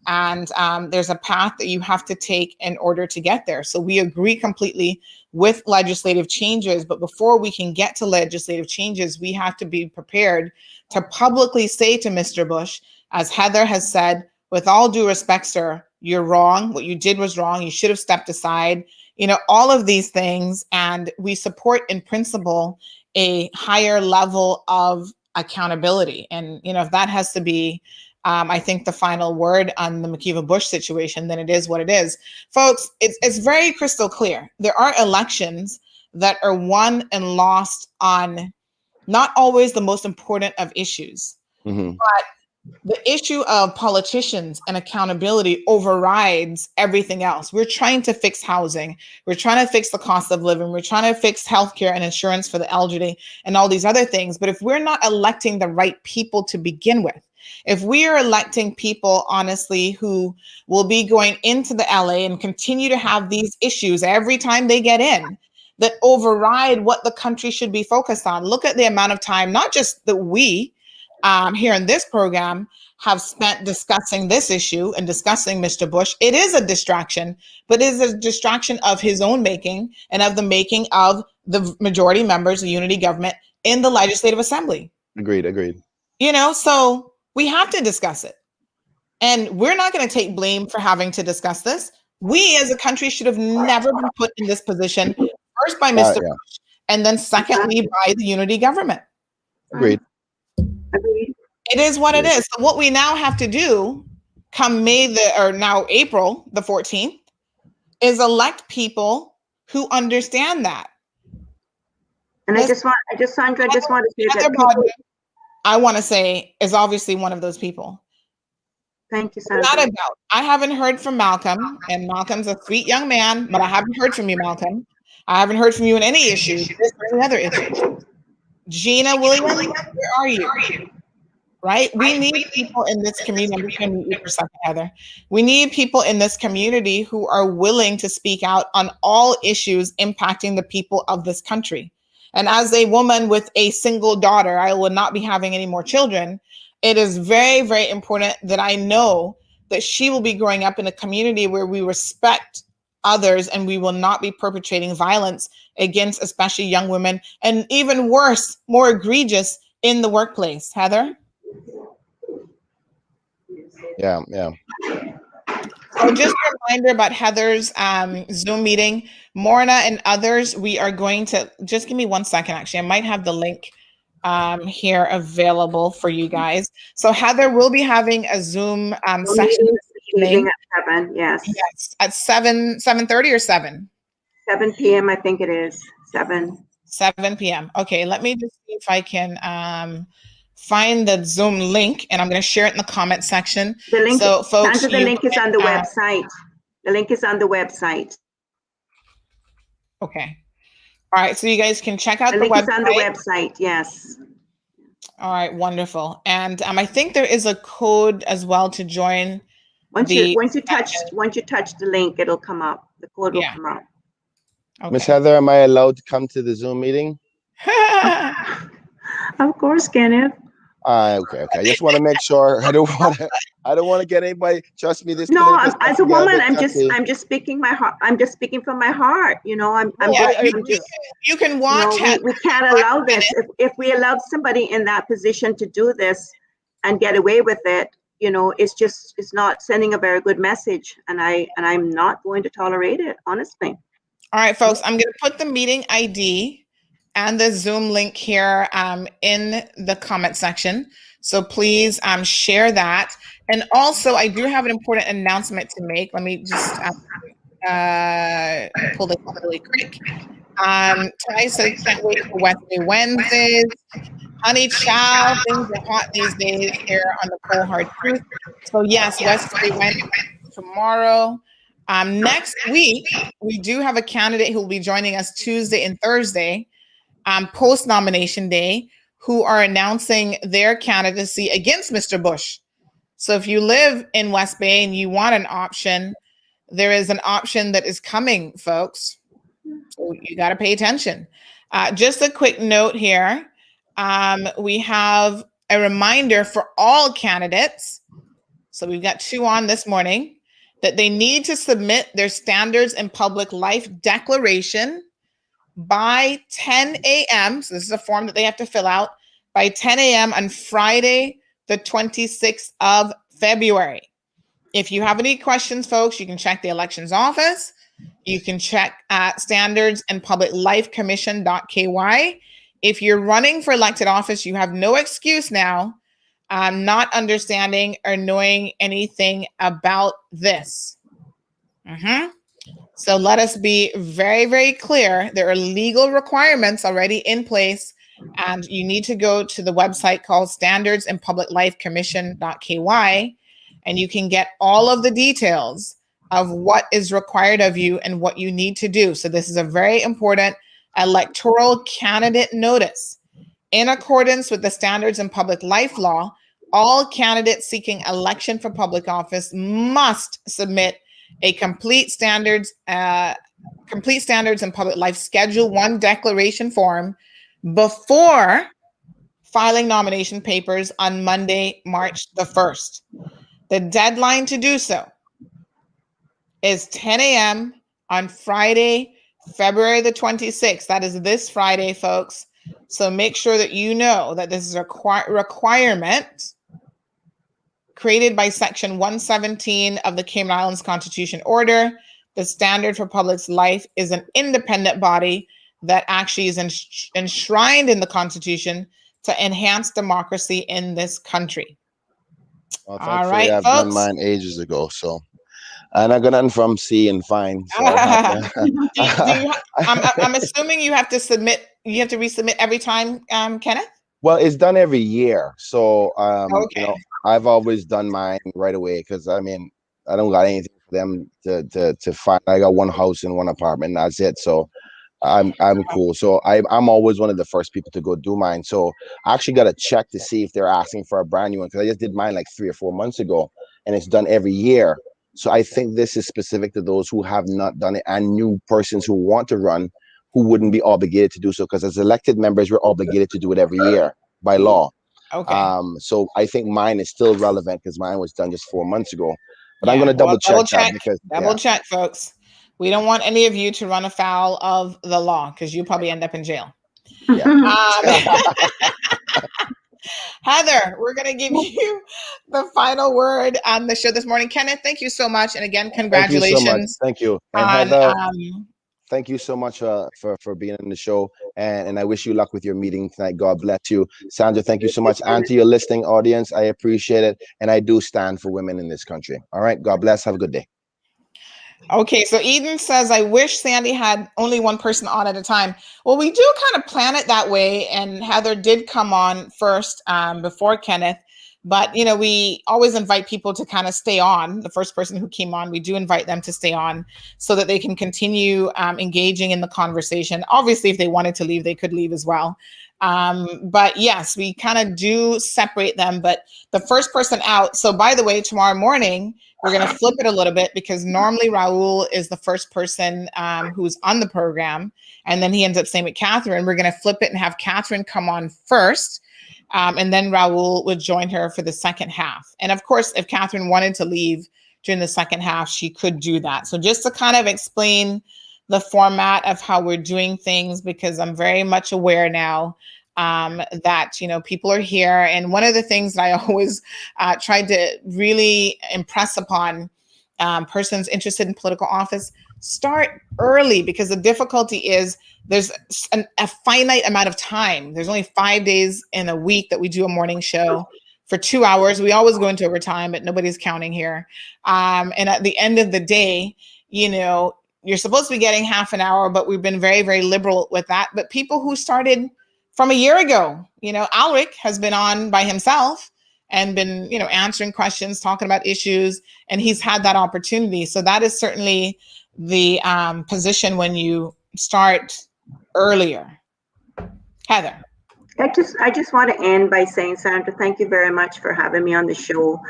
And there's a path that you have to take in order to get there. So we agree completely with legislative changes. But before we can get to legislative changes, we have to be prepared to publicly say to Mr. Bush, as Heather has said, with all due respect, sir, you're wrong. What you did was wrong. You should have stepped aside. All of these things, and we support in principle a higher level of accountability. And, if that has to be, I think, the final word on the McKeeva Bush situation, then it is what it is. Folks, it's very crystal clear. There are elections that are won and lost on not always the most important of issues, but the issue of politicians and accountability overrides everything else. We're trying to fix housing. We're trying to fix the cost of living. We're trying to fix healthcare and insurance for the elderly and all these other things. But if we're not electing the right people to begin with, if we are electing people, honestly, who will be going into the LA and continue to have these issues every time they get in, that override what the country should be focused on. Look at the amount of time, not just that we, here in this program have spent discussing this issue and discussing Mr. Bush. It is a distraction, but it is a distraction of his own making and of the making of the majority members of unity government in the Legislative Assembly. Agreed. So we have to discuss it. And we're not going to take blame for having to discuss this. We as a country should have never been put in this position, first by Mr. Bush, and then secondly by the unity government. Agreed. It is what it is. So what we now have to do come April the 14th is elect people who understand that. And I just want to say that I want to say is obviously one of those people. Thank you, Not Sandra. a doubt. I haven't heard from Malcolm, and Malcolm's a sweet young man, but I haven't heard from you, Malcolm. I haven't heard from you in any issue, this or any other issue. Gina Williams, where are you? Right? We need people in this community. I'm just going to mute you for a second, Heather. We need people in this community who are willing to speak out on all issues impacting the people of this country. And as a woman with a single daughter, I will not be having any more children. It is very, very important that I know that she will be growing up in a community where we respect others and we will not be perpetrating violence against especially young women, and even worse, more egregious in the workplace. Heather? Yeah. So just a reminder about Heather's Zoom meeting. Morna and others, we are going to, just give me 1 second, actually. I might have the link here available for you guys. So Heather will be having a Zoom session this evening. At 7, yes. Yes, at 7:30 or 7? 7 p.m. I think it is. 7 p.m. Okay, let me just see if I can find the Zoom link, and I'm going to share it in the comment section. The link, so folks, Sandra, the link is on the website. The link is on the website. Okay. All right, so you guys can check out the link website. Is on the website, yes. All right, wonderful. And I think there is a code as well to join. Once you touch the link, it'll come up. The code will come up. Okay. Miss Heather, am I allowed to come to the Zoom meeting? Of course, Kenneth. Okay. I just want to make sure. I don't want to get anybody. Trust me, this. No, as a woman, I'm just speaking my heart. I'm just speaking from my heart. You know, you can watch. You know, we can't allow this. If we allowed somebody in that position to do this and get away with it, you know, it's not sending a very good message, and I'm not going to tolerate it, honestly. All right, folks, I'm going to put the meeting ID and the Zoom link here in the comment section. So please share that. And also, I do have an important announcement to make. Let me just pull this up really quick. Ty said, can't wait for Wednesdays. Honey child, things are hot these days here on the Cold Hard Truth. So yes, Wednesday tomorrow. Next week, we do have a candidate who will be joining us Tuesday and Thursday, post-nomination day, who are announcing their candidacy against Mr. Bush. So if you live in West Bay and you want an option, there is an option that is coming, folks. So you got to pay attention. Just a quick note here. We have a reminder for all candidates. So we've got 2 on this morning, that they need to submit their Standards in Public Life Declaration by 10 a.m. So this is a form that they have to fill out by 10 a.m. on Friday, the 26th of February. If you have any questions, folks, you can check the elections office. You can check Standards and Public Life Commission.ky. If you're running for elected office, you have no excuse now not understanding or knowing anything about this. So let us be very, very clear. There are legal requirements already in place, and you need to go to the website called Standards and Public Life Commission.ky, and you can get all of the details of what is required of you and what you need to do. So this is a very important electoral candidate notice. In accordance with the Standards in Public Life law, all candidates seeking election for public office must submit a complete standards and public life Schedule 1 declaration form before filing nomination papers on Monday, March the 1st. The deadline to do so is 10 a.m. on Friday, February the 26th. That is this Friday, folks. So make sure that you know that this is a requirement created by Section 117 of the Cayman Islands Constitution Order. The Standard for Public Life is an independent body that actually is enshrined in the Constitution to enhance democracy in this country. Well, all right, I've done mine ages ago, so. And I got nothing from C and fine. So I'm assuming you have to submit. You have to resubmit every time, Kenneth? Well, it's done every year. So, Okay. I've always done mine right away because I mean, I don't got anything for them to find. I got one house and one apartment, and that's it. So I'm cool. So I'm always one of the first people to go do mine. So I actually got to check to see if they're asking for a brand new one because I just did mine like 3 or 4 months ago, and it's done every year. So I think this is specific to those who have not done it and new persons who want to run who wouldn't be obligated to do so because as elected members we're obligated to do it every year by law. Okay. So I think mine is still relevant because mine was done just 4 months ago. But I'm Yeah. going to Well, double check that because double check, folks. We don't want any of you to run afoul of the law because you probably end up in jail. yeah. Heather, we're going to give you the final word on the show this morning. Kenneth, thank you so much. And again, Thank you so much. congratulations Thank you. And on Heather, thank you so much for being on the show. And I wish you luck with your meeting tonight. God bless you. Sandra, thank you so much. And to your listening audience, I appreciate it. And I do stand for women in this country. All right. God bless. Have a good day. Okay, so Eden says, I wish Sandy had only one person on at a time. Well, we do kind of plan it that way, and Heather did come on first before Kenneth. But, you know, we always invite people to kind of stay on. The first person who came on, we do invite them to stay on so that they can continue engaging in the conversation. Obviously, if they wanted to leave, they could leave as well. But yes, we kind of do separate them. But the first person out. So by the way, tomorrow morning, we're going to flip it a little bit because normally Raul is the first person who's on the program. And then he ends up staying with Catherine. We're going to flip it and have Catherine come on first. And then Raul would join her for the second half. And of course, if Catherine wanted to leave during the second half, she could do that. So just to kind of explain the format of how we're doing things, because I'm very much aware now that, you know, people are here. And one of the things that I always tried to really impress upon persons interested in political office, start early, because the difficulty is there's a finite amount of time. There's only 5 days in a week that we do a morning show for 2 hours. We always go into overtime, but nobody's counting here. And at the end of the day, you know, you're supposed to be getting half an hour, but we've been very, very liberal with that. But people who started from a year ago, you know, Alric has been on by himself and been, you know, answering questions, talking about issues, and he's had that opportunity. So that is certainly the position when you start earlier. Heather. I just want to end by saying, Sandra, thank you very much for having me on the show.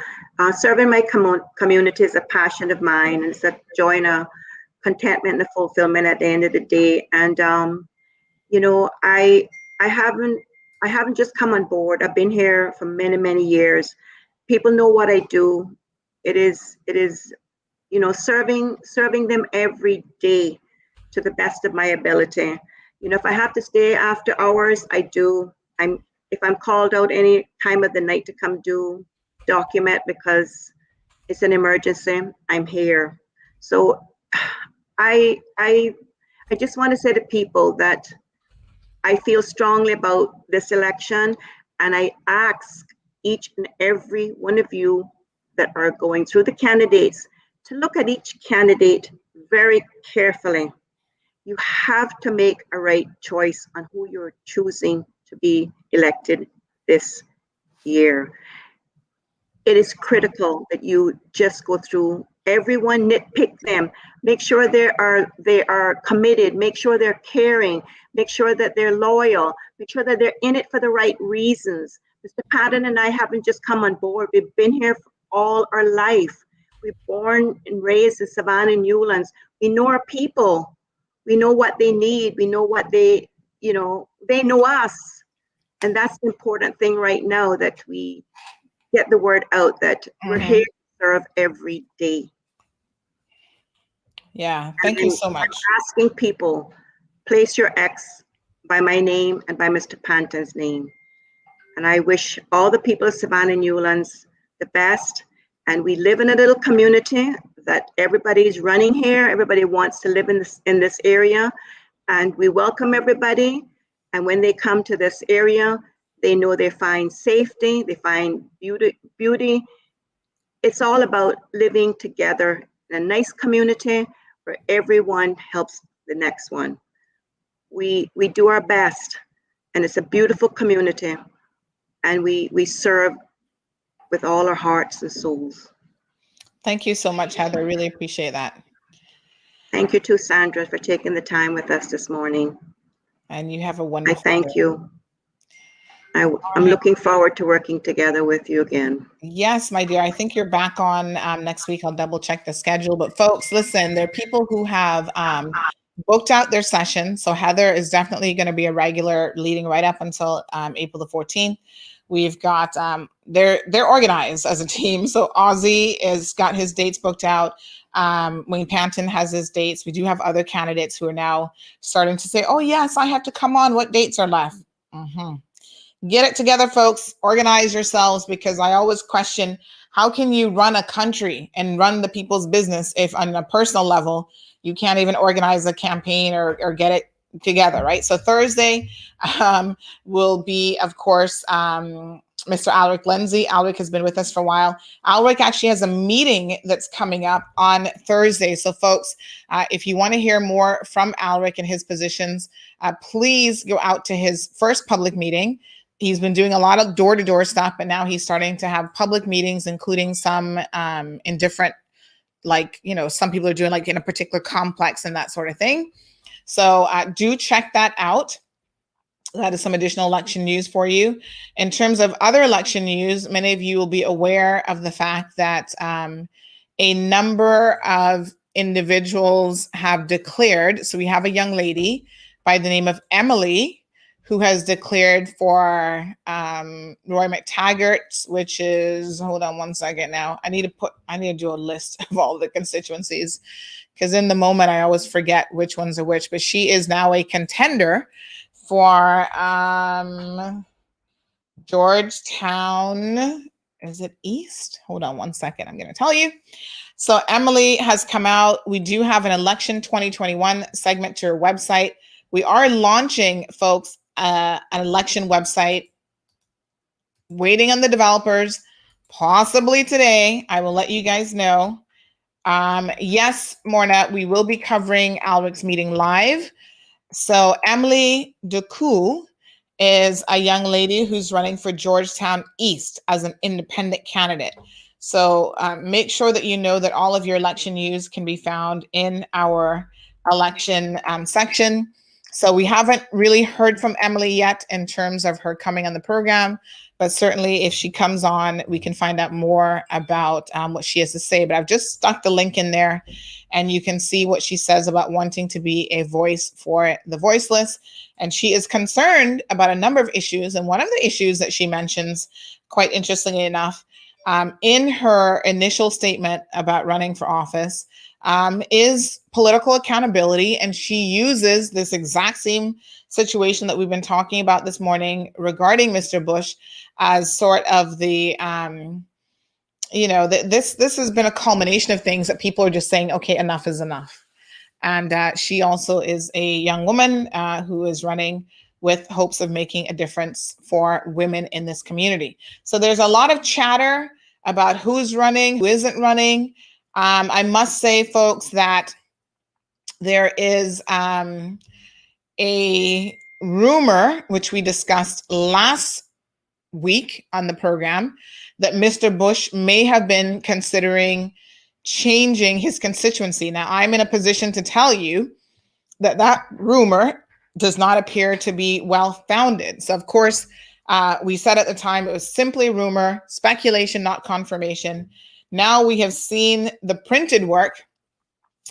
Serving my community is a passion of mine, and it's a joy and a contentment and a fulfillment at the end of the day. And you know, I haven't just come on board. I've been here for many, many years. People know what I do. It is, you know, serving them every day to the best of my ability. You know, if I have to stay after hours, I do. If I'm called out any time of the night to come do document because it's an emergency, I'm here. So I just want to say to people that I feel strongly about this election, and I ask each and every one of you that are going through the candidates to look at each candidate very carefully. You have to make a right choice on who you're choosing to be elected this year. It is critical that you just go through everyone, nitpick them, make sure they are committed, make sure they're caring, make sure that they're loyal, make sure that they're in it for the right reasons. Mr. Patton and I haven't just come on board. We've been here for all our life. We're born and raised in Savannah and Newlands. We know our people. We know what they need. We know what they, you know, they know us. And that's the important thing right now, that we get the word out that we're here to serve every day. Yeah, thank you so much. I'm asking people, place your X by my name and by Mr. Panton's name. And I wish all the people of Savannah and Newlands the best. And we live in a little community that everybody's running here. Everybody wants to live in this area. And we welcome everybody. And when they come to this area, they know they find safety, they find beauty. It's all about living together in a nice community where everyone helps the next one. We do our best, and it's a beautiful community. and we serve with all our hearts and souls. Thank you so much, Heather. Really appreciate that. Thank you too, Sandra, for taking the time with us this morning. And you have a I wonderful thank day. you. I'm looking forward to working together with you again. Yes, my dear. I think you're back on next week. I'll double check the schedule. But folks, listen, there are people who have booked out their session. So Heather is definitely going to be a regular leading right up until April the 14th. We've got they're organized as a team. So Ozzy has got his dates booked out. Wayne Panton has his dates. We do have other candidates who are now starting to say, "Oh yes, I have to come on. What dates are left?" Get it together, folks. Organize yourselves, because I always question, how can you run a country and run the people's business if on a personal level you can't even organize a campaign or get it together, right? So Thursday will be, of course, Mr. Alric Lindsay. Alric has been with us for a while. Alric actually has a meeting that's coming up on Thursday. So folks, if you want to hear more from Alric and his positions, please go out to his first public meeting. He's been doing a lot of door-to-door stuff, but now he's starting to have public meetings, including some in different, some people are doing like in a particular complex and that sort of thing. So do check that out. That is some additional election news for you. In terms of other election news, many of you will be aware of the fact that a number of individuals have declared. So we have a young lady by the name of Emily who has declared for Roy McTaggart, which is, hold on one second now. I need to do a list of all the constituencies, because in the moment I always forget which ones are which, but she is now a contender for Georgetown. Is it East? Hold on one second. I'm going to tell you. So Emily has come out. We do have an election 2021 segment to her website. We are launching, folks, an election website, waiting on the developers, possibly today. I will let you guys know. Yes, Morna, we will be covering Alric's meeting live. So Emily Ducoux is a young lady who's running for Georgetown East as an independent candidate. So make sure that you know that all of your election news can be found in our election section. So we haven't really heard from Emily yet in terms of her coming on the program, but certainly if she comes on, we can find out more about what she has to say. But I've just stuck the link in there, and you can see what she says about wanting to be a voice for the voiceless. And she is concerned about a number of issues. And one of the issues that she mentions, quite interestingly enough, in her initial statement about running for office, is political accountability. And she uses this exact same situation that we've been talking about this morning regarding Mr. Bush as sort of the, this has been a culmination of things that people are just saying, okay, enough is enough. And she also is a young woman who is running with hopes of making a difference for women in this community. So there's a lot of chatter about who's running, who isn't running. I must say, folks, that there is a rumor, which we discussed last week on the program, that Mr. Bush may have been considering changing his constituency. Now, I'm in a position to tell you that that rumor does not appear to be well-founded. So, of course, we said at the time it was simply rumor, speculation, not confirmation. Now we have seen the printed work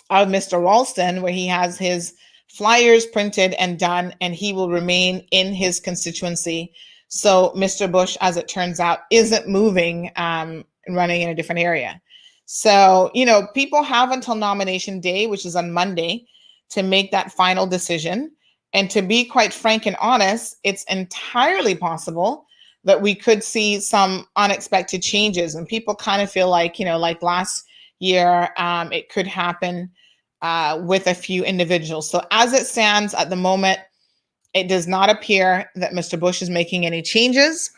of Mr. Ralston, where he has his flyers printed and done, and he will remain in his constituency. So Mr. Bush, as it turns out, isn't moving and running in a different area. So, people have until nomination day, which is on Monday, to make that final decision. And to be quite frank and honest, it's entirely possible that we could see some unexpected changes. And people kind of feel like, like last year, it could happen with a few individuals. So as it stands at the moment, it does not appear that Mr. Bush is making any changes.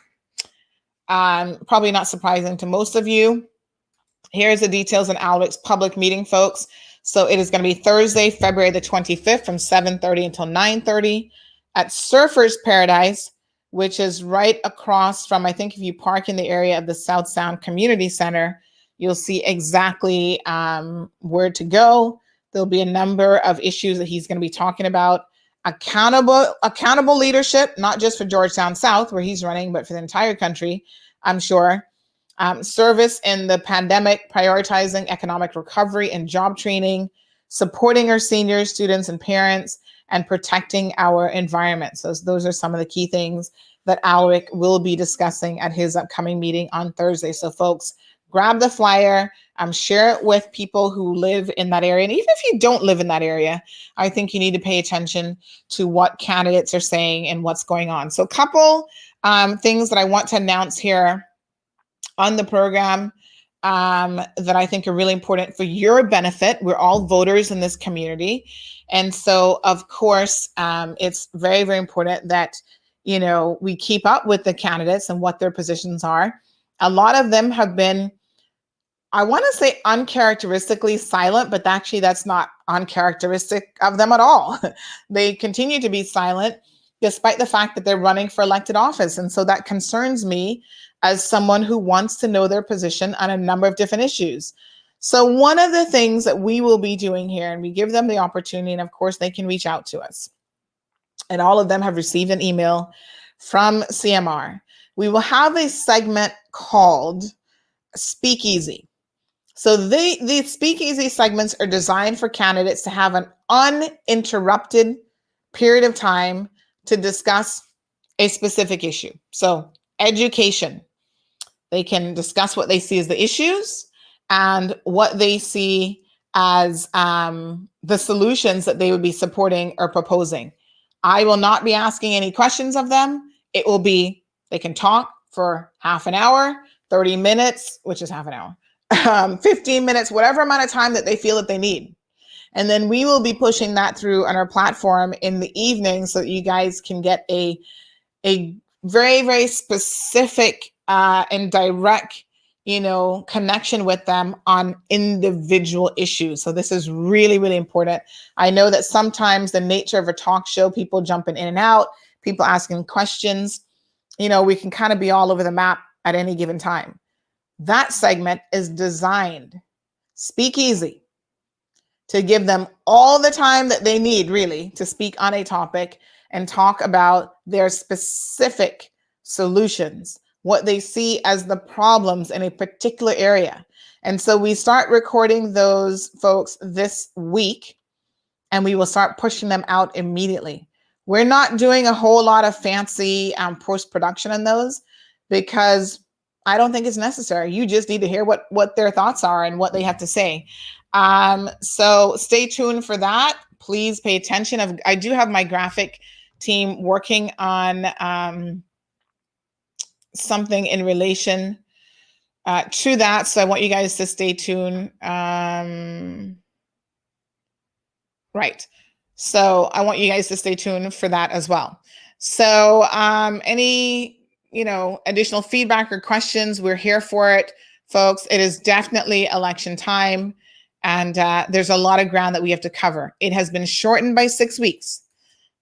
Probably not surprising to most of you. Here's the details on Alric's public meeting, folks. So it is going to be Thursday, February the 25th from 7:30 until 9:30 at Surfers Paradise, which is right across from, I think if you park in the area of the South Sound Community Center, you'll see exactly where to go. There'll be a number of issues that he's going to be talking about. Accountable leadership, not just for Georgetown South, where he's running, but for the entire country, I'm sure. Service in the pandemic, prioritizing economic recovery and job training, supporting our seniors, students, and parents, and protecting our environment. So those are some of the key things that Alric will be discussing at his upcoming meeting on Thursday. So folks, grab the flyer, share it with people who live in that area. And even if you don't live in that area, I think you need to pay attention to what candidates are saying and what's going on. So a couple things that I want to announce here on the program that I think are really important for your benefit. We're all voters in this community. And so, of course, it's very, very important that, you know, we keep up with the candidates and what their positions are. A lot of them have been, I want to say uncharacteristically silent, but actually that's not uncharacteristic of them at all. They continue to be silent despite the fact that they're running for elected office. And so that concerns me as someone who wants to know their position on a number of different issues. So one of the things that we will be doing here, and we give them the opportunity, and of course they can reach out to us, and all of them have received an email from CMR. We will have a segment called Speakeasy. So the Speakeasy segments are designed for candidates to have an uninterrupted period of time to discuss a specific issue. So education, they can discuss what they see as the issues and what they see as the solutions that they would be supporting or proposing. I will not be asking any questions of them. It will be, they can talk for half an hour, 30 minutes, which is half an hour, 15 minutes, whatever amount of time that they feel that they need. And then we will be pushing that through on our platform in the evening so that you guys can get a very, very specific and direct, you know, connection with them on individual issues. So this is really, really important. I know that sometimes the nature of a talk show, people jumping in and out, people asking questions, you know, we can kind of be all over the map at any given time. That segment is designed, Speakeasy, to give them all the time that they need really to speak on a topic and talk about their specific solutions, what they see as the problems in a particular area. And so we start recording those folks this week, and we will start pushing them out immediately. We're not doing a whole lot of fancy post-production on those because I don't think it's necessary. You just need to hear what their thoughts are and what they have to say. So stay tuned for that. Please pay attention. I do have my graphic team working on something in relation to that. So I want you guys to stay tuned. Right. So I want you guys to stay tuned for that as well. So any, you know, additional feedback or questions, we're here for it, folks. It is definitely election time. And there's a lot of ground that we have to cover. It has been shortened by 6 weeks.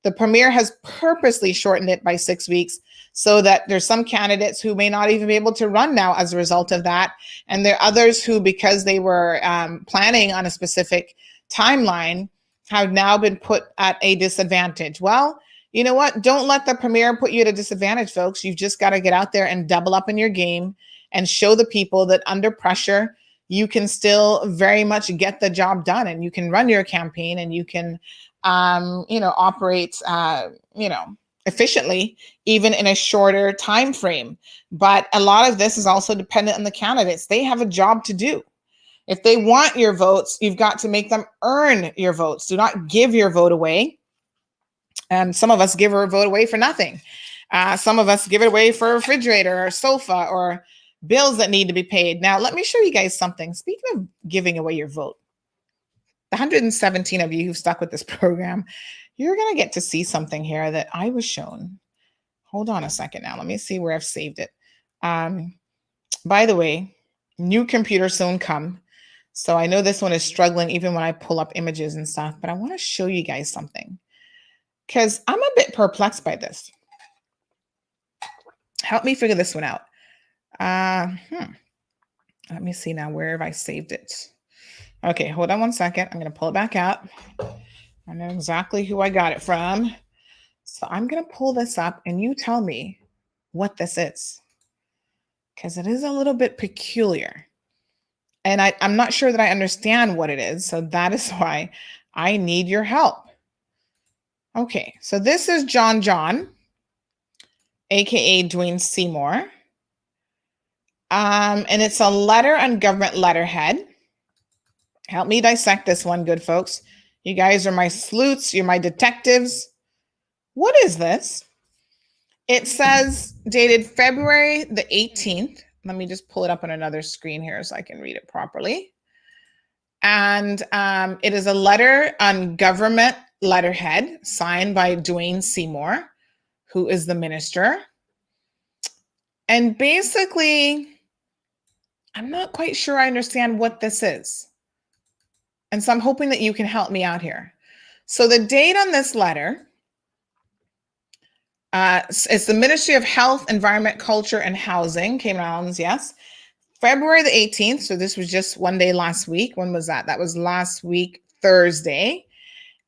The premier has purposely shortened it by 6 weeks so that there's some candidates who may not even be able to run now as a result of that. And there are others who, because they were planning on a specific timeline, have now been put at a disadvantage. Well, you know what? Don't let the premier put you at a disadvantage, folks. You've just got to get out there and double up in your game and show the people that under pressure, you can still very much get the job done, and you can run your campaign, and you can, operate, efficiently, even in a shorter time frame. But a lot of this is also dependent on the candidates. They have a job to do. If they want your votes, you've got to make them earn your votes. Do not give your vote away. And some of us give our vote away for nothing. Some of us give it away for a refrigerator or a sofa or bills that need to be paid. Now, let me show you guys something. Speaking of giving away your vote, the 117 of you who've stuck with this program, you're going to get to see something here that I was shown. Hold on a second now. Let me see where I've saved it. By the way, new computer soon come. So I know this one is struggling even when I pull up images and stuff, but I want to show you guys something because I'm a bit perplexed by this. help me figure this one out. Let me see now. Where have I saved it? Okay, hold on one second. I'm going to pull it back out. I know exactly who I got it from. So I'm going to pull this up and you tell me what this is, because it is a little bit peculiar. And I'm not sure that I understand what it is. So that is why I need your help. Okay, so this is John, aka Dwayne Seymour. And it's a letter on government letterhead. Help me dissect this one, good folks. You guys are my sleuths, you're my detectives. What is this? It says dated February the 18th. Let me just pull it up on another screen here so I can read it properly. And it is a letter on government letterhead signed by Dwayne Seymour, who is the minister. And basically, I'm not quite sure I understand what this is. And so I'm hoping that you can help me out here. So the date on this letter, it's the Ministry of Health, Environment, Culture, and Housing, Cayman Islands, yes. February the 18th, so this was just one day last week. When was that? That was last week, Thursday.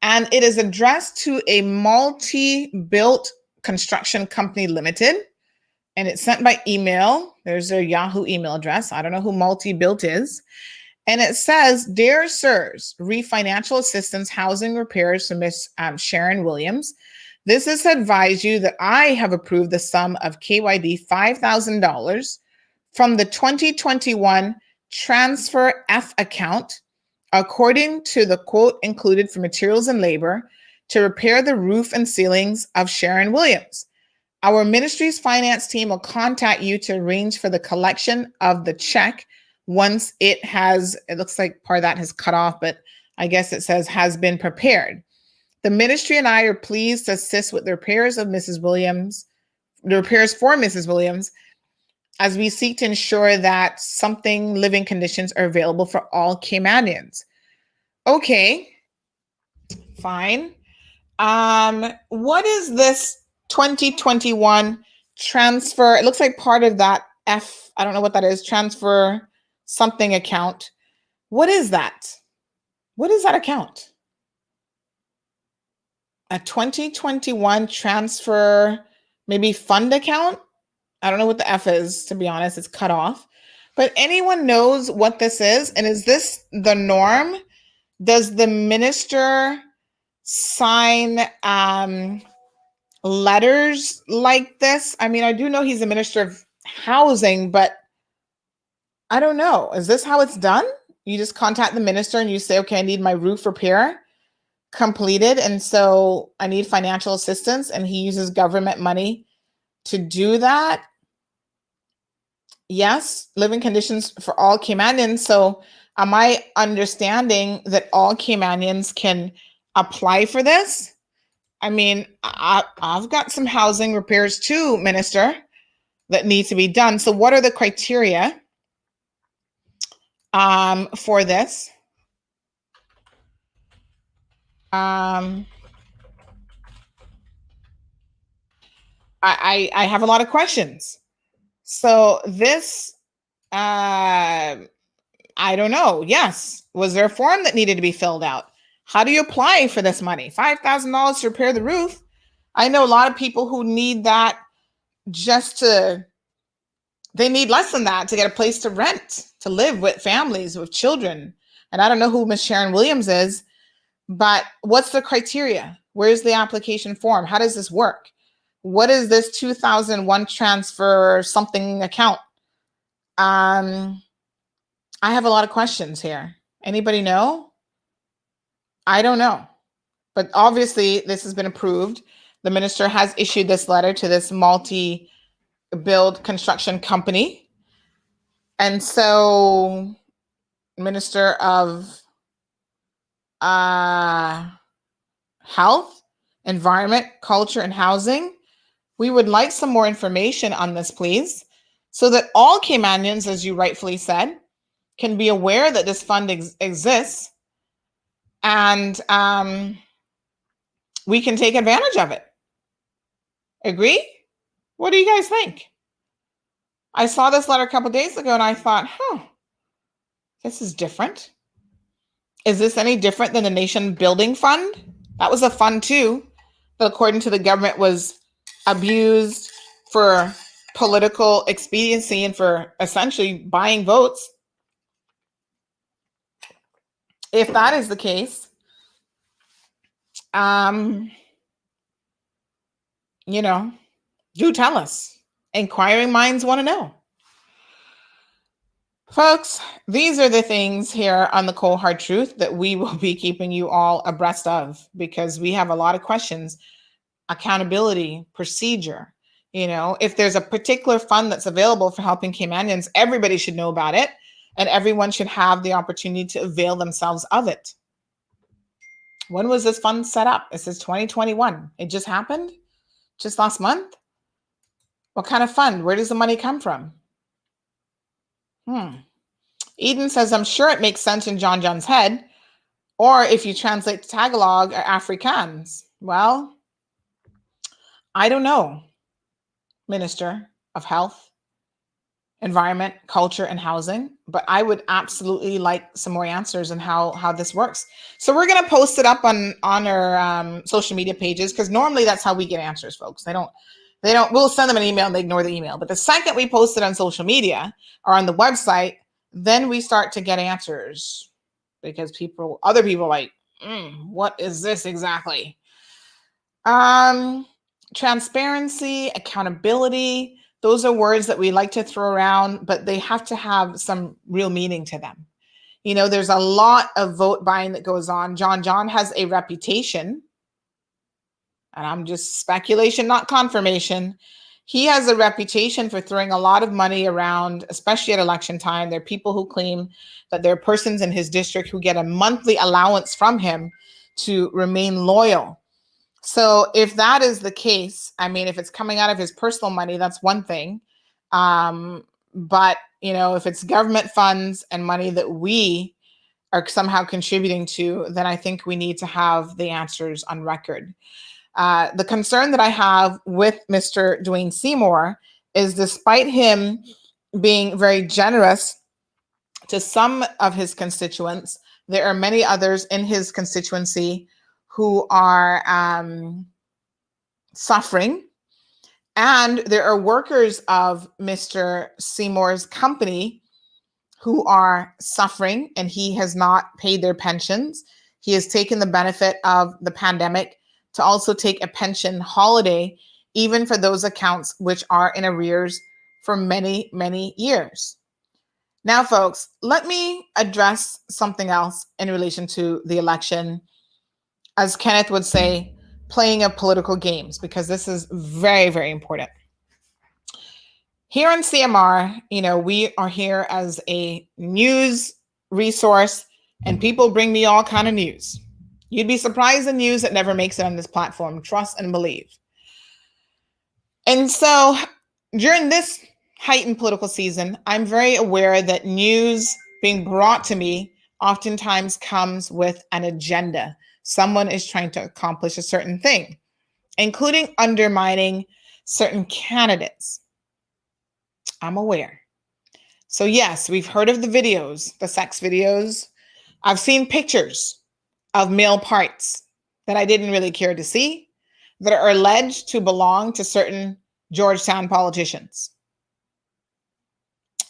And it is addressed to a multi-built construction company limited. And it's sent by email. There's their Yahoo email address. I don't know who multi-built is. And it says, Dear Sirs, financial assistance, housing repairs to Miss Sharon Williams. This is to advise you that I have approved the sum of KYD $5,000 from the 2021 Transfer F account, according to the quote included for materials and labor, to repair the roof and ceilings of Sharon Williams. Our ministry's finance team will contact you to arrange for the collection of the check once it looks like part of that has cut off, but I guess it says has been prepared. The ministry and I are pleased to assist with the repairs for Mrs. Williams, as we seek to ensure that something living conditions are available for all Caymanians. Okay, fine. What is this 2021 transfer? It looks like part of that I don't know what that is, transfer something account. What is that? What is that account? A 2021 transfer, maybe fund account? I don't know what the F is, to be honest. It's cut off. But anyone knows what this is? And is this the norm? Does the minister sign letters like this? I mean, I do know he's a minister of housing, but I don't know. Is this how it's done? You just contact the minister and you say, okay, I need my roof repair completed. And so I need financial assistance. And he uses government money to do that. Yes, living conditions for all Caymanians. So am I understanding that all Caymanians can apply for this? I mean, I've got some housing repairs too, Minister, that need to be done. So what are the criteria for this? I have a lot of questions. So this, I don't know. Yes. Was there a form that needed to be filled out? How do you apply for this money? $5,000 to repair the roof. I know a lot of people who need that they need less than that to get a place to rent, to live with families, with children. And I don't know who Miss Sharon Williams is, but what's the criteria? Where's the application form? How does this work? What is this 2001 transfer something account? I have a lot of questions here. Anybody know? I don't know. But obviously this has been approved. The minister has issued this letter to this multi-build construction company. And so Minister of Health, Environment, Culture, and Housing, we would like some more information on this, please, so that all Caymanians, as you rightfully said, can be aware that this fund exists and we can take advantage of it. Agree? What do you guys think? I saw this letter a couple days ago and I thought, this is different. Is this any different than the Nation Building Fund? That was a fund too, that according to the government was abused for political expediency and for essentially buying votes. If that is the case, do tell us. Inquiring minds want to know. Folks, these are the things here on the Cold Hard Truth that we will be keeping you all abreast of, because we have a lot of questions. Accountability, procedure. If there's a particular fund that's available for helping Caymanians, everybody should know about it, and everyone should have the opportunity to avail themselves of it. When was this fund set up? It says 2021. It just happened? Just last month? What kind of fund? Where does the money come from? Eden says, I'm sure it makes sense in John John's head, or if you translate to Tagalog or Afrikaans. Well, I don't know, Minister of Health, Environment, Culture, and Housing, but I would absolutely like some more answers on how this works. So we're going to post it up on our social media pages, because normally that's how we get answers, folks. We'll send them an email and they ignore the email. But the second we post it on social media or on the website, then we start to get answers, because other people are like, what is this exactly? Transparency, accountability, those are words that we like to throw around, but they have to have some real meaning to them. There's a lot of vote buying that goes on. John has a reputation, and I'm just speculation, not confirmation. He has a reputation for throwing a lot of money around, especially at election time. There are people who claim that there are persons in his district who get a monthly allowance from him to remain loyal. So if that is the case, if it's coming out of his personal money, that's one thing. But, if it's government funds and money that we are somehow contributing to, then I think we need to have the answers on record. The concern that I have with Mr. Dwayne Seymour is, despite him being very generous to some of his constituents, there are many others in his constituency who are suffering. And there are workers of Mr. Seymour's company who are suffering, and he has not paid their pensions. He has taken the benefit of the pandemic to also take a pension holiday, even for those accounts which are in arrears for many, many years. Now, folks, let me address something else in relation to the election. As Kenneth would say, playing of political games, because this is very, very important. Here on CMR, we are here as a news resource, and people bring me all kind of news. You'd be surprised the news that never makes it on this platform. Trust and believe. And so during this heightened political season, I'm very aware that news being brought to me oftentimes comes with an agenda. Someone is trying to accomplish a certain thing, including undermining certain candidates. I'm aware. So yes, we've heard of the videos, the sex videos. I've seen pictures of male parts that I didn't really care to see, that are alleged to belong to certain Georgetown politicians.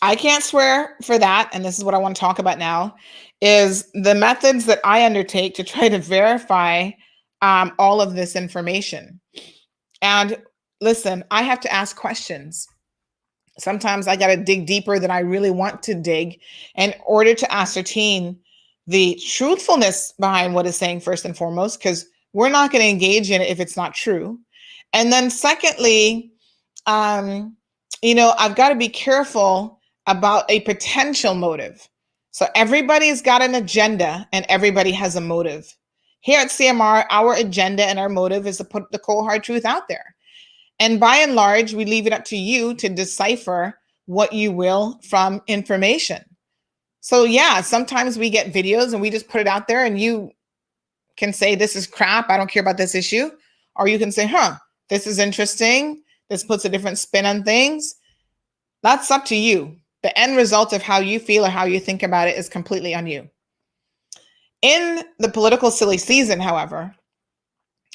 I can't swear for that, and this is what I want to talk about now, is the methods that I undertake to try to verify all of this information. And listen, I have to ask questions. Sometimes I got to dig deeper than I really want to dig in order to ascertain the truthfulness behind what is saying, first and foremost, because we're not going to engage in it if it's not true. And then secondly, I've got to be careful about a potential motive. So everybody's got an agenda and everybody has a motive. Here at CMR, our agenda and our motive is to put the cold hard truth out there. And by and large, we leave it up to you to decipher what you will from information. So yeah, sometimes we get videos and we just put it out there and you can say, this is crap, I don't care about this issue. Or you can say, this is interesting. This puts a different spin on things. That's up to you. The end result of how you feel or how you think about it is completely on you. In the political silly season, however,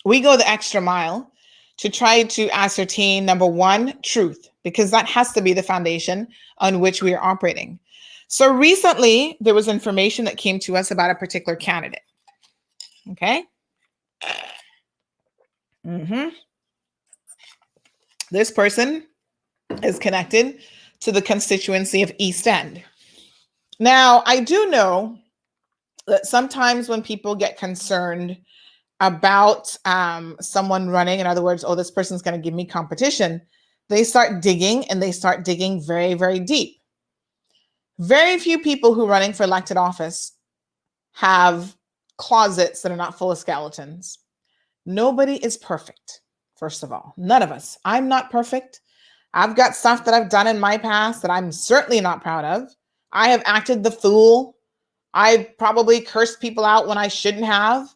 we go the extra mile to try to ascertain, number one, truth, because that has to be the foundation on which we are operating. So recently, there was information that came to us about a particular candidate. Okay. This person is connected to the constituency of East End. Now, I do know that sometimes when people get concerned about someone running, in other words, oh, this person's going to give me competition, they start digging, and they start digging very, very deep. Very few people who are running for elected office have closets that are not full of skeletons. Nobody is perfect, first of all. None of us. I'm not perfect. I've got stuff that I've done in my past that I'm certainly not proud of. I have acted the fool. I probably cursed people out when I shouldn't have.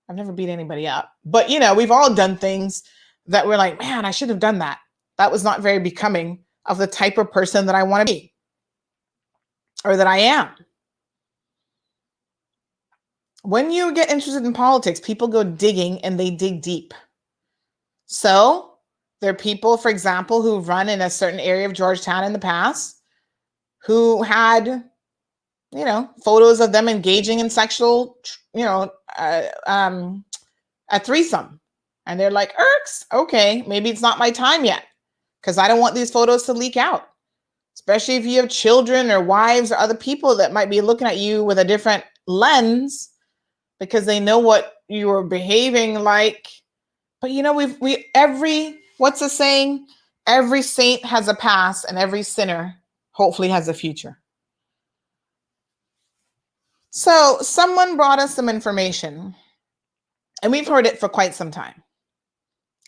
I've never beat anybody up. But, you know, we've all done things that we're like, man, I should have done that. That was not very becoming of the type of person that I want to be or that I am. When you get interested in politics, people go digging and they dig deep. So there are people, for example, who run in a certain area of Georgetown in the past who had, you know, photos of them engaging in sexual, a threesome. And they're like, irks, okay, maybe it's not my time yet because I don't want these photos to leak out, especially if you have children or wives or other people that might be looking at you with a different lens because they know what you are behaving like. But, you know, what's the saying? Every saint has a past and every sinner hopefully has a future. So someone brought us some information and we've heard it for quite some time.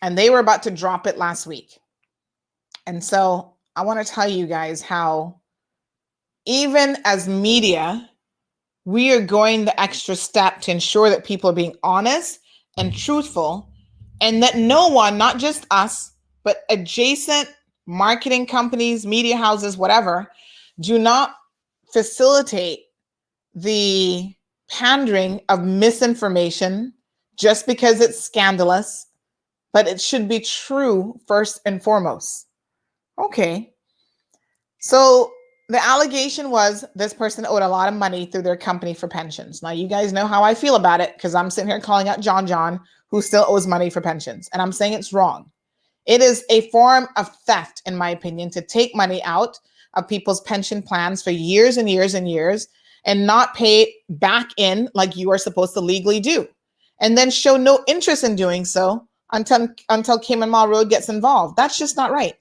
And they were about to drop it last week. And so I want to tell you guys how even as media, we are going the extra step to ensure that people are being honest and truthful, and that no one, not just us, but adjacent marketing companies, media houses, whatever, do not facilitate the pandering of misinformation just because it's scandalous, but it should be true first and foremost. Okay. So the allegation was this person owed a lot of money through their company for pensions. Now, you guys know how I feel about it because I'm sitting here calling out John, who still owes money for pensions. And I'm saying it's wrong. It is a form of theft, in my opinion, to take money out of people's pension plans for years and years and years and not pay it back in like you are supposed to legally do. And then show no interest in doing so until Cayman Mall Road gets involved. That's just not right.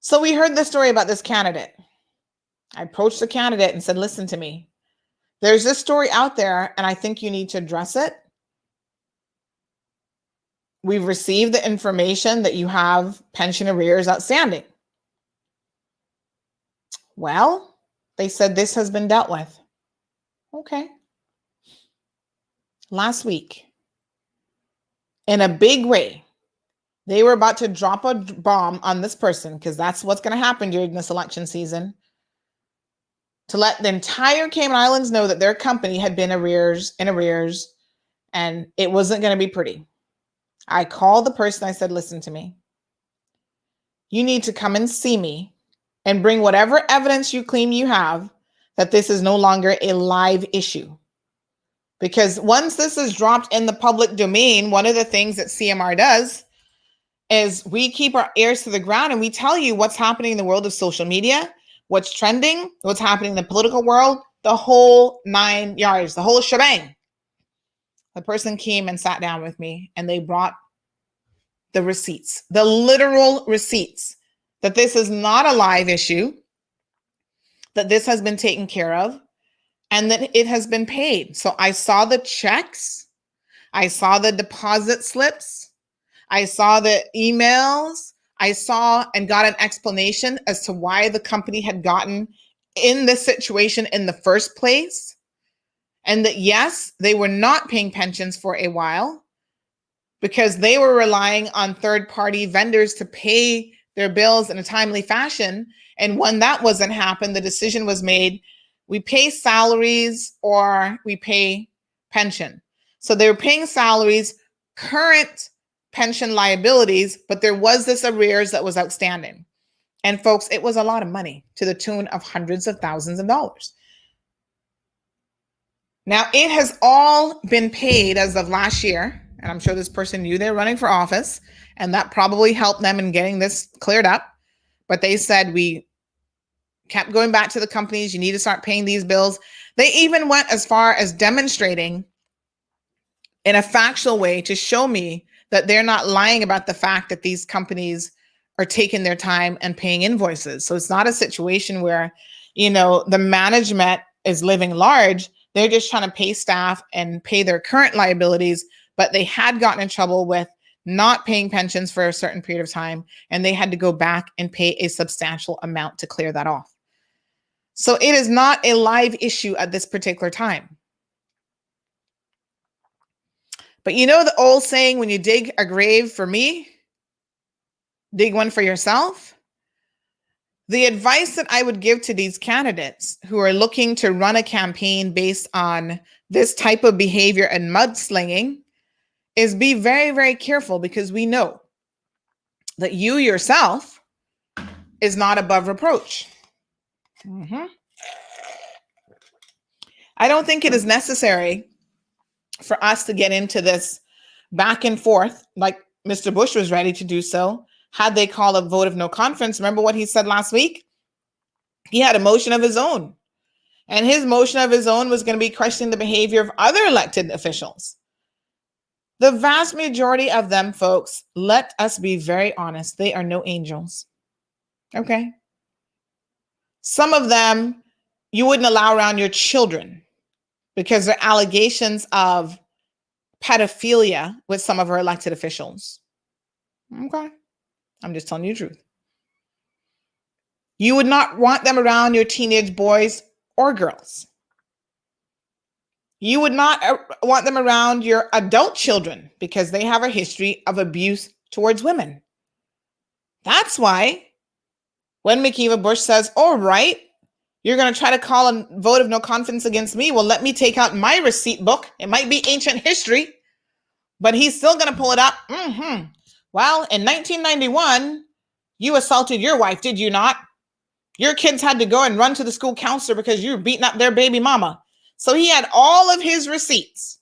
So we heard the story about this candidate. I approached the candidate and said, listen to me. There's this story out there, and I think you need to address it. We've received the information that you have pension arrears outstanding. Well, they said this has been dealt with. Okay. Last week, in a big way, they were about to drop a bomb on this person because that's what's going to happen during this election season, to let the entire Cayman Islands know that their company had been in arrears, and it wasn't going to be pretty. I called the person. I said, listen to me. You need to come and see me and bring whatever evidence you claim you have that this is no longer a live issue. Because once this is dropped in the public domain, one of the things that CMR does is we keep our ears to the ground and we tell you what's happening in the world of social media, what's trending, what's happening in the political world, the whole 9 yards, the whole shebang. The person came and sat down with me and they brought the receipts, the literal receipts, that this is not a live issue, that this has been taken care of, and that it has been paid. So I saw the checks, I saw the deposit slips, I saw the emails, I saw and got an explanation as to why the company had gotten in this situation in the first place. And that, yes, they were not paying pensions for a while because they were relying on third-party vendors to pay their bills in a timely fashion. And when that wasn't happen, the decision was made, we pay salaries or we pay pension. So they were paying salaries, current pension liabilities, but there was this arrears that was outstanding. And folks, it was a lot of money to the tune of hundreds of thousands of dollars. Now, it has all been paid as of last year, and I'm sure this person knew they're running for office, and that probably helped them in getting this cleared up. But they said, we kept going back to the companies, you need to start paying these bills. They even went as far as demonstrating in a factual way to show me that they're not lying about the fact that these companies are taking their time and paying invoices. So it's not a situation where, the management is living large. They're just trying to pay staff and pay their current liabilities, but they had gotten in trouble with not paying pensions for a certain period of time, and they had to go back and pay a substantial amount to clear that off. So it is not a live issue at this particular time. But the old saying, when you dig a grave for me, dig one for yourself. The advice that I would give to these candidates who are looking to run a campaign based on this type of behavior and mudslinging is be very, very careful, because we know that you yourself is not above reproach. I don't think it is necessary for us to get into this back and forth like Mr. Bush was ready to do so. Had they call a vote of no confidence, remember what he said last week? He had a motion of his own. And his motion of his own was going to be questioning the behavior of other elected officials. The vast majority of them, folks, let us be very honest, they are no angels. Okay? Some of them you wouldn't allow around your children because there are allegations of pedophilia with some of our elected officials. Okay? I'm just telling you the truth. You would not want them around your teenage boys or girls. You would not want them around your adult children because they have a history of abuse towards women. That's why when McKeeva Bush says, all right, you're going to try to call a vote of no confidence against me. Well, let me take out my receipt book. It might be ancient history, but he's still going to pull it up. Well, in 1991, you assaulted your wife, did you not? Your kids had to go and run to the school counselor because you were beating up their baby mama. So he had all of his receipts.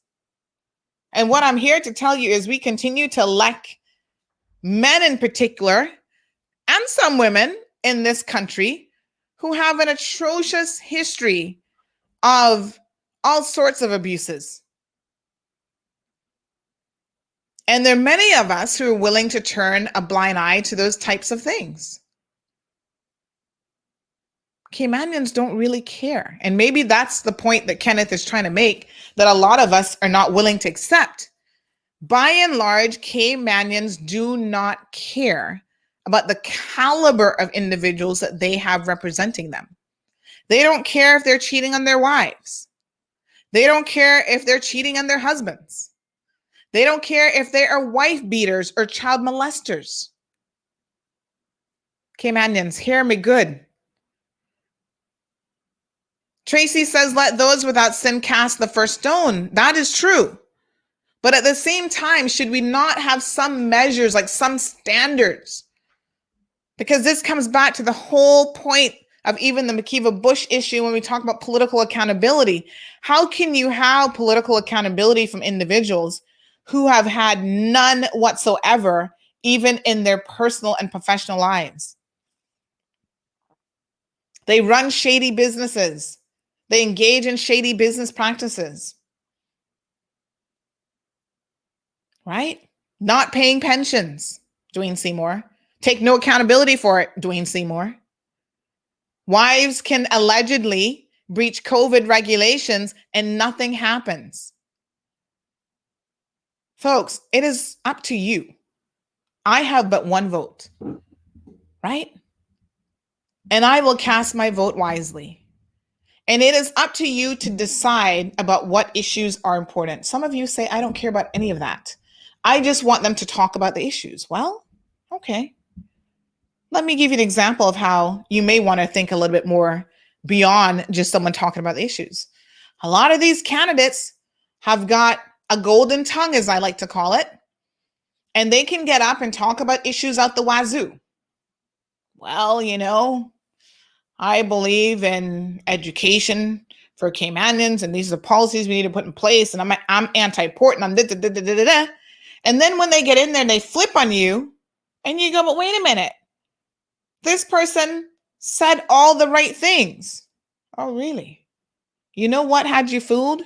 And what I'm here to tell you is we continue to elect men in particular, and some women in this country, who have an atrocious history of all sorts of abuses. And there are many of us who are willing to turn a blind eye to those types of things. Caymanians don't really care. And maybe that's the point that Kenneth is trying to make, that a lot of us are not willing to accept. By and large, Caymanians do not care about the caliber of individuals that they have representing them. They don't care if they're cheating on their wives. They don't care if they're cheating on their husbands. They don't care if they are wife beaters or child molesters. Caymanians, hear me good. Tracy says, let those without sin cast the first stone. That is true. But at the same time, should we not have some measures, like some standards? Because this comes back to the whole point of even the McKeeva Bush issue when we talk about political accountability. How can you have political accountability from individuals who have had none whatsoever, even in their personal and professional lives? They run shady businesses. They engage in shady business practices. Right? Not paying pensions, Dwayne Seymour. Take no accountability for it, Dwayne Seymour. Wives can allegedly breach COVID regulations and nothing happens. Folks, it is up to you. I have but one vote, right? And I will cast my vote wisely. And it is up to you to decide about what issues are important. Some of you say, I don't care about any of that. I just want them to talk about the issues. Well, okay. Let me give you an example of how you may want to think a little bit more beyond just someone talking about the issues. A lot of these candidates have got a golden tongue, as I like to call it, and they can get up and talk about issues out the wazoo. Well, I believe in education for Caymanians, and these are the policies we need to put in place, and I'm anti-port, and I'm da, da, da, da, da, da. And then when they get in there and they flip on you, and you go, but wait a minute. This person said all the right things. Oh, really? You know what had you fooled?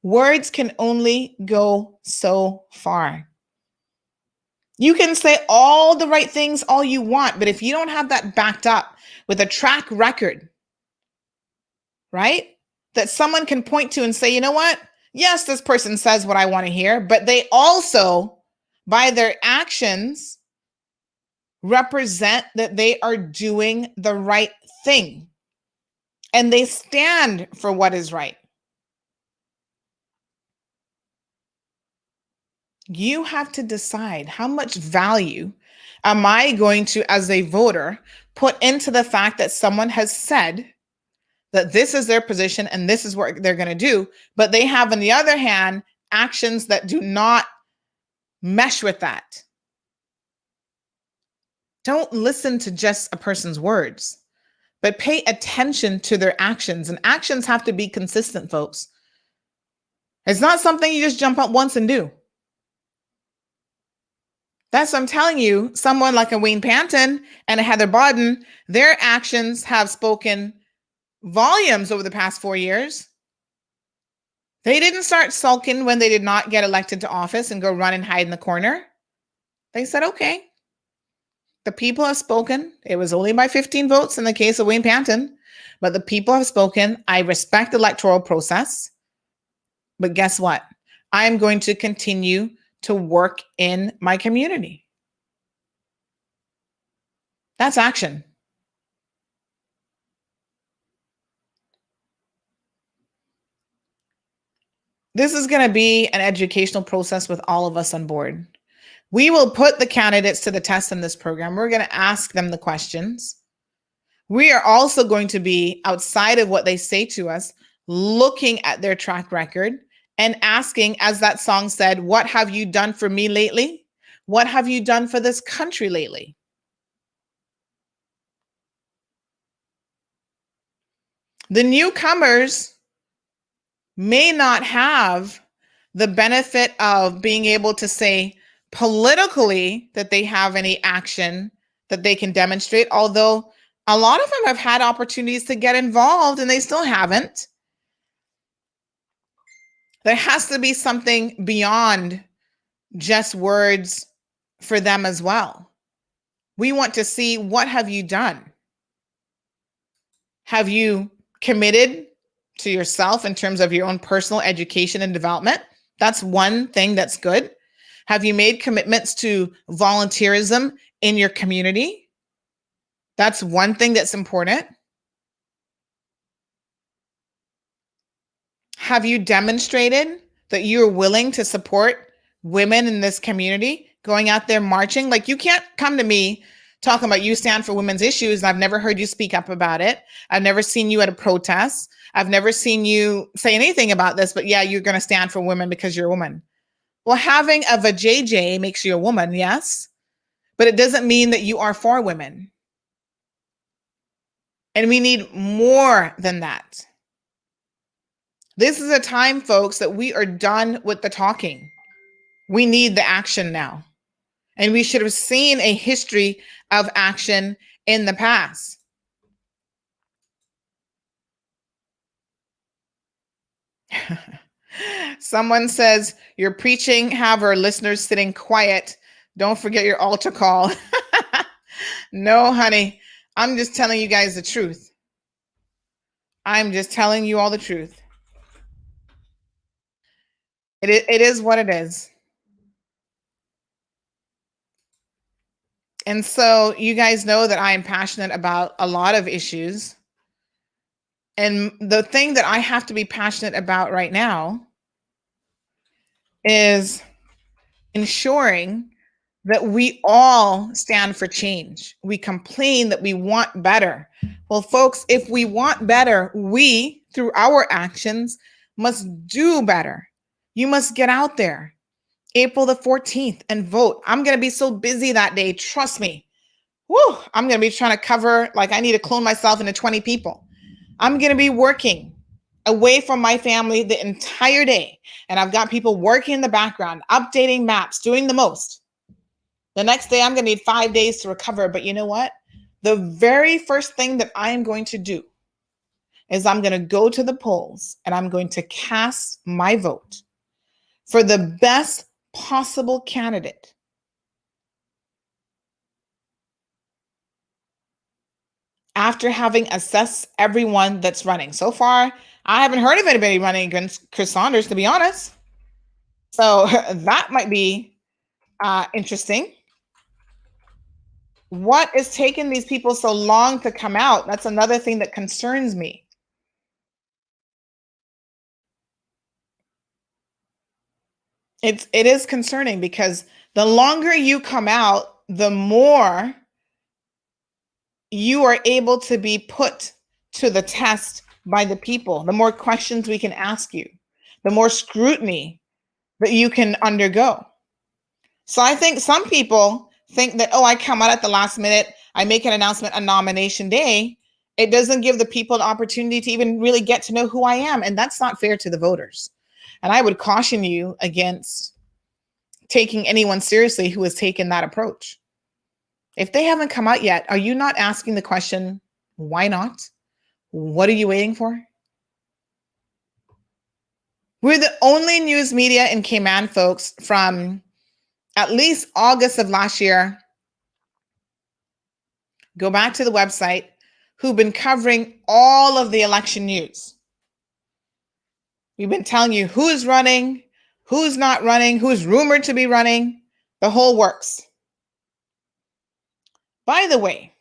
Words can only go so far. You can say all the right things all you want, but if you don't have that backed up with a track record, right? That someone can point to and say, you know what? Yes, this person says what I want to hear, but they also, by their actions, represent that they are doing the right thing and they stand for what is right. You have to decide how much value am I going to, as a voter, put into the fact that someone has said that this is their position and this is what they're going to do, but they have, on the other hand, actions that do not mesh with that. Don't listen to just a person's words, but pay attention to their actions. And actions have to be consistent, folks. It's not something you just jump up once and do. That's what I'm telling you. Someone like a Wayne Panton and a Heather Bodden, their actions have spoken volumes over the past 4 years. They didn't start sulking when they did not get elected to office and go run and hide in the corner. They said, okay, the people have spoken. It was only by 15 votes in the case of Wayne Panton, but the people have spoken. I respect the electoral process. But guess what? I'm going to continue to work in my community. That's action. This is going to be an educational process with all of us on board. We will put the candidates to the test in this program. We're going to ask them the questions. We are also going to be, outside of what they say to us, looking at their track record and asking, as that song said, what have you done for me lately? What have you done for this country lately? The newcomers may not have the benefit of being able to say politically that they have any action that they can demonstrate, although a lot of them have had opportunities to get involved and they still haven't. There has to be something beyond just words for them as well. We want to see, what have you done? Have you committed to yourself in terms of your own personal education and development? That's one thing that's good. Have you made commitments to volunteerism in your community? That's one thing that's important. Have you demonstrated that you're willing to support women in this community going out there marching? Like, you can't come to me talking about you stand for women's issues, and I've never heard you speak up about it. I've never seen you at a protest. I've never seen you say anything about this, but yeah, you're going to stand for women because you're a woman. Well, having a vajayjay makes you a woman, yes, but it doesn't mean that you are for women. And we need more than that. This is a time, folks, that we are done with the talking. We need the action now. And we should have seen a history of action in the past. Someone says, you're preaching, have our listeners sitting quiet. Don't forget your altar call. No, honey, I'm just telling you guys the truth. I'm just telling you all the truth. It is what it is. And so you guys know that I am passionate about a lot of issues. And the thing that I have to be passionate about right now is ensuring that we all stand for change. We complain that we want better. Well, folks, if we want better, we, through our actions, must do better. You must get out there April the 14th and vote. I'm going to be so busy that day. Trust me. Woo, I'm going to be trying to cover, like I need to clone myself into 20 people. I'm going to be working away from my family the entire day. And I've got people working in the background, updating maps, doing the most. The next day, I'm going to need 5 days to recover. But you know what? The very first thing that I am going to do is I'm going to go to the polls and I'm going to cast my vote for the best possible candidate. After having assessed everyone that's running. So far, I haven't heard of anybody running against Chris Saunders, to be honest. So that might be interesting. What is taking these people so long to come out? That's another thing that concerns me. It is concerning because the longer you come out, the more you are able to be put to the test by the people, the more questions we can ask you, the more scrutiny that you can undergo. So I think some people think that, oh, I come out at the last minute, I make an announcement on nomination day. It doesn't give the people the opportunity to even really get to know who I am. And that's not fair to the voters. And I would caution you against taking anyone seriously who has taken that approach. If they haven't come out yet, are you not asking the question, why not? What are you waiting for? We're the only news media in Cayman, folks, from at least August of last year. Go back to the website, who've been covering all of the election news. We've been telling you who's running, who's not running, who's rumored to be running, the whole works. By the way,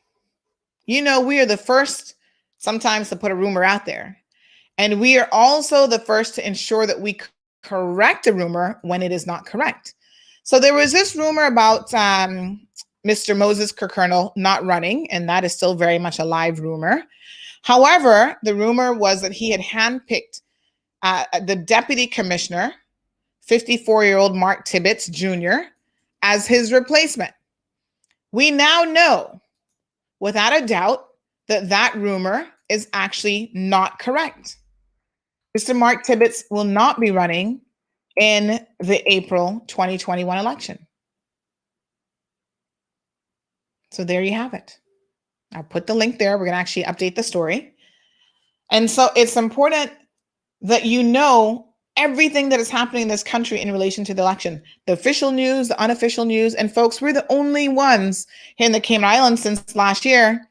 you know, we are the first sometimes to put a rumor out there. And we are also the first to ensure that we correct a rumor when it is not correct. So there was this rumor about Mr. Moses Kirkernel not running, and that is still very much a live rumor. However, the rumor was that he had handpicked the deputy commissioner, 54-year-old Mark Tibbetts Jr., as his replacement. We now know, without a doubt, that that rumor is actually not correct. Mr. Mark Tibbetts will not be running in the April 2021 election. So there you have it. I'll put the link there. We're going to actually update the story. And so it's important that you know everything that is happening in this country in relation to the election, the official news, the unofficial news. And folks, we're the only ones here in the Cayman Islands since last year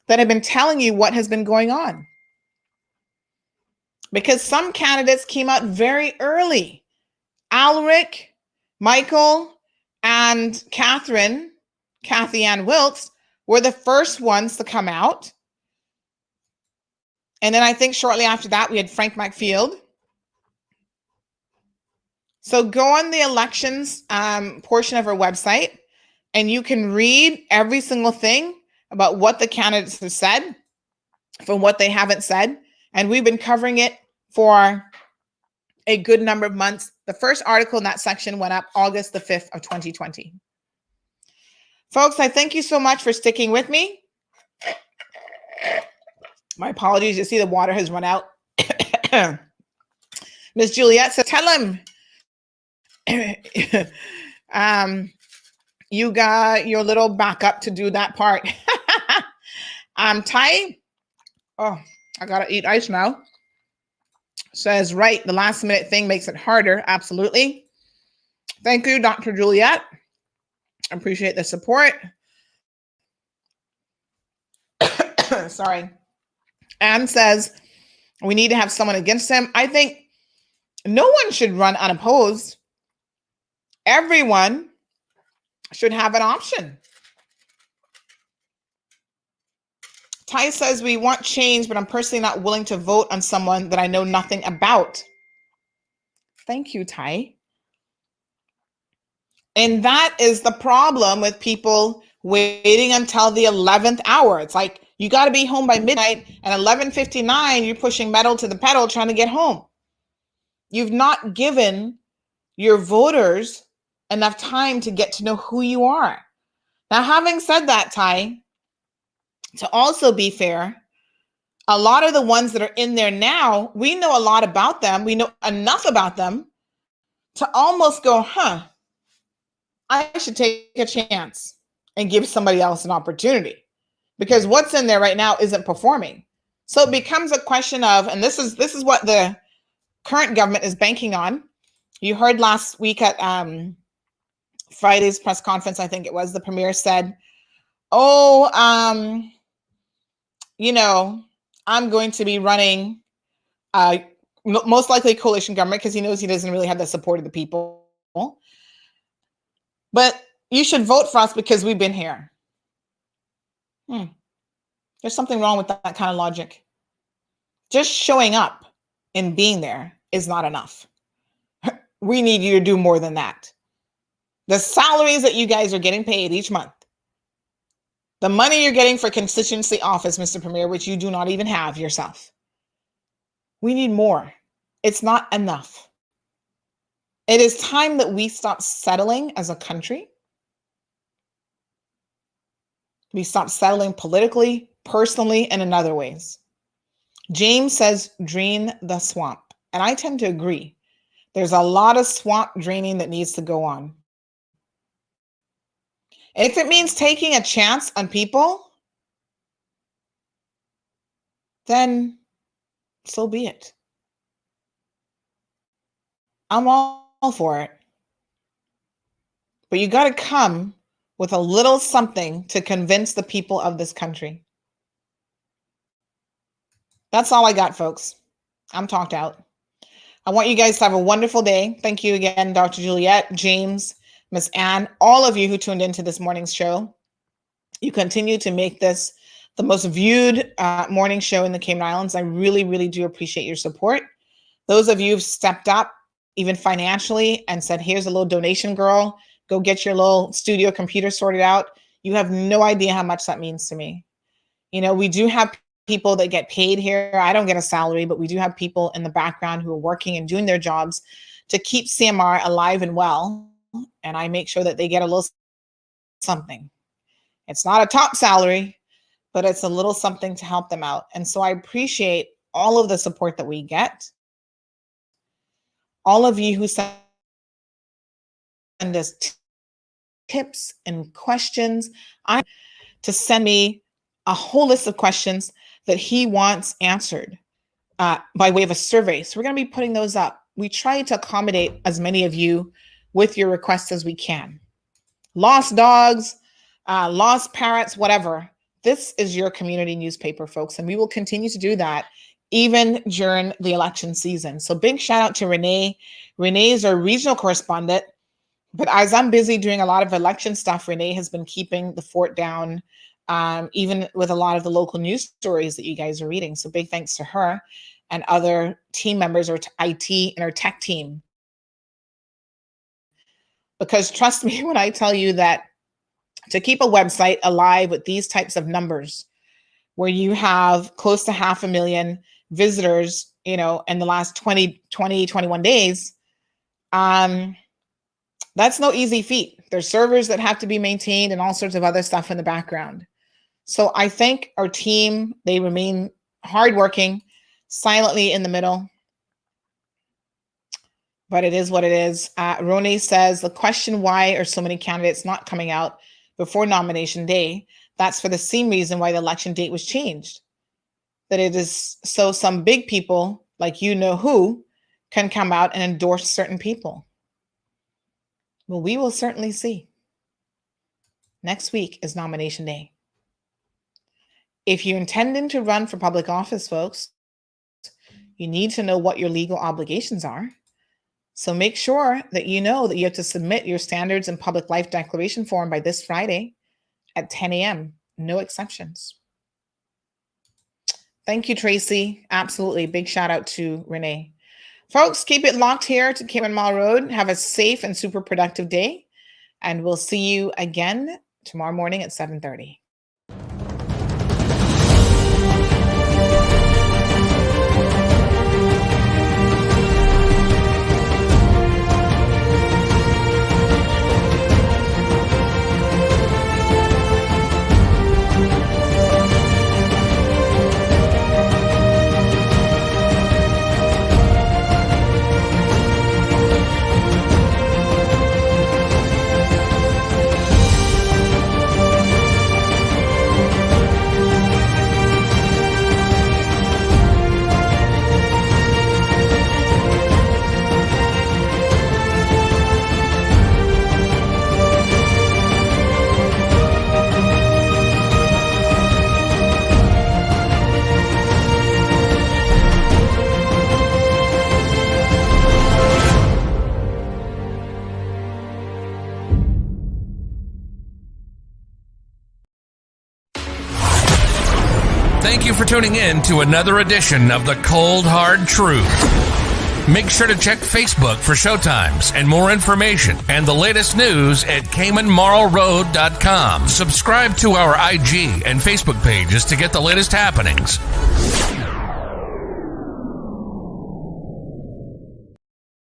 that have been telling you what has been going on. Because some candidates came out very early. Alric, Michael, and Kathy Ann Wilkes were the first ones to come out. And then I think shortly after that, we had Frank McField. So go on the elections portion of our website, and you can read every single thing about what the candidates have said from what they haven't said. And we've been covering it for a good number of months. The first article in that section went up August the 5th of 2020. Folks, I thank you so much for sticking with me. My apologies. You see the water has run out. Miss Juliet said, tell him you got your little backup to do that part. Ty, oh, I gotta eat ice now. Says, right, the last minute thing makes it harder. Absolutely. Thank you, Dr. Juliet. I appreciate the support. Sorry. Anne says, we need to have someone against him. I think no one should run unopposed. Everyone should have an option. Ty says, we want change, but I'm personally not willing to vote on someone that I know nothing about. Thank you, Ty. And that is the problem with people waiting until the 11th hour. It's like you got to be home by midnight, and 11:59 you're pushing metal to the pedal trying to get home. You've not given your voters enough time to get to know who you are. Now, having said that, Ty, to also be fair, a lot of the ones that are in there now, we know a lot about them. We know enough about them to almost go, I should take a chance and give somebody else an opportunity, because what's in there right now isn't performing. So it becomes a question of, and this is what the current government is banking on. You heard last week at Friday's press conference, I think it was, the premier said, I'm going to be running most likely coalition government, because he knows he doesn't really have the support of the people. But you should vote for us because we've been here. There's something wrong with that kind of logic. Just showing up and being there is not enough. We need you to do more than that. The salaries that you guys are getting paid each month, the money you're getting for constituency office, Mr. Premier, which you do not even have yourself. We need more. It's not enough. It is time that we stop settling as a country. We stop settling politically, personally, and in other ways. James says, drain the swamp. And I tend to agree. There's a lot of swamp draining that needs to go on. And if it means taking a chance on people, then so be it. I'm all for it. But you got to come with a little something to convince the people of this country. That's all I got, folks. I'm talked out. I want you guys to have a wonderful day. Thank you again, Dr. Juliet, James, Miss Anne, all of you who tuned into this morning's show. You continue to make this the most viewed morning show in the Cayman Islands. I really, really do appreciate your support. Those of you who've stepped up, even financially, and said, here's a little donation, girl. Go get your little studio computer sorted out. You have no idea how much that means to me. You know, we do have people that get paid here. I don't get a salary, but we do have people in the background who are working and doing their jobs to keep CMR alive and well. And I make sure that they get a little something. It's not a top salary, but it's a little something to help them out. And so I appreciate all of the support that we get. All of you who send us tips and questions, to send me a whole list of questions that he wants answered by way of a survey. So we're going to be putting those up. We try to accommodate as many of you with your requests as we can. Lost dogs, lost parrots, whatever. This is your community newspaper, folks, and we will continue to do that even during the election season. So big shout out to Renee. Renee is our regional correspondent, but as I'm busy doing a lot of election stuff, Renee has been keeping the fort down, even with a lot of the local news stories that you guys are reading. So big thanks to her and other team members, or IT and our tech team. Because trust me when I tell you that to keep a website alive with these types of numbers, where you have close to 500,000 visitors, in the last 21 days, that's no easy feat. There's servers that have to be maintained and all sorts of other stuff in the background. So I thank our team. They remain hardworking, silently in the middle. But it is what it is. Rone says, the question, why are so many candidates not coming out before nomination day? That's for the same reason why the election date was changed. That it is so some big people, like who, can come out and endorse certain people. Well, we will certainly see. Next week is nomination day. If you're intending to run for public office, folks, you need to know what your legal obligations are. So make sure that you know that you have to submit your standards and public life declaration form by this Friday at 10 a.m. No exceptions. Thank you, Tracy. Absolutely. Big shout out to Renee. Folks, keep it locked here to Cayman Mall Road. Have a safe and super productive day. And we'll see you again tomorrow morning at 7:30. Thank you for tuning in to another edition of The Cold Hard Truth. Make sure to check Facebook for showtimes and more information and the latest news at CaymanMarlRoad.com. Subscribe to our IG and Facebook pages to get the latest happenings.